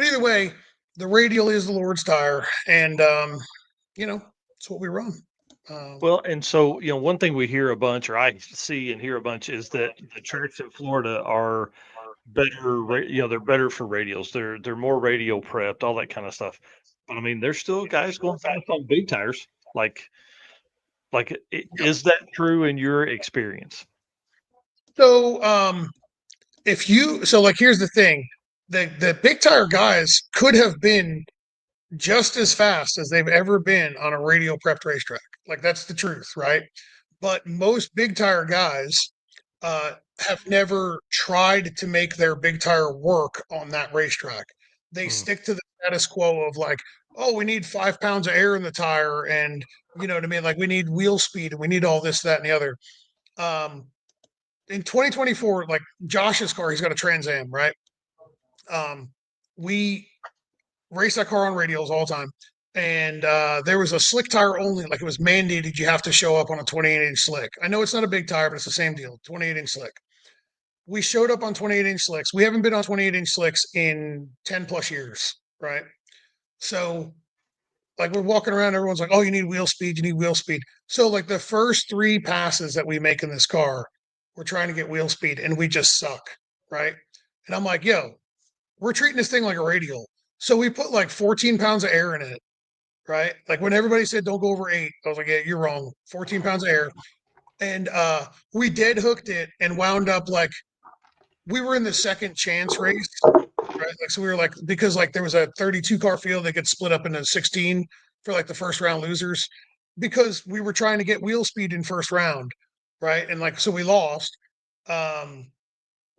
either way, the radial is the Lord's tire, and it's what we run. Well, and so one thing we hear a bunch, or I see and hear a bunch, is that the tracks in Florida are better. They're better for radials. They're more radial prepped, all that kind of stuff. But I mean, there's still guys going fast on big tires. Is that true in your experience? So, here's the thing: the big tire guys could have been just as fast as they've ever been on a radial prepped racetrack. Like that's the truth, right? But most big tire guys have never tried to make their big tire work on that racetrack. They stick to the status quo of like, oh, we need 5 pounds of air in the tire, and you know what I mean? Like we need wheel speed and we need all this, that, and the other. In 2024, like Josh's car, he's got a Trans Am, right? We race that car on radials all the time. And there was a slick tire only, like it was mandated you have to show up on a 28-inch slick. I know it's not a big tire, but it's the same deal, 28-inch slick. We showed up on 28-inch slicks. We haven't been on 28-inch slicks in 10 plus years, right? So like we're walking around, everyone's like, oh, you need wheel speed, you need wheel speed. So like the first 3 passes that we make in this car, we're trying to get wheel speed and we just suck, right? And I'm like, yo, we're treating this thing like a radial. So we put like 14 pounds of air in it, right? Like when everybody said don't go over 8, I was like, yeah, you're wrong. 14 pounds of air. And we dead hooked it and wound up like we were in the second chance race, right? Like so we were like because like there was a 32 car field that gets split up into 16 for like the first round losers because we were trying to get wheel speed in first round, right? And like so we lost.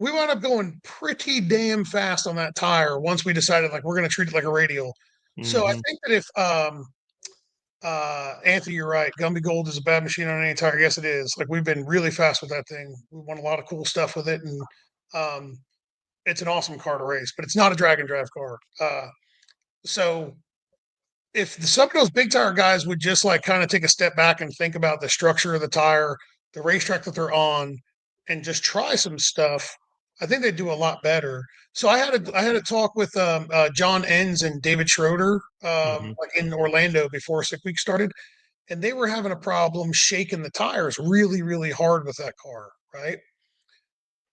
We wound up going pretty damn fast on that tire once we decided like we're going to treat it like a radial. So I think that if Anthony, you're right. Gumby Gold is a bad machine on any tire. Yes, it is. Like we've been really fast with that thing. We won a lot of cool stuff with it, and it's an awesome car to race. But it's not a drag and drive car. So if some of those big tire guys would just like kind of take a step back and think about the structure of the tire, the racetrack that they're on, and just try some stuff, I think they'd do a lot better. So I had a talk with John Enns and David Schroeder like in Orlando before Sick Week started, and they were having a problem shaking the tires really, really hard with that car, right?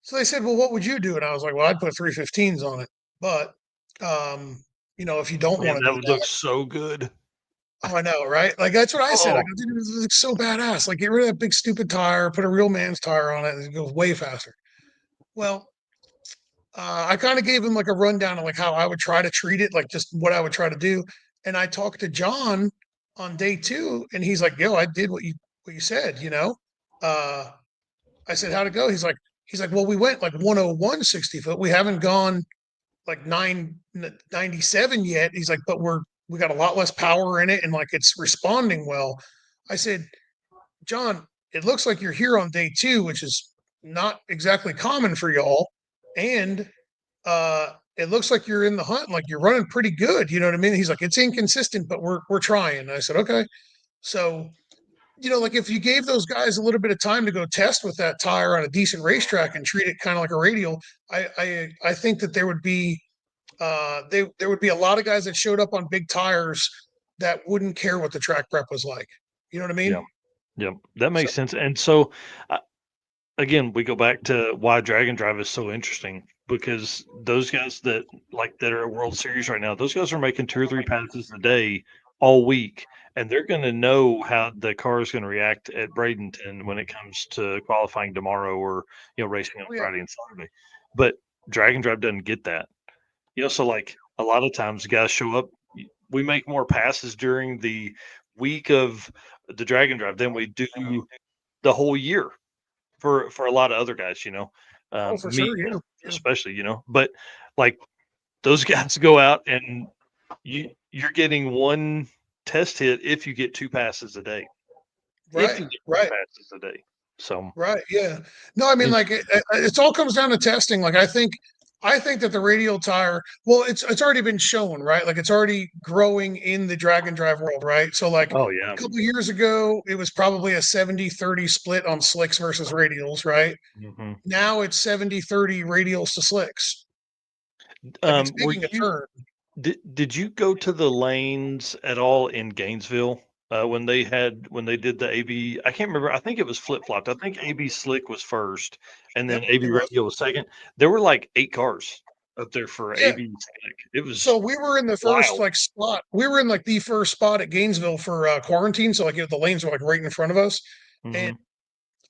So they said, "Well, what would you do?" And I was like, "Well, I'd put 315s on it, but if you don't Man, want to that do would that." look so good. Oh, I know, right? Like that's what I said. Oh. Like, dude, it looks so badass. Like, get rid of that big stupid tire, put a real man's tire on it, and it goes way faster. Well, I kind of gave him like a rundown of like how I would try to treat it, like just what I would try to do. And I talked to John on day 2, and he's like, "Yo, I did what you said." I said, "How'd it go?" He's like, "Well, we went like 101 60 foot. We haven't gone like 997 yet." He's like, "But we got a lot less power in it, and like it's responding well." I said, "John, it looks like you're here on day 2, which is not exactly common for y'all, and it looks like you're in the hunt, like you're running pretty good." You know what I mean? He's like, "It's inconsistent, but we're trying." And I said, "Okay." So like if you gave those guys a little bit of time to go test with that tire on a decent racetrack and treat it kind of like a radial, I think that there would be there would be a lot of guys that showed up on big tires that wouldn't care what the track prep was like. You know what I mean? Yeah. Yep, that So, makes sense. And so, uh, again, we go back to why drag and drive is so interesting because those guys that are at World Series right now, those guys are making 2 or 3 passes a day all week, and they're going to know how the car is going to react at Bradenton when it comes to qualifying tomorrow or racing on oh, yeah. Friday and Saturday. But drag and drive doesn't get that. So like a lot of times guys show up, we make more passes during the week of the drag and drive than we do the whole year for a lot of other guys, Oh, for me sure. Yeah. Yeah. especially, but like those guys go out and you're getting one test hit if you get 2 passes a day. If Right. you get 2 Right. passes a day. So Right. Yeah. No, I mean, like it all comes down to testing. Like I think that the radial tire, well, it's already been shown, right? Like it's already growing in the drag and drive world, right? So like oh a yeah. couple of years ago, it was probably a 70-30 split on slicks versus radials, right? hmm Now it's 70-30 radials to slicks. Like it's Were making a you turn. did you go to the lanes at all in Gainesville when they did the AB? I can't remember. I think it was flip flopped. I think AB Slick was first, and then Yep, AB it was. Radio was second. There were like 8 cars up there for Yeah. AB Slick. It So was we were in the first wild. like spot. We were in like the first spot at Gainesville for quarantine. So like the lanes were like right in front of us. And hmm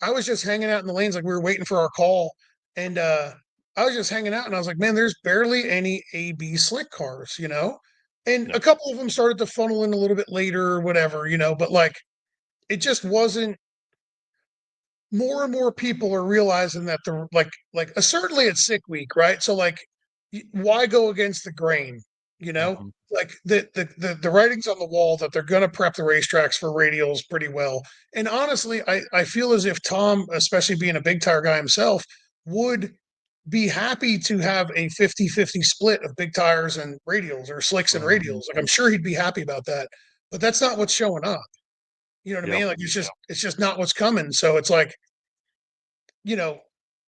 I was just hanging out in the lanes like we were waiting for our call. And I was just hanging out and I was like, man, there's barely any AB slick cars, And No. a couple of them started to funnel in a little bit later or whatever, but like it just wasn't. More and more people are realizing that they're certainly it's sick week, right? So like why go against the grain? You know, hmm like the writing's on the wall that they're going to prep the racetracks for radials pretty well. And honestly, I feel as if Tom, especially being a big tire guy himself, would be happy to have a 50-50 split of big tires and radials or slicks and hmm radials. Like I'm sure he'd be happy about that. But that's not what's showing up. You know what I Yeah. mean? Like it's just not what's coming. So it's like, you know,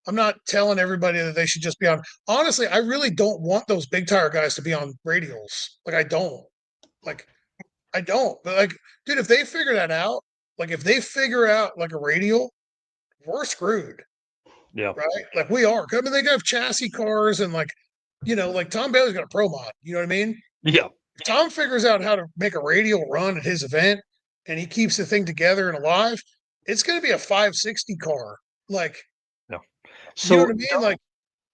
I'm not telling everybody that they should just be on. Honestly, I really don't want those big tire guys to be on radials. Like I don't. Like I don't. But like, dude, if they figure that out, like if they figure out like a radial, we're screwed, Yeah. right? Like we are. I mean, they have chassis cars and like Tom Bailey's got a pro mod. You know what I mean? Yeah. Tom figures out how to make a radial run at his event, and he keeps the thing together and alive, it's going to be a 560 car. Like, Yeah. you know So what I mean? Like,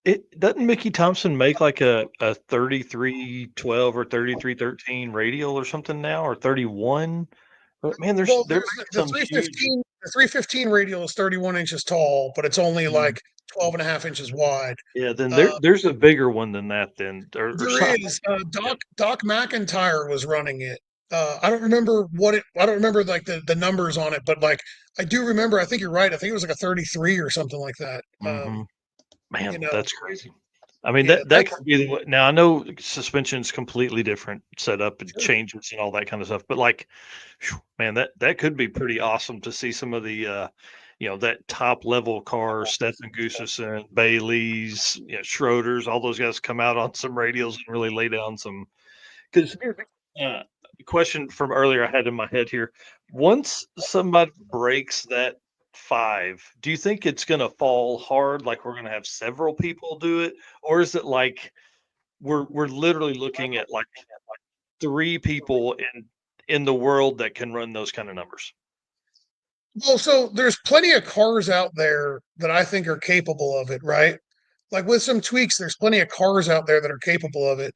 it doesn't Mickey Thompson make like a 3312 or 3313 radial or something now, or 31? But man, they're well, they're there's making the some huge. 315. The 315 radial is 31 inches tall, but it's only like 12 and a half inches wide. Yeah, then Uh, there's a bigger one than that then, or There something. is Doc McIntyre was running it. I don't remember I don't remember like the numbers on it, but like I do remember. I think you're right. I think it was like a 33 or something like that. Mhm. You Man, know, that's crazy. I mean, yeah, that could be the way. Now I know suspension's completely different setup and sure. changes and all that kind of stuff, but like, phew, man, that could be pretty awesome to see some of the, that top level cars, Stefan Gustafson, Bailey's, Schroeder's, all those guys come out on some radials and really lay down some. Because question from earlier I had in my head here. Once somebody breaks that 5, do you think it's going to fall hard? Like we're going to have several people do it, or is it like we're literally looking at like 3 people in the world that can run those kind of numbers? Well, so there's plenty of cars out there that I think are capable of it, right? Like with some tweaks, there's plenty of cars out there that are capable of it.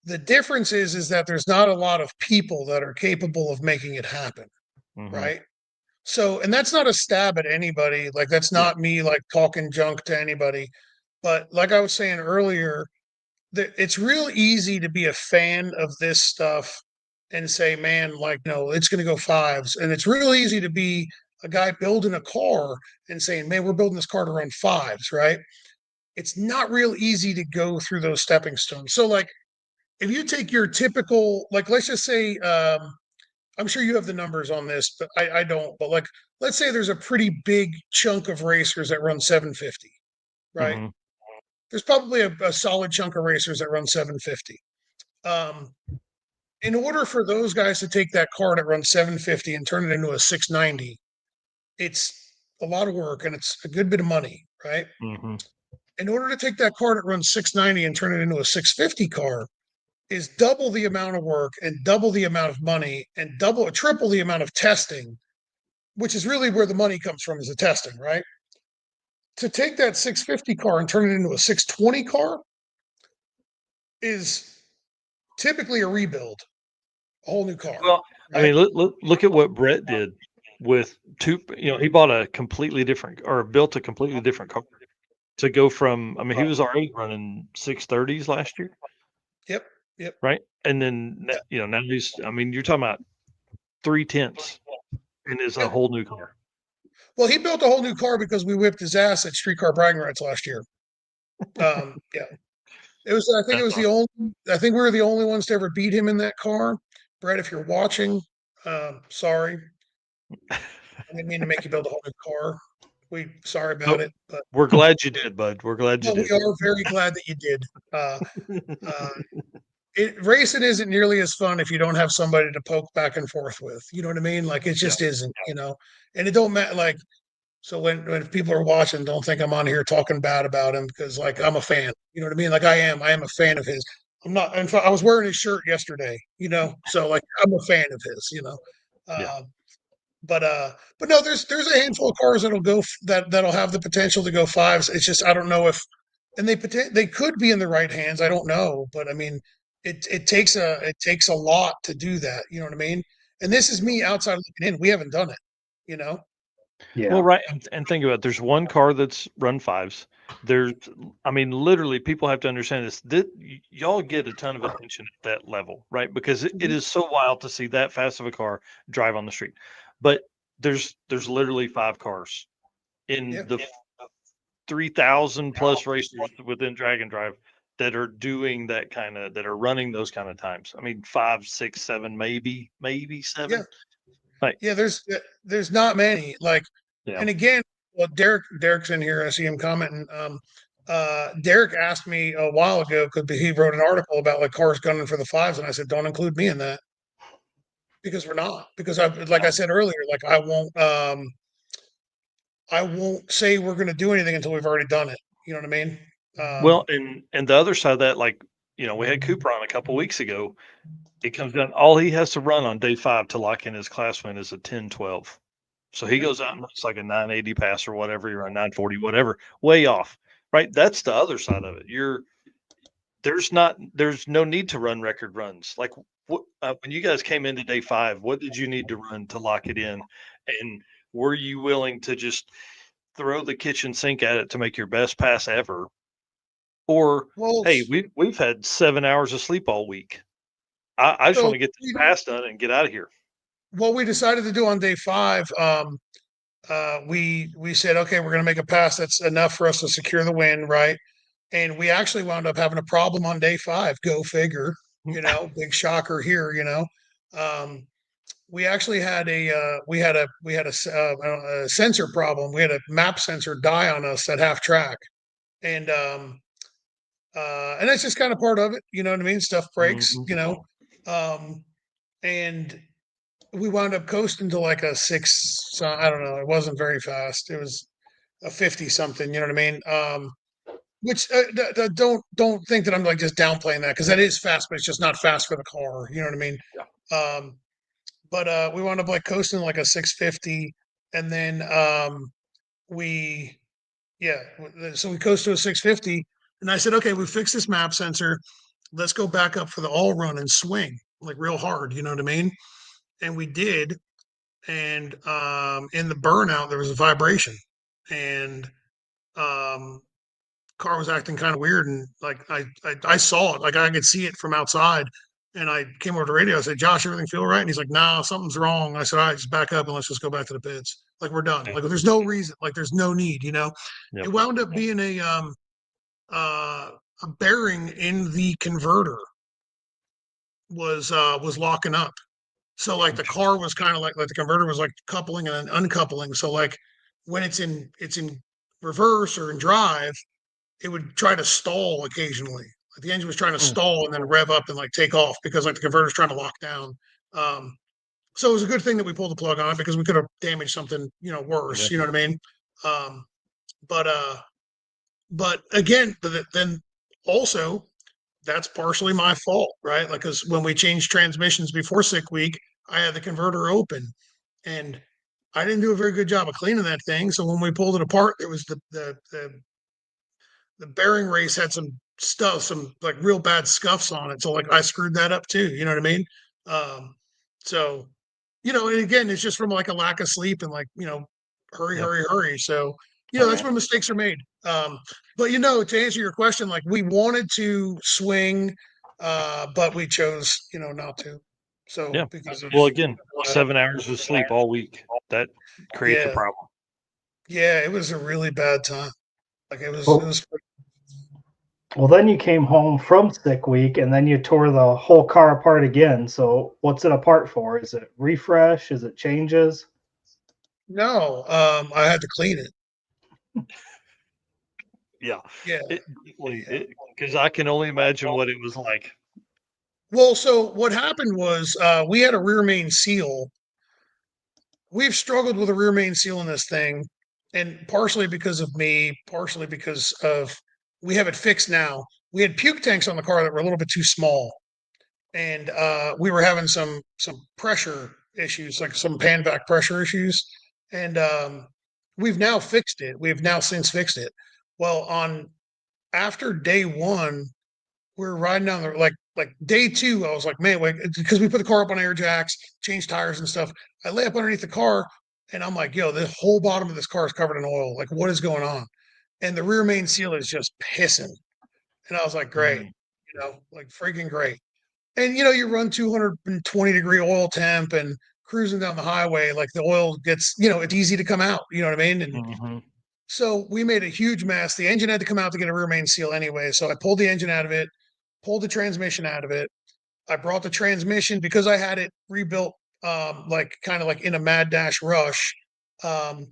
The difference is that there's not a lot of people that are capable of making it happen, Hmm. right? So, and that's not a stab at anybody. Like, that's Yeah. not me like talking junk to anybody. But like I was saying earlier, that it's real easy to be a fan of this stuff and say, man, like, no, it's going to go fives. And it's real easy to be a guy building a car and saying, man, we're building this car to run fives, right? It's not real easy to go through those stepping stones. So, like, if you take your typical, like, let's just say, I'm sure you have the numbers on this, but I don't. But like, let's say there's a pretty big chunk of racers that run 750, right? Hmm. There's probably a solid chunk of racers that run 750. Um, in order for those guys to take that car that runs 750 and turn it into a 690, it's a lot of work and it's a good bit of money, right? Hmm. In order to take that car that runs 690 and turn it into a 650 car is double the amount of work and double the amount of money and triple the amount of testing, which is really where the money comes from, is the testing, right? To take that 650 car and turn it into a 620 car is typically a rebuild, a whole new car, Well, I right? mean, look at what Brett did with two. He bought a completely different or built a completely different car to go from. I mean, he was already running 630s last year, Yep, yep. right? And then now he's. I mean, you're talking about 3/10 and is a Yeah. whole new car. Well, he built a whole new car because we whipped his ass at streetcar bragging rights last year. Yeah, it was. I think it That's was the awesome. only. I think we were the only ones to ever beat him in that car. Brett, if you're watching, sorry, I didn't mean to make you build a whole new car. Sorry about No, it, but we're glad you did, bud. We're glad you well, we did. are very glad that you did. Uh, uh, Racing isn't nearly as fun if you don't have somebody to poke back and forth with. You know what I mean? Like it Yeah. just isn't. And it don't matter. Like so when people are watching, don't think I'm on here talking bad about him because like I'm a fan. You know what I mean? Like I am. I am a fan of his. I'm not. In fact, I was wearing his shirt yesterday. So like I'm a fan of his. Yeah. Uh, but no, there's a handful of cars that'll have the potential to go fives. It's just I don't know if, and they could be in the right hands. I don't know, but I mean, it takes a lot to do that. You know what I mean? And this is me outside looking in. We haven't done it. You know? Yeah. Well, right, and think about it. There's one car that's run fives. There's, I mean, literally, people have to understand this. Y'all get a ton of attention at that level, right? Because it Mhm. is so wild to see that fast of a car drive on the street. But there's literally 5 cars in Yeah. the 3,000 plus racers within Drag and Drive that are doing that are running those kind of times. I mean, 5, 6, 7, maybe Yeah. 7. Like, Yeah. There's not many like, yeah. and again, well, Derek's in here. I see him commenting. Derek asked me a while ago because he wrote an article about like cars gunning for the fives, and I said, don't include me in that because we're not. Because like I said earlier, like I won't say we're going to do anything until we've already done it. You know what I mean? Well, and the other side of that, like, we had Cooper on a couple weeks ago. It comes down. All he has to run on day 5 to lock in his class win is a 10-12. So he goes out and runs like a 980 pass or whatever, you're on 940, whatever, way off. Right. That's the other side of it. There's no need to run record runs. Like when you guys came into day 5, what did you need to run to lock it in? And were you willing to just throw the kitchen sink at it to make your best pass ever? Or Well, hey, we've had 7 hours of sleep all week. I just so want to get this pass done and get out of here. what we decided to do on day 5, we said, okay, we're going to make a pass that's enough for us to secure the win, right? And we actually wound up having a problem on day 5. Go figure, big shocker here. We actually had a sensor problem. We had a map sensor die on us at half track, and that's just kind of part of it. You know what I mean? Stuff breaks. And we wound up coasting to like a 6. So I don't know. It wasn't very fast. It was a 50 something. You know what I mean? Which don't think that I'm like just downplaying that, because that is fast, but it's just not fast for the car. You know what I mean? Yeah. But we wound up like coasting like a 650, and then so we coast to a 650, and I said, okay, we fixed this map sensor. Let's go back up for the all run and swing like real hard. You know what I mean? And we did, and in the burnout there was a vibration, and car was acting kind of weird, and like I saw it, like I could see it from outside, and I came over to radio. I said, Josh, everything feel right? And he's like, nah, something's wrong. I said, all right, just back up and let's just go back to the pits. Like we're done. Like there's no reason. Like there's no need. Yep. It wound up being a bearing in the converter was locking up. So like the car was kind of like the converter was like coupling and then uncoupling. So like when it's in reverse or in drive, it would try to stall occasionally. Like the engine was trying to stall and then rev up and like take off, because like the converter's trying to lock down. So it was a good thing that we pulled the plug on it, because we could have damaged something, worse. You know what I mean? But again, then also that's partially my fault, right? Like, because when we changed transmissions before sick week, I had the converter open, and I didn't do a very good job of cleaning that thing. So when we pulled it apart, it was the bearing race had some stuff, some like real bad scuffs on it. So like I screwed that up too. You know what I mean? So, and again, it's just from like a lack of sleep and like, hurry. So, that's when mistakes are made. But to answer your question, like we wanted to swing, but we chose, not to. So Yeah. because of, Well, again, 7 hours of sleep all week, that creates a Yeah. problem. yeah, it was a really bad time. Like it was Well, then you came home from sick week, and then you tore the whole car apart again. So what's it apart for? Is it refresh? Is it changes? no, I had to clean it. Yeah. Yeah. Because I can only imagine what it was like. Well, so what happened was we had a rear main seal. We've struggled with a rear main seal in this thing, and partially because of me, partially because of we have it fixed now. We had puke tanks on the car that were a little bit too small, and we were having some pressure issues, like some pan vac pressure issues, and we've now fixed it. We've now since fixed it. Well, on after day 1, we were riding down there, like day 2, I was like, man, wait, because we put the car up on air jacks, changed tires and stuff. I lay up underneath the car, and I'm like, yo, the whole bottom of this car is covered in oil. Like, what is going on? And the rear main seal is just pissing. And I was like, great, like freaking great. And you run 220-degree oil temp and cruising down the highway, like the oil gets, it's easy to come out. You know what I mean? And so we made a huge mess. The engine had to come out to get a rear main seal anyway. So I pulled the engine out of it, pulled the transmission out of it. I brought the transmission, because I had it rebuilt, like kind of like in a mad dash rush. I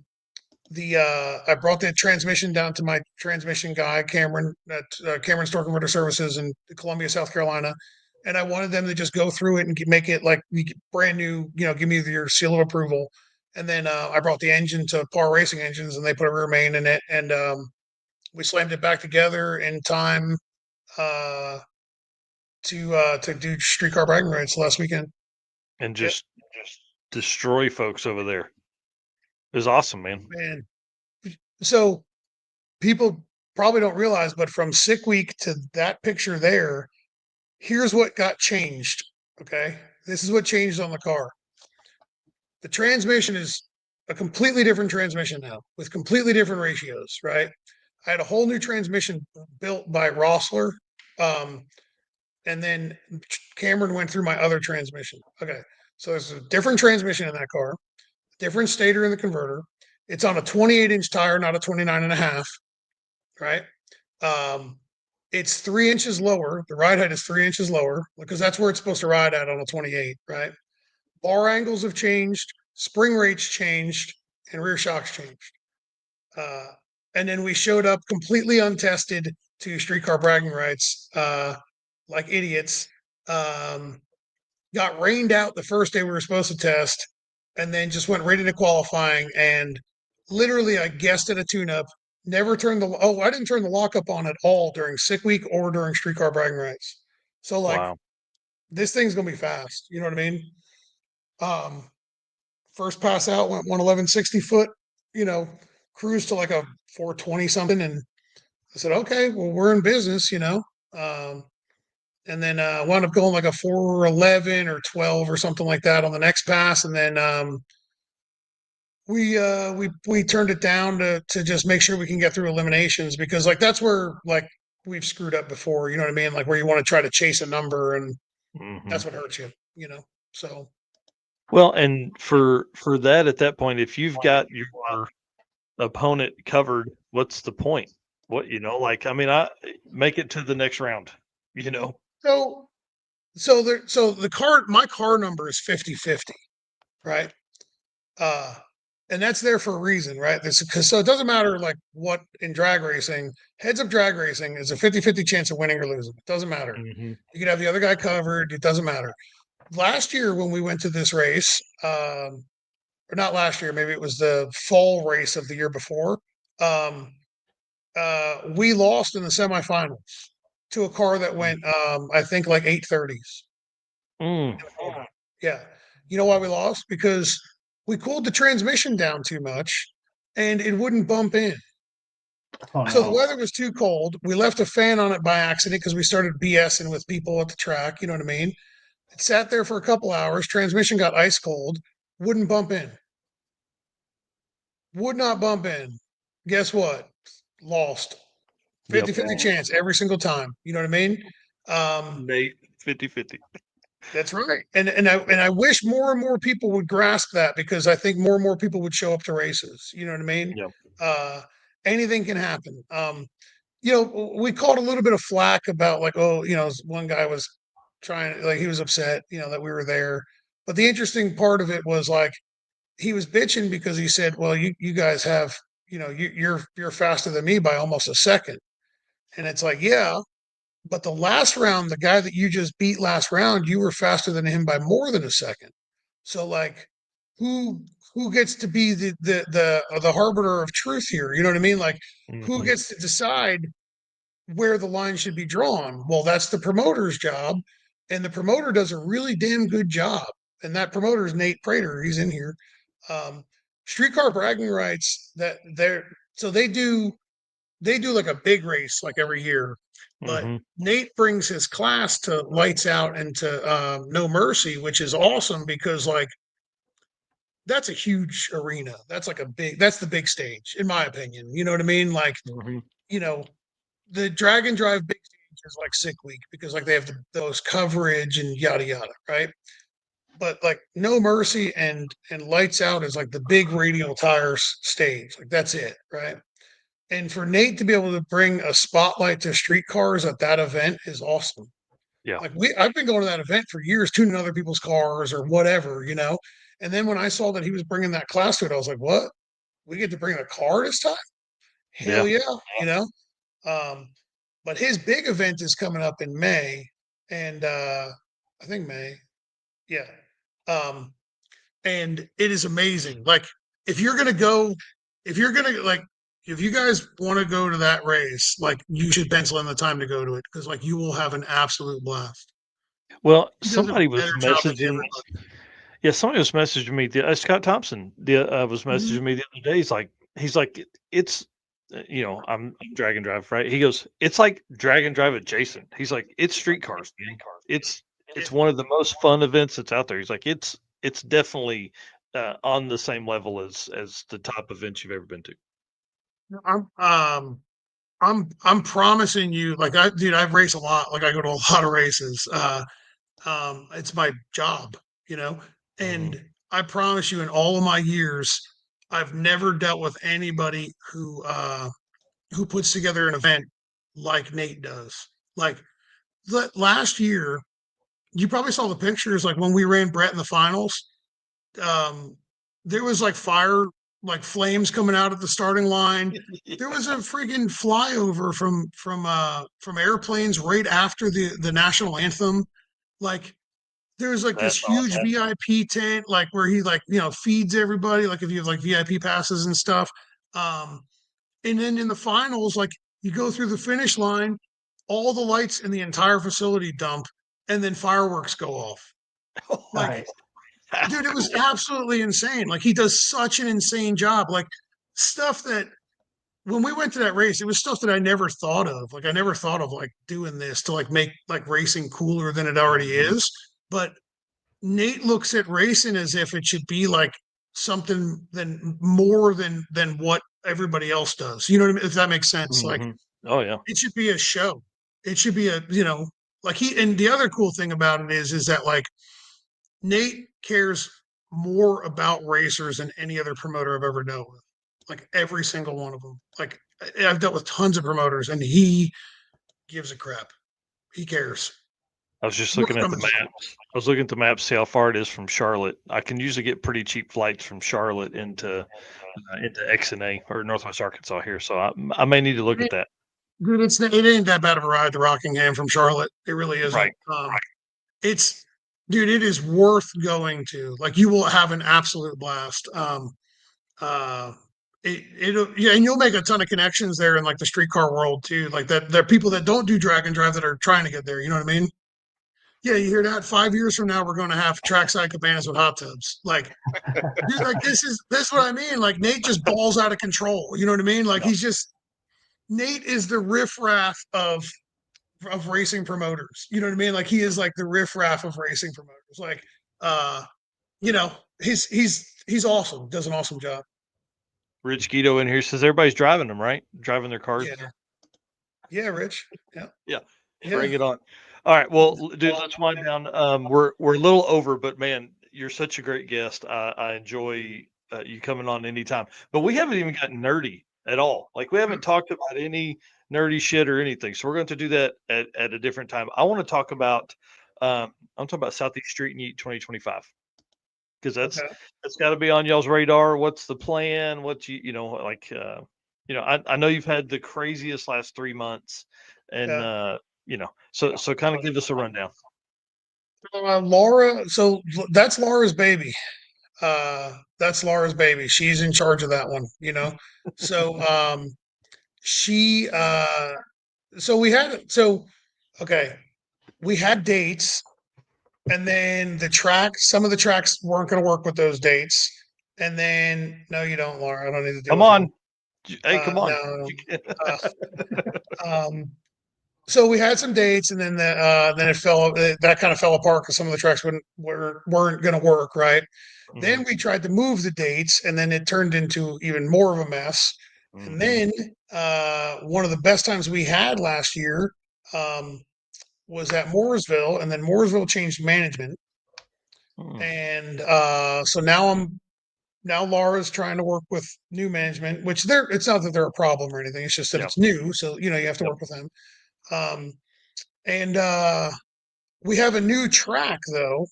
brought the transmission down to my transmission guy, Cameron, at Cameron Store Converter Services in Columbia, South Carolina. And I wanted them to just go through it and make it like brand new, give me your seal of approval. And then I brought the engine to Par Racing Engines, and they put a rear main in it, and we slammed it back together in time. to do streetcar bragging rights last weekend. And just destroy folks over there. It was awesome, man. Man, so people probably don't realize, but from sick week to that picture there, here's what got changed. Okay, this is what changed on the car. The transmission is a completely different transmission now with completely different ratios, right? I had a whole new transmission built by Rossler. And then Cameron went through my other transmission. Okay. So there's a different transmission in that car, different stator in the converter. It's on a 28-inch tire, not a 29 and a half. Right. It's 3 inches lower. The ride height is 3 inches lower because that's where it's supposed to ride at on a 28. Right. Bar angles have changed, spring rates changed, and rear shocks changed. And then we showed up completely untested to streetcar bragging rights, like idiots. Got rained out the first day we were supposed to test, and then just went right into qualifying. And literally, I guessed at a tune-up. Never turned I didn't turn the lockup on at all during sick week or during streetcar bragging rights. So like, this thing's gonna be fast. You know what I mean? First pass out went 111 60 foot. Cruised to like a 420 something, and I said, okay, well, we're in business. And then wound up going like a 411 or 12 or something like that on the next pass, and then we turned it down to just make sure we can get through eliminations, because like that's where like we've screwed up before, you know what I mean? Like where you want to try to chase a number, and that's what hurts you, So well, and for that at that point, if you've got your opponent covered, what's the point? I make it to the next round, So my car number is 50-50, right? And that's there for a reason, right? So it doesn't matter like what in drag racing, heads up drag racing is a 50-50 chance of winning or losing. It doesn't matter. You can have the other guy covered. It doesn't matter. Last year when we went to this race, or not last year, maybe it was the fall race of the year before. We lost in the semifinals to a car that went, I think like 830s. Yeah. You know why we lost? Because we cooled the transmission down too much and it wouldn't bump in. Oh, no. So the weather was too cold. We left a fan on it by accident because we started BSing with people at the track. You know what I mean? It sat there for a couple hours. Transmission got ice cold. Wouldn't bump in. Would not bump in. Guess what? Lost. 50-50 chance every single time. You know what I mean? Nate, 50-50. That's right. And I wish more and more people would grasp that, because I think more and more people would show up to races. You know what I mean? Yep. Anything can happen. We caught a little bit of flack about like, one guy was trying, like he was upset, that we were there. But the interesting part of it was like, he was bitching because he said, well, you guys have, you're faster than me by almost a second. And it's like, yeah, but the last round, the guy that you just beat last round, you were faster than him by more than a second. So like, who gets to be the harbinger of truth here? You know what I mean? Like, who gets to decide where the line should be drawn? Well, that's the promoter's job, and the promoter does a really damn good job. And that promoter is Nate Prater. He's in here. Streetcar bragging rights they do like a big race like every year. But Nate brings his class to Lights Out and to No Mercy, which is awesome because like that's a huge arena. That's the big stage, in my opinion. You know what I mean? Like, the Drag and Drive big stage is like sick week because like they have the most coverage and yada yada, right? But like No Mercy and Lights Out is like the big radial tires stage. Like that's it, right? And for Nate to be able to bring a spotlight to street cars at that event is awesome. Yeah. Like I've been going to that event for years, tuning other people's cars or whatever, And then when I saw that he was bringing that class to it, I was like, what? We get to bring a car this time? Hell yeah. But his big event is coming up in May. And I think May. Yeah. And it is amazing. Like if you guys want to go to that race, like you should pencil in the time to go to it because like you will have an absolute blast. Well, He does a somebody was better job than messaging. everybody. Yeah, somebody was messaging me. Scott Thompson was messaging me the other day. He's like, it's, I'm drag and drive, right? He goes, it's like drag and drive adjacent. He's like, it's street cars, man. It's one of the most fun events that's out there. He's like, it's definitely on the same level as the top events you've ever been to. I'm promising you, like I've raced a lot. Like I go to a lot of races. It's my job, and I promise you, in all of my years, I've never dealt with anybody who puts together an event like Nate does. Like last year, you probably saw the pictures. Like when we ran Brett in the finals, um, there was like fire, like flames coming out at the starting line. There was a freaking flyover from airplanes right after the national anthem. Like there's like this That's huge awesome. VIP tent, like where he like feeds everybody, like if you have like VIP passes and stuff. Um, and then in the finals, like you go through the finish line, all the lights in the entire facility dump, and then fireworks go off. Like, Right. dude, it was absolutely insane. Like he does such an insane job. Like stuff that when we went to that race, it was stuff that I never thought of. Like I never thought of like doing this to like make like racing cooler than it already is. But Nate looks at racing as if it should be like something than more than what everybody else does. You know what I mean? If that makes sense. Like Oh yeah. it should be a show. It should be a, like and the other cool thing about it is that like Nate cares more about racers than any other promoter I've ever dealt with. Like every single one of them. Like I've dealt with tons of promoters and he gives a crap. He cares. I was just More looking at from the his- maps. I was looking at the maps, see how far it is from Charlotte. I can usually get pretty cheap flights from Charlotte into XNA or Northwest Arkansas here, so I may need to look at that. Dude, it ain't that bad of a ride to Rockingham from Charlotte. It really isn't. Right. It's dude, it is worth going to. Like you will have an absolute blast. Uh yeah, and you'll make a ton of connections there in like the streetcar world too. Like that there are people that don't do drag and drive that are trying to get there. You know what I mean? Yeah, you hear that? 5 years from now, we're going to have trackside cabanas with hot tubs. Like, dude, like this is what I mean. Like Nate just balls out of control. You know what I mean? Like Nate is the riffraff of racing promoters. You know what I mean? Like he is like the riffraff of racing promoters. Like, he's awesome. Does an awesome job. Rich Guido in here says everybody's driving them, right? Driving their cars. Yeah, Rich. Yeah. Bring it on. All right. Well, dude, let's wind down. We're a little over, but man, you're such a great guest. I enjoy you coming on anytime. But we haven't even gotten nerdy at all. Like we haven't talked about any nerdy shit or anything. So we're going to do that at a different time. I want to talk about I'm talking about Southeast Street and Yeet 2025. Because that's got to be on y'all's radar. What's the plan? What I know you've had the craziest last 3 months, and so kind of give us a rundown. Laura. So that's Laura's baby. That's Laura's baby. She's in charge of that one. So she. So we had. So okay, we had dates. And then some of the tracks weren't going to work with those dates. And then, no, you don't, Laura. I don't need to do it. Come on. Hey, come on. No. So we had some dates, and then it fell. That kind of fell apart because some of the tracks weren't going to work, right? Mm-hmm. Then we tried to move the dates, and then it turned into even more of a mess. Mm-hmm. And then one of the best times we had last year was at Mooresville, and then Mooresville changed management. And so now Laura's trying to work with new management, which it's not that they're a problem or anything. It's just that it's new. So, you have to work with them. And we have a new track though.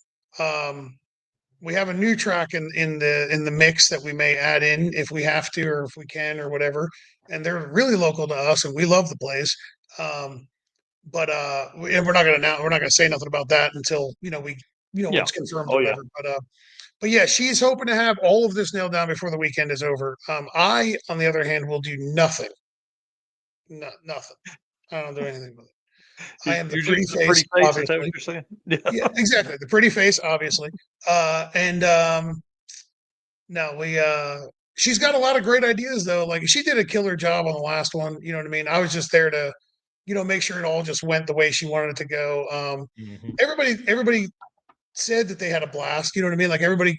We have a new track in the mix that we may add in if we have to, or if we can, or whatever. And they're really local to us and we love the place. But we're not gonna say nothing about that until it's confirmed or whatever. But yeah, she's hoping to have all of this nailed down before the weekend is over. I, on the other hand, will do nothing. Nothing. I don't do anything with it. I am the You're pretty just a face, pretty face. Is that what obviously. you're saying? Yeah, exactly. The pretty face, obviously. And no, she's got a lot of great ideas though. Like she did a killer job on the last one. You know what I mean? I was just there to, make sure it all just went the way she wanted it to go. Mhm. Everybody said that they had a blast. You know what I mean? Like everybody,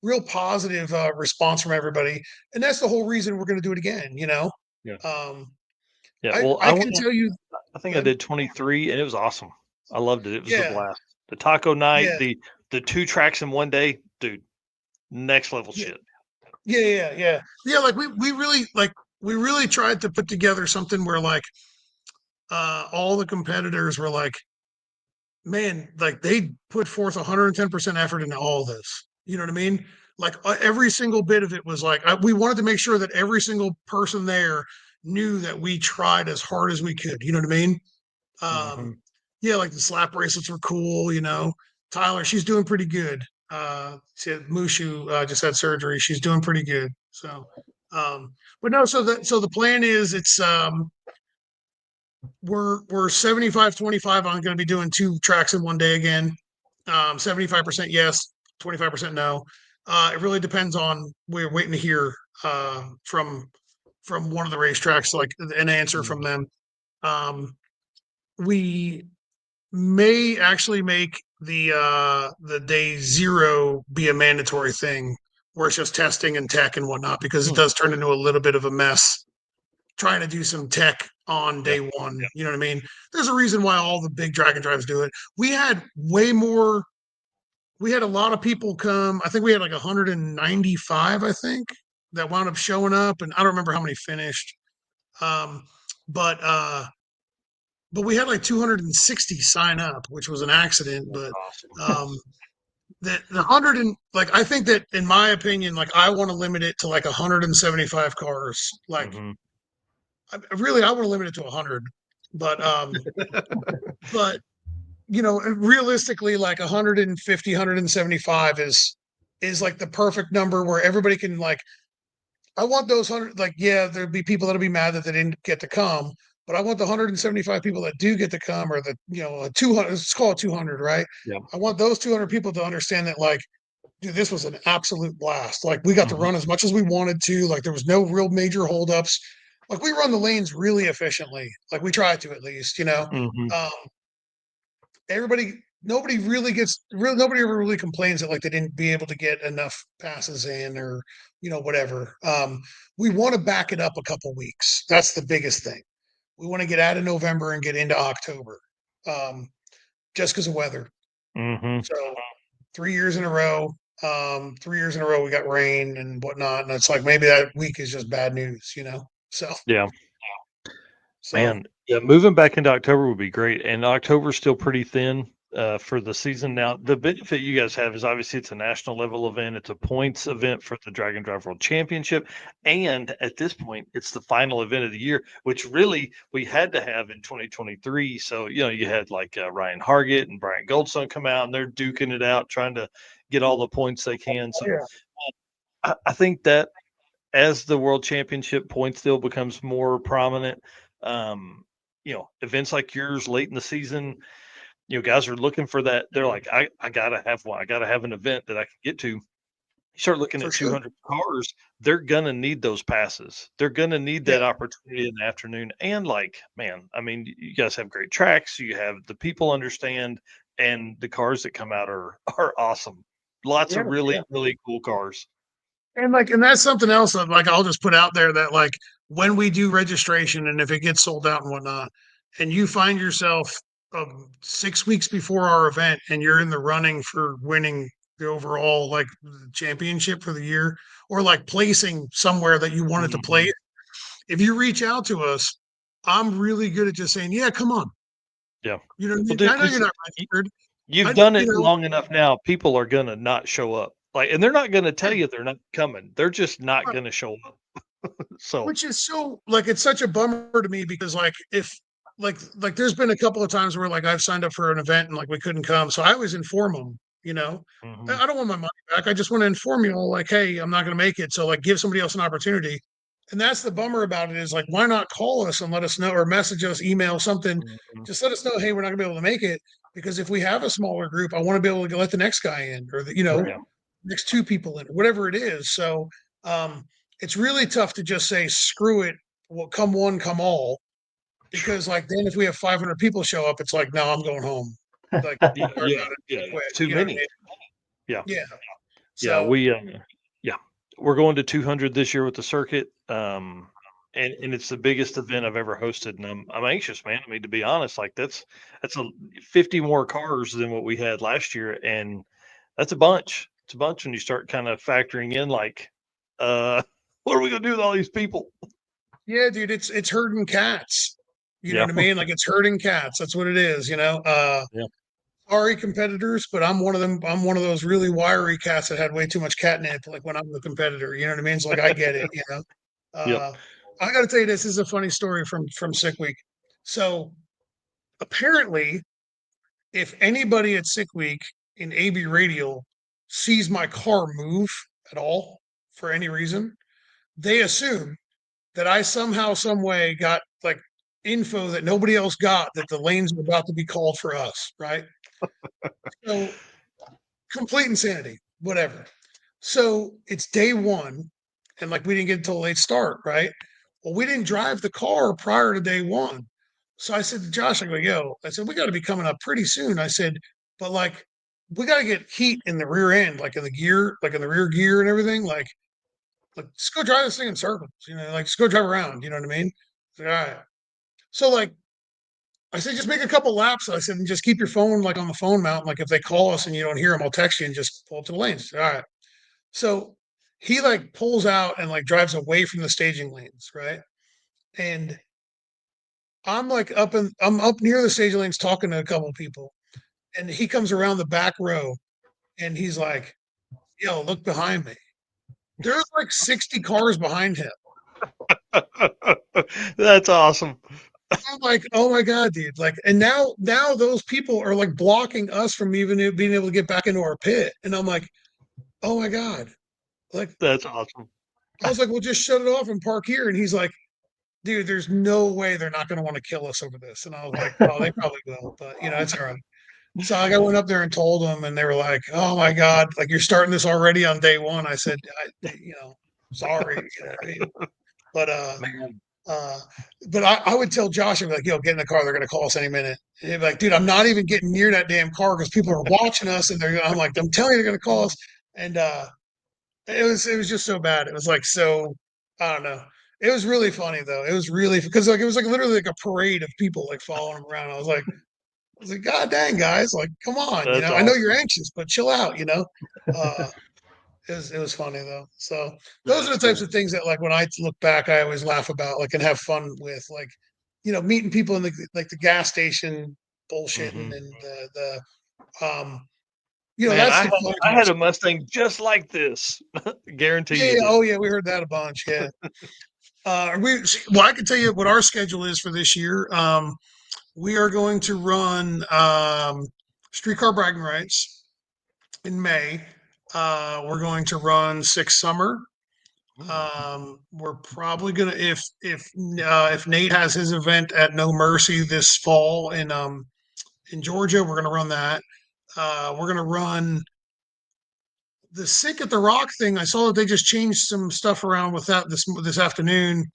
real positive response from everybody, and that's the whole reason we're going to do it again. Yeah. Um, Yeah. I Well, I can tell you, I think I did 23 and it was awesome. I loved it. It was a yeah, blast. The taco night, yeah, the 2 tracks in one day, dude, next level yeah, shit. yeah. Like we really tried to put together something where like all the competitors were like, man, like they put forth 110% effort into all this. You know what I mean? Like every single bit of it was like we wanted to make sure that every single person there knew that we tried as hard as we could. You know what I mean? Mhm. Yeah, like the slap bracelets were cool. Tyler, she's doing pretty good. Mushu just had surgery. She's doing pretty good. So, but no. So the plan is we're 75-25. I'm going to be doing 2 tracks in one day again. 75% yes, 25% no. It really depends on, we're waiting to hear from one of the racetracks, like an answer from Mhm. them. We may actually make the day 0 be a mandatory thing where it's just testing and tech and whatnot, because it Hmm. does turn into a little bit of a mess trying to do some tech on Yeah. day 1. You know what I mean? There's a reason why all the big drag and drives do it. We had a lot of people come. I think we had like 195, I think, that wound up showing up, and I don't remember how many finished. Um, but we had like 260 sign up, which was an accident. That's But awesome. um, the 100 and like, I think that in my opinion, like I want to limit it to like 175 cars. Like Mhm. I want to limit it to 100, but but realistically, like 150, 175 is like the perfect number where everybody can, like, I want those 100, like, yeah, there'll be people that'll be mad that they didn't get to come, but I want the 175 people that do get to come, or the, 200, let's call it 200, right? Yeah. I want those 200 people to understand that, like, dude, this was an absolute blast. Like, we got to Mhm. run as much as we wanted to. Like, there was no real major holdups. Like, we run the lanes really efficiently. Like, we try to, at least. Mhm. Um, everybody nobody ever really complains that like they didn't be able to get enough passes in, or whatever. We want to back it up a couple weeks. That's the biggest thing. We want to get out of November and get into October, just because of weather. Mhm. So 3 years in a row, 3 years in a row we got rain and whatnot, and it's like maybe that week is just bad news. Yeah. So Man, yeah, moving back into October would be great. And October's still pretty thin for the season. Now, the benefit you guys have is obviously it's a national level event. It's a points event for the Drag and Drive World Championship. And at this point, it's the final event of the year, which really we had to have in 2023. So, you had like Ryan Hargett and Brian Goldstone come out and they're duking it out, trying to get all the points they can. So yeah, I think that as the world championship point still becomes more prominent, events like yours late in the season, guys are looking for that. They're like, I gotta have one. I gotta have an event that I can get to. You start looking for at sure. 200 cars, they're gonna need those passes. They're gonna need Yeah, that opportunity in the afternoon. And like, man, I mean, you guys have great tracks. You have the people understand, and the cars that come out are awesome. Lots yeah, of really yeah. really cool cars. And that's something else that like I'll just put out there, that like when we do registration and if it gets sold out and whatnot, and you find yourself 6 weeks before our event and you're in the running for winning the overall like championship for the year, or like placing somewhere that you wanted to Mhm. place, if you reach out to us, I'm really good at just saying, yeah, come on. Yeah. You know what I Well, mean? dude, I know you're because not registered. you've I, done you it know, long enough now, people are gonna not show up. Like, and they're not gonna tell you they're not coming. They're just not gonna show up. So, which is so like, it's such a bummer to me, because like if like there's been a couple of times where like I've signed up for an event and like we couldn't come, so I always inform them. mhm, I don't want my money back. I just want to inform you all, like, hey, I'm not going to make it, so like give somebody else an opportunity. And that's the bummer about it, is like, why not call us and let us know, or message us, email something. Mhm. Just let us know, hey, we're not gonna be able to make it, because if we have a smaller group, I want to be able to let the next guy in, or the, Yeah. next two people in, whatever it is. So it's really tough to just say screw it, well, come one, come all, because like then if we have 500 people show up, it's like, no, I'm going home. Like, Yeah. Yeah. quit. Too You know what I many. mean? Yeah. Yeah. Yeah. So Yeah, we're going to 200 this year with the circuit. And it's the biggest event I've ever hosted. And I'm anxious, man. I mean, to be honest, like that's a 50 more cars than what we had last year. And that's a bunch. It's a bunch when you start kind of factoring in like, what are we gonna do with all these people? yeah, dude, it's herding cats. You know Yeah. what I mean? Like it's herding cats. That's what it is, Yeah. Sorry, competitors, but I'm one of them. I'm one of those really wiry cats that had way too much catnip, like when I'm the competitor. You know what I mean? It's like I get it, Yep. I gotta tell you, this is a funny story from Sick Week. So apparently, if anybody at Sick Week in AB Radial sees my car move at all for any reason, they assume that I somehow, some way got like info that nobody else got, that the lanes are about to be called for us, right? So complete insanity, whatever. So it's day one, and like we didn't get until a late start, right? Well, we didn't drive the car prior to day one. So I said to Josh, I go, yo, I said, we got to be coming up pretty soon. I said, but like, we got to get heat in the rear end, like in the gear, like in the rear gear and everything. Like, just go drive this thing in circles, like just go drive around, you know what I mean? Like, all right. So like, I said, just make a couple laps. I said, and just keep your phone like on the phone mount. Like if they call us and you don't hear them, I'll text you and just pull up to the lanes. All right. So he like pulls out and like drives away from the staging lanes, right? And I'm up near the staging lanes talking to a couple of people, and he comes around the back row and he's like, yo, look behind me. There's like 60 cars behind him. That's awesome. I'm like, oh my God, dude. Like, and now those people are like blocking us from even being able to get back into our pit. And I'm like, oh my God. Like, That's awesome. I was like, well, just shut it off and park here. And he's like, dude, there's no way they're not going to want to kill us over this. And I was like, oh, they probably will, but it's all right. So like, I went up there and told them, and they were like, oh my God, like you're starting this already on day one. I said, sorry, what I mean? But, Man. Uh, but I would tell Josh, I'd be like, yo, get in the car. They're going to call us any minute. And he'd be like, dude, I'm not even getting near that damn car because people are watching us. And I'm like, I'm telling you, they're going to call us. And it was just so bad. It was like, so, I don't know. It was really funny though. It was really, because like, it was like literally like a parade of people like following him around. I was like, God dang, guys, like, come on. That's I know you're awesome. anxious, but chill out, It was funny though. So those are That's the types cool. of things that like when I look back, I always laugh about, like, and have fun with, like, meeting people in the gas station bullshitting, Mhm. and um Man, that's the fun I had part. a Mustang just like this. Guarantee Yeah, you yeah, did. oh yeah, we heard that a bunch. Yeah. Well, I can tell you what our schedule is for this year. We are going to run streetcar bragging rights in May. We're going to run Six Summer. We're probably gonna, if Nate has his event at No Mercy this fall in Georgia, we're gonna run that. We're gonna run the Sick at the Rock thing. I saw that they just changed some stuff around with that this afternoon.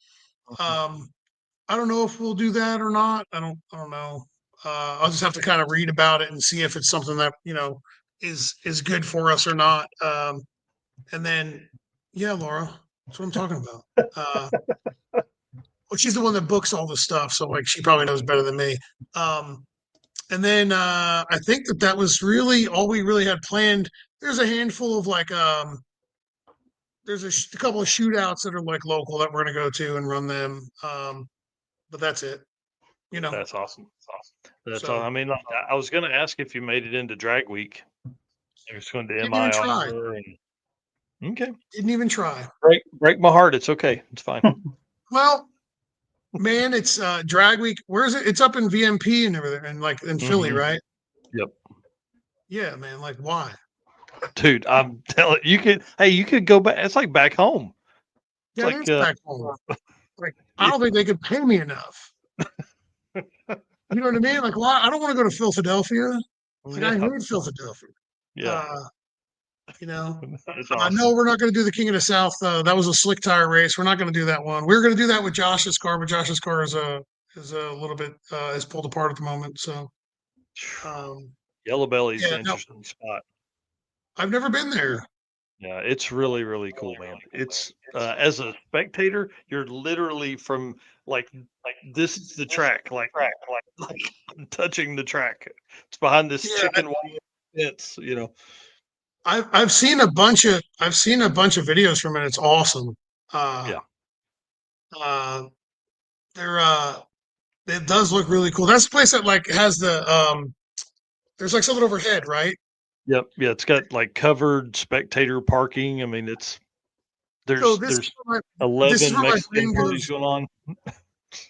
Mhm. Um, I don't know if we'll do that or not. I don't know. I'll just have to kind of read about it and see if it's something that is good for us or not. And then, yeah, Laura, that's what I'm talking about. Well, she's the one that books all the stuff, so like she probably knows better than me. Um, and then I think that was really all we really had planned. There's a handful of like there's a couple of shootouts that are like local that we're gonna go to and run them. But that's it. You know. That's awesome. That's all. So I mean, like, I was going to ask if you made it into drag week. It was going to didn't even MI try. offer. Okay. Didn't even try. Break my heart. It's okay. It's fine. Well, man, it's drag week. Where is it? It's up in VMP and everything, and like in Philly, Mhm. right? Yep. Yeah, man. Like, why? Dude, I'm telling you could go back. It's like back home. Yeah, like, there's back home. Like, I don't think they could pay me enough. You know what I mean? Like, well, I don't want to go to Philadelphia. Like, I yeah, hate Philadelphia. yeah, You know, that's no, awesome. we're not going to do the King of the South. That was a slick tire race. We're not going to do that one. We were going to do that with Josh's car, but Josh's car is a little bit is pulled apart at the moment. So, um, Yellow Belly's yeah, an no, interesting spot. I've never been there. Yeah, it's really, really cool, man. It's as a spectator, you're literally from like this is the track, like touching the track. It's behind this Yeah, chicken wire fence, you know. I've seen a bunch of videos from it. It's awesome. Uh, Yeah. uh, they're it does look really cool. That's the place that like has the there's like something overhead, right? Yep. Yeah, it's got like covered spectator parking. I mean, it's So there's this is 11 where my Mexican brain parties goes. going on.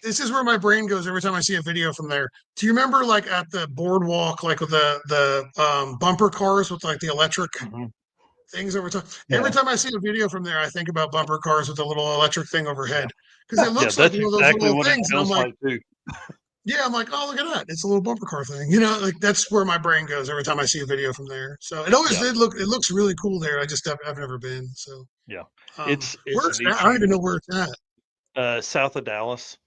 This is where my brain goes every time I see a video from there. Do you remember like at the boardwalk, like with the bumper cars with like the electric Mhm. things over top? Every Yeah. time I see a video from there, I think about bumper cars with the little electric thing overhead because it Yeah, looks like that's one of those exactly little what it things, and I'm feels like, like too. yeah, I'm like, oh, look at that, it's a little bumper car thing, you know, like that's where my brain goes every time I see a video from there. So it always Yeah. did look, it looks really cool there. I've never been. So Yeah. where It's a it's neat at, I don't track. even know where it's at. South of Dallas,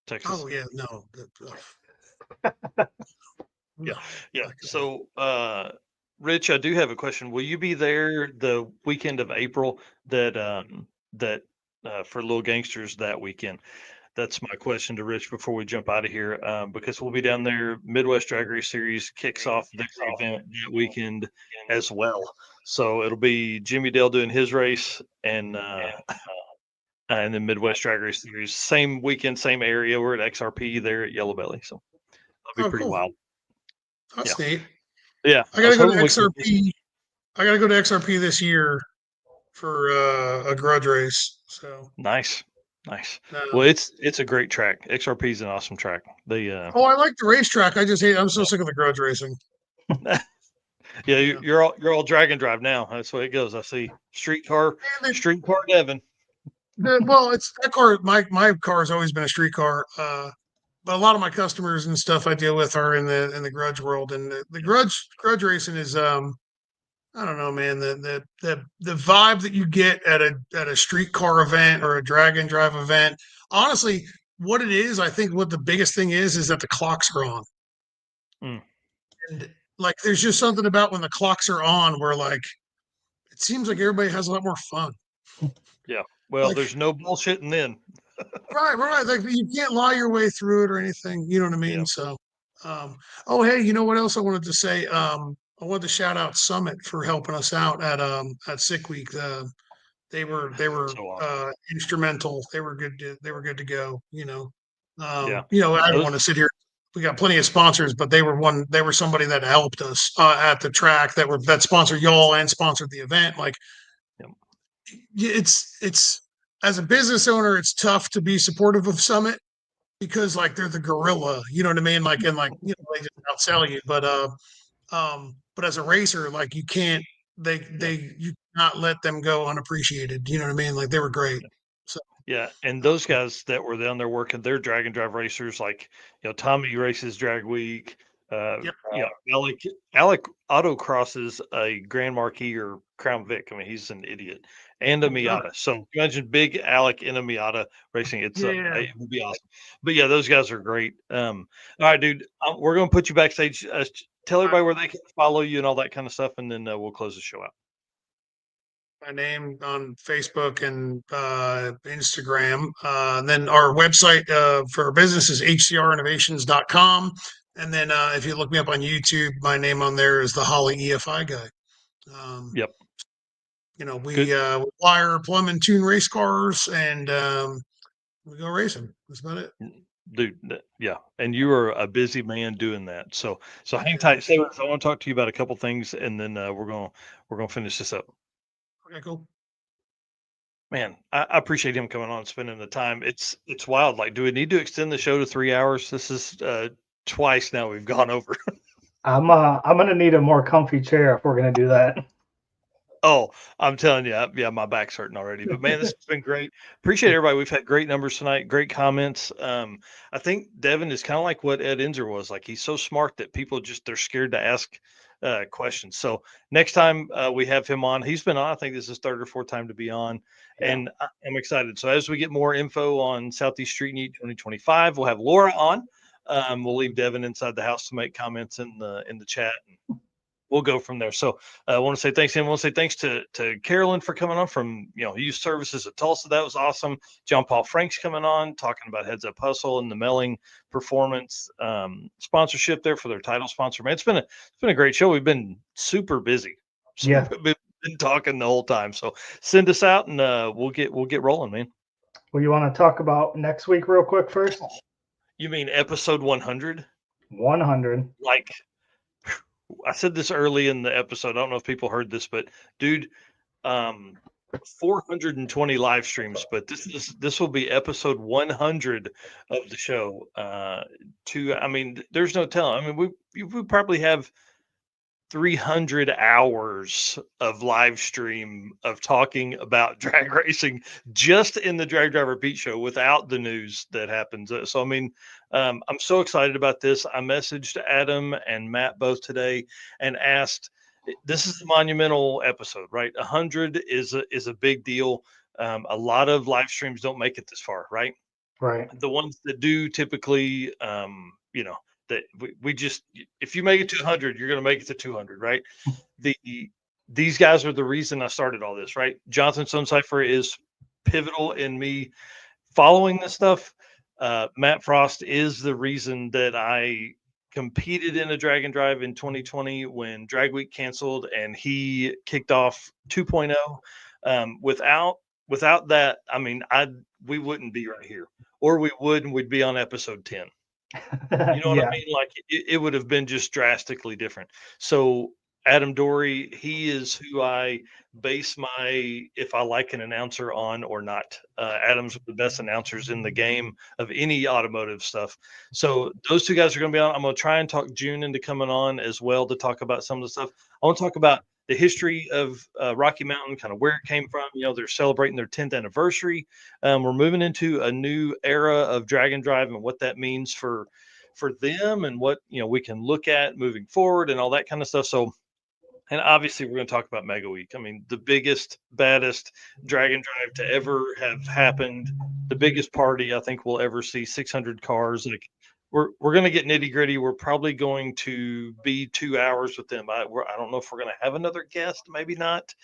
Texas. Oh yeah, no, Yeah. no, Yeah. not good. So, Rich, I do have a question. Will you be there the weekend of April that for Little Gangsters that weekend? That's my question to Rich before we jump out of here, because we'll be down there. Midwest Drag Race Series kicks off their event that weekend as well. So it'll be Jimmy Dale doing his race and then Midwest Drag Race Series, same weekend, same area. We're at XRP there at Yellow Belly, so that'll be Oh, pretty cool. wild. Yeah, That's neat. yeah. I I was gotta go to hoping we could. XRP. I gotta go to XRP this year for a grudge race. So, Nice, nice. Well, um, it's a great track. XRP is an awesome track. They oh, I like the racetrack. I just hate. I'm so sick of the grudge racing. yeah, yeah. Yeah. You're all drag and drive now. That's the way it goes. I see streetcar And Devin. well, it's that car. My car has always been a street car. But a lot of my customers and stuff I deal with are in the grudge world, and the grudge racing is I don't know, man. The vibe that you get at a street car event or a drag and drive event. Honestly, what it is, I think what the biggest thing is that the clocks are on. Mm, And like there's just something about when the clocks are on where like it seems like everybody has a lot more fun. yeah. Well, Like there's no bullshitting then. right. Like you can't lie your way through it or anything. You know what I Yeah. mean? So oh hey, you know what else I wanted to say? I wanted to shout out Summit for helping us out at Sick Week. They were So awesome. instrumental. They were good to go, Yeah. I don't Those. want to sit here. We got plenty of sponsors, but they were somebody that helped us at the track that sponsored y'all and sponsored the event. Like Yep. it's as a business owner, it's tough to be supportive of Summit because like they're the gorilla, you know what I mean? Like and like they just outsell you. But as a racer, like you can't you cannot let them go unappreciated. You know what I mean? Like they were great. So Yeah, and those guys that were down there working, they're drag and drive racers. Like Tommy races Drag Week. yep. Alec autocrosses a Grand Marquis or Crown Vic. I mean, he's an idiot, and a Miata. So imagine big Alec in a Miata racing. It would be awesome. But yeah, those guys are great. All right, dude, we're gonna put you backstage. Tell everybody where they can follow you and all that kind of stuff, and then we'll close the show out. My name on Facebook and Instagram. Then our website for our business is hcrinnovations.com. And then if you look me up on YouTube, my name on there is the Holly EFI guy. Yep. We wire, plumb, and tune race cars, and we go racing. That's about it. Dude, yeah, and you are a busy man doing that. So hang tight. Stay with us. I want to talk to you about a couple things, and then we're gonna finish this up. Okay, cool. Man, I appreciate him coming on and spending the time. It's wild. Like, do we need to extend the show to 3 hours? This is twice now we've gone over. I'm gonna need a more comfy chair if we're gonna do that. Oh, I'm telling you, yeah, my back's hurting already. But man, this has been great. Appreciate everybody. We've had great numbers tonight, great comments. I think Devin is kind of like what Ed Enzer was. Like he's so smart that people they're scared to ask questions. So next time we have him on, he's been on. I think this is his third or fourth time to be on, and I'm excited. So as we get more info on Southeast Street Meet 2025, we'll have Laura on. We'll leave Devin inside the house to make comments in the chat. We'll go from there. So I want to say thanks, and I want to say thanks to Carolyn for coming on from Youth Services of Tulsa. That was awesome. John Paul Frank's coming on talking about Heads Up Hustle and the Melling Performance sponsorship there for their title sponsor. Man, it's been a great show. We've been super busy. So Yeah. we've been talking the whole time. So send us out and we'll get rolling, man. Well, you want to talk about next week real quick first? You mean episode 100? 100. Like I said this early in the episode. I don't know if people heard this, but dude, 420 live streams, but this will be episode 100 of the show. There's no telling. I mean, we probably have 300 hours of live stream of talking about drag racing just in the Drag Driver Pete show without the news that happens. So, I mean, I'm so excited about this. I messaged Adam and Matt both today and asked, this is a monumental episode, right? 100 is a big deal. A lot of live streams don't make it this far, right? Right. The ones that do typically, that we just, if you make it to 100, you're going to make it to 200, right? These guys are the reason I started all this, right? Jonathan Stonecipher is pivotal in me following this stuff. Matt Frost is the reason that I competed in a drag and drive in 2020 when Drag Week canceled and he kicked off 2.0. Without that, I mean, we wouldn't be right here, or we would, and we'd be on episode 10. You know what I mean? Like it would have been just drastically different. So Adam Dory, he is who I base if I like an announcer on or not. Adam's one of the best announcers in the game of any automotive stuff. So those two guys are going to be on. I'm going to try and talk June into coming on as well to talk about some of the stuff. I want to talk about the history of Rocky Mountain, kind of where it came from. They're celebrating their 10th anniversary. We're moving into a new era of drag and drive and what that means for them and what we can look at moving forward and all that kind of stuff. So, and obviously we're going to talk about Mega Week. I mean, the biggest, baddest drag and drive to ever have happened, the biggest party I think we'll ever see, 600 cars. Like we're going to get nitty gritty. We're probably going to be 2 hours with them. I don't know if we're going to have another guest, maybe not.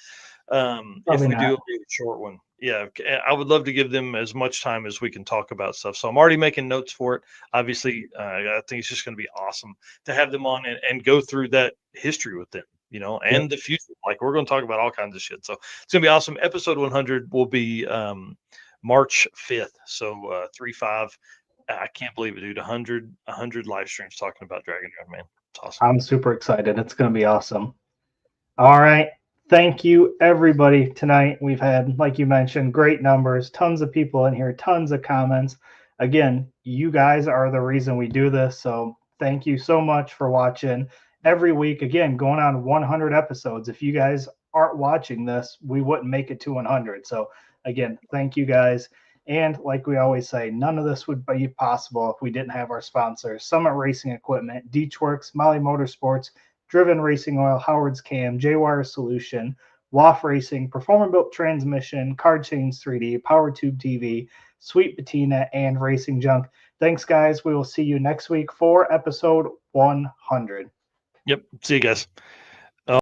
If we do, it'll be a short one. Yeah, I would love to give them as much time as we can talk about stuff. So I'm already making notes for it. Obviously, I think it's just going to be awesome to have them on and go through that history with them, and the future. Like we're going to talk about all kinds of shit. So it's going to be awesome. Episode 100 will be March 5th. So 3-5. I can't believe it, dude. 100 live streams talking about Dragon Drive, man. It's awesome. I'm super excited. It's going to be awesome. All right. Thank you, everybody, tonight. We've had, like you mentioned, great numbers, tons of people in here, tons of comments. Again, you guys are the reason we do this. So thank you so much for watching every week. Again, going on 100 episodes. If you guys aren't watching this, we wouldn't make it to 100. So again, thank you guys. And like we always say, none of this would be possible if we didn't have our sponsors: Summit Racing Equipment, Deechworks, Molly Motorsports, Driven Racing Oil, Howard's Cam, J-Wire Solution, WAF Racing, Performer Built Transmission, Card Chains 3D, Power Tube TV, Sweet Patina, and Racing Junk. Thanks, guys. We will see you next week for episode 100. Yep. See you guys.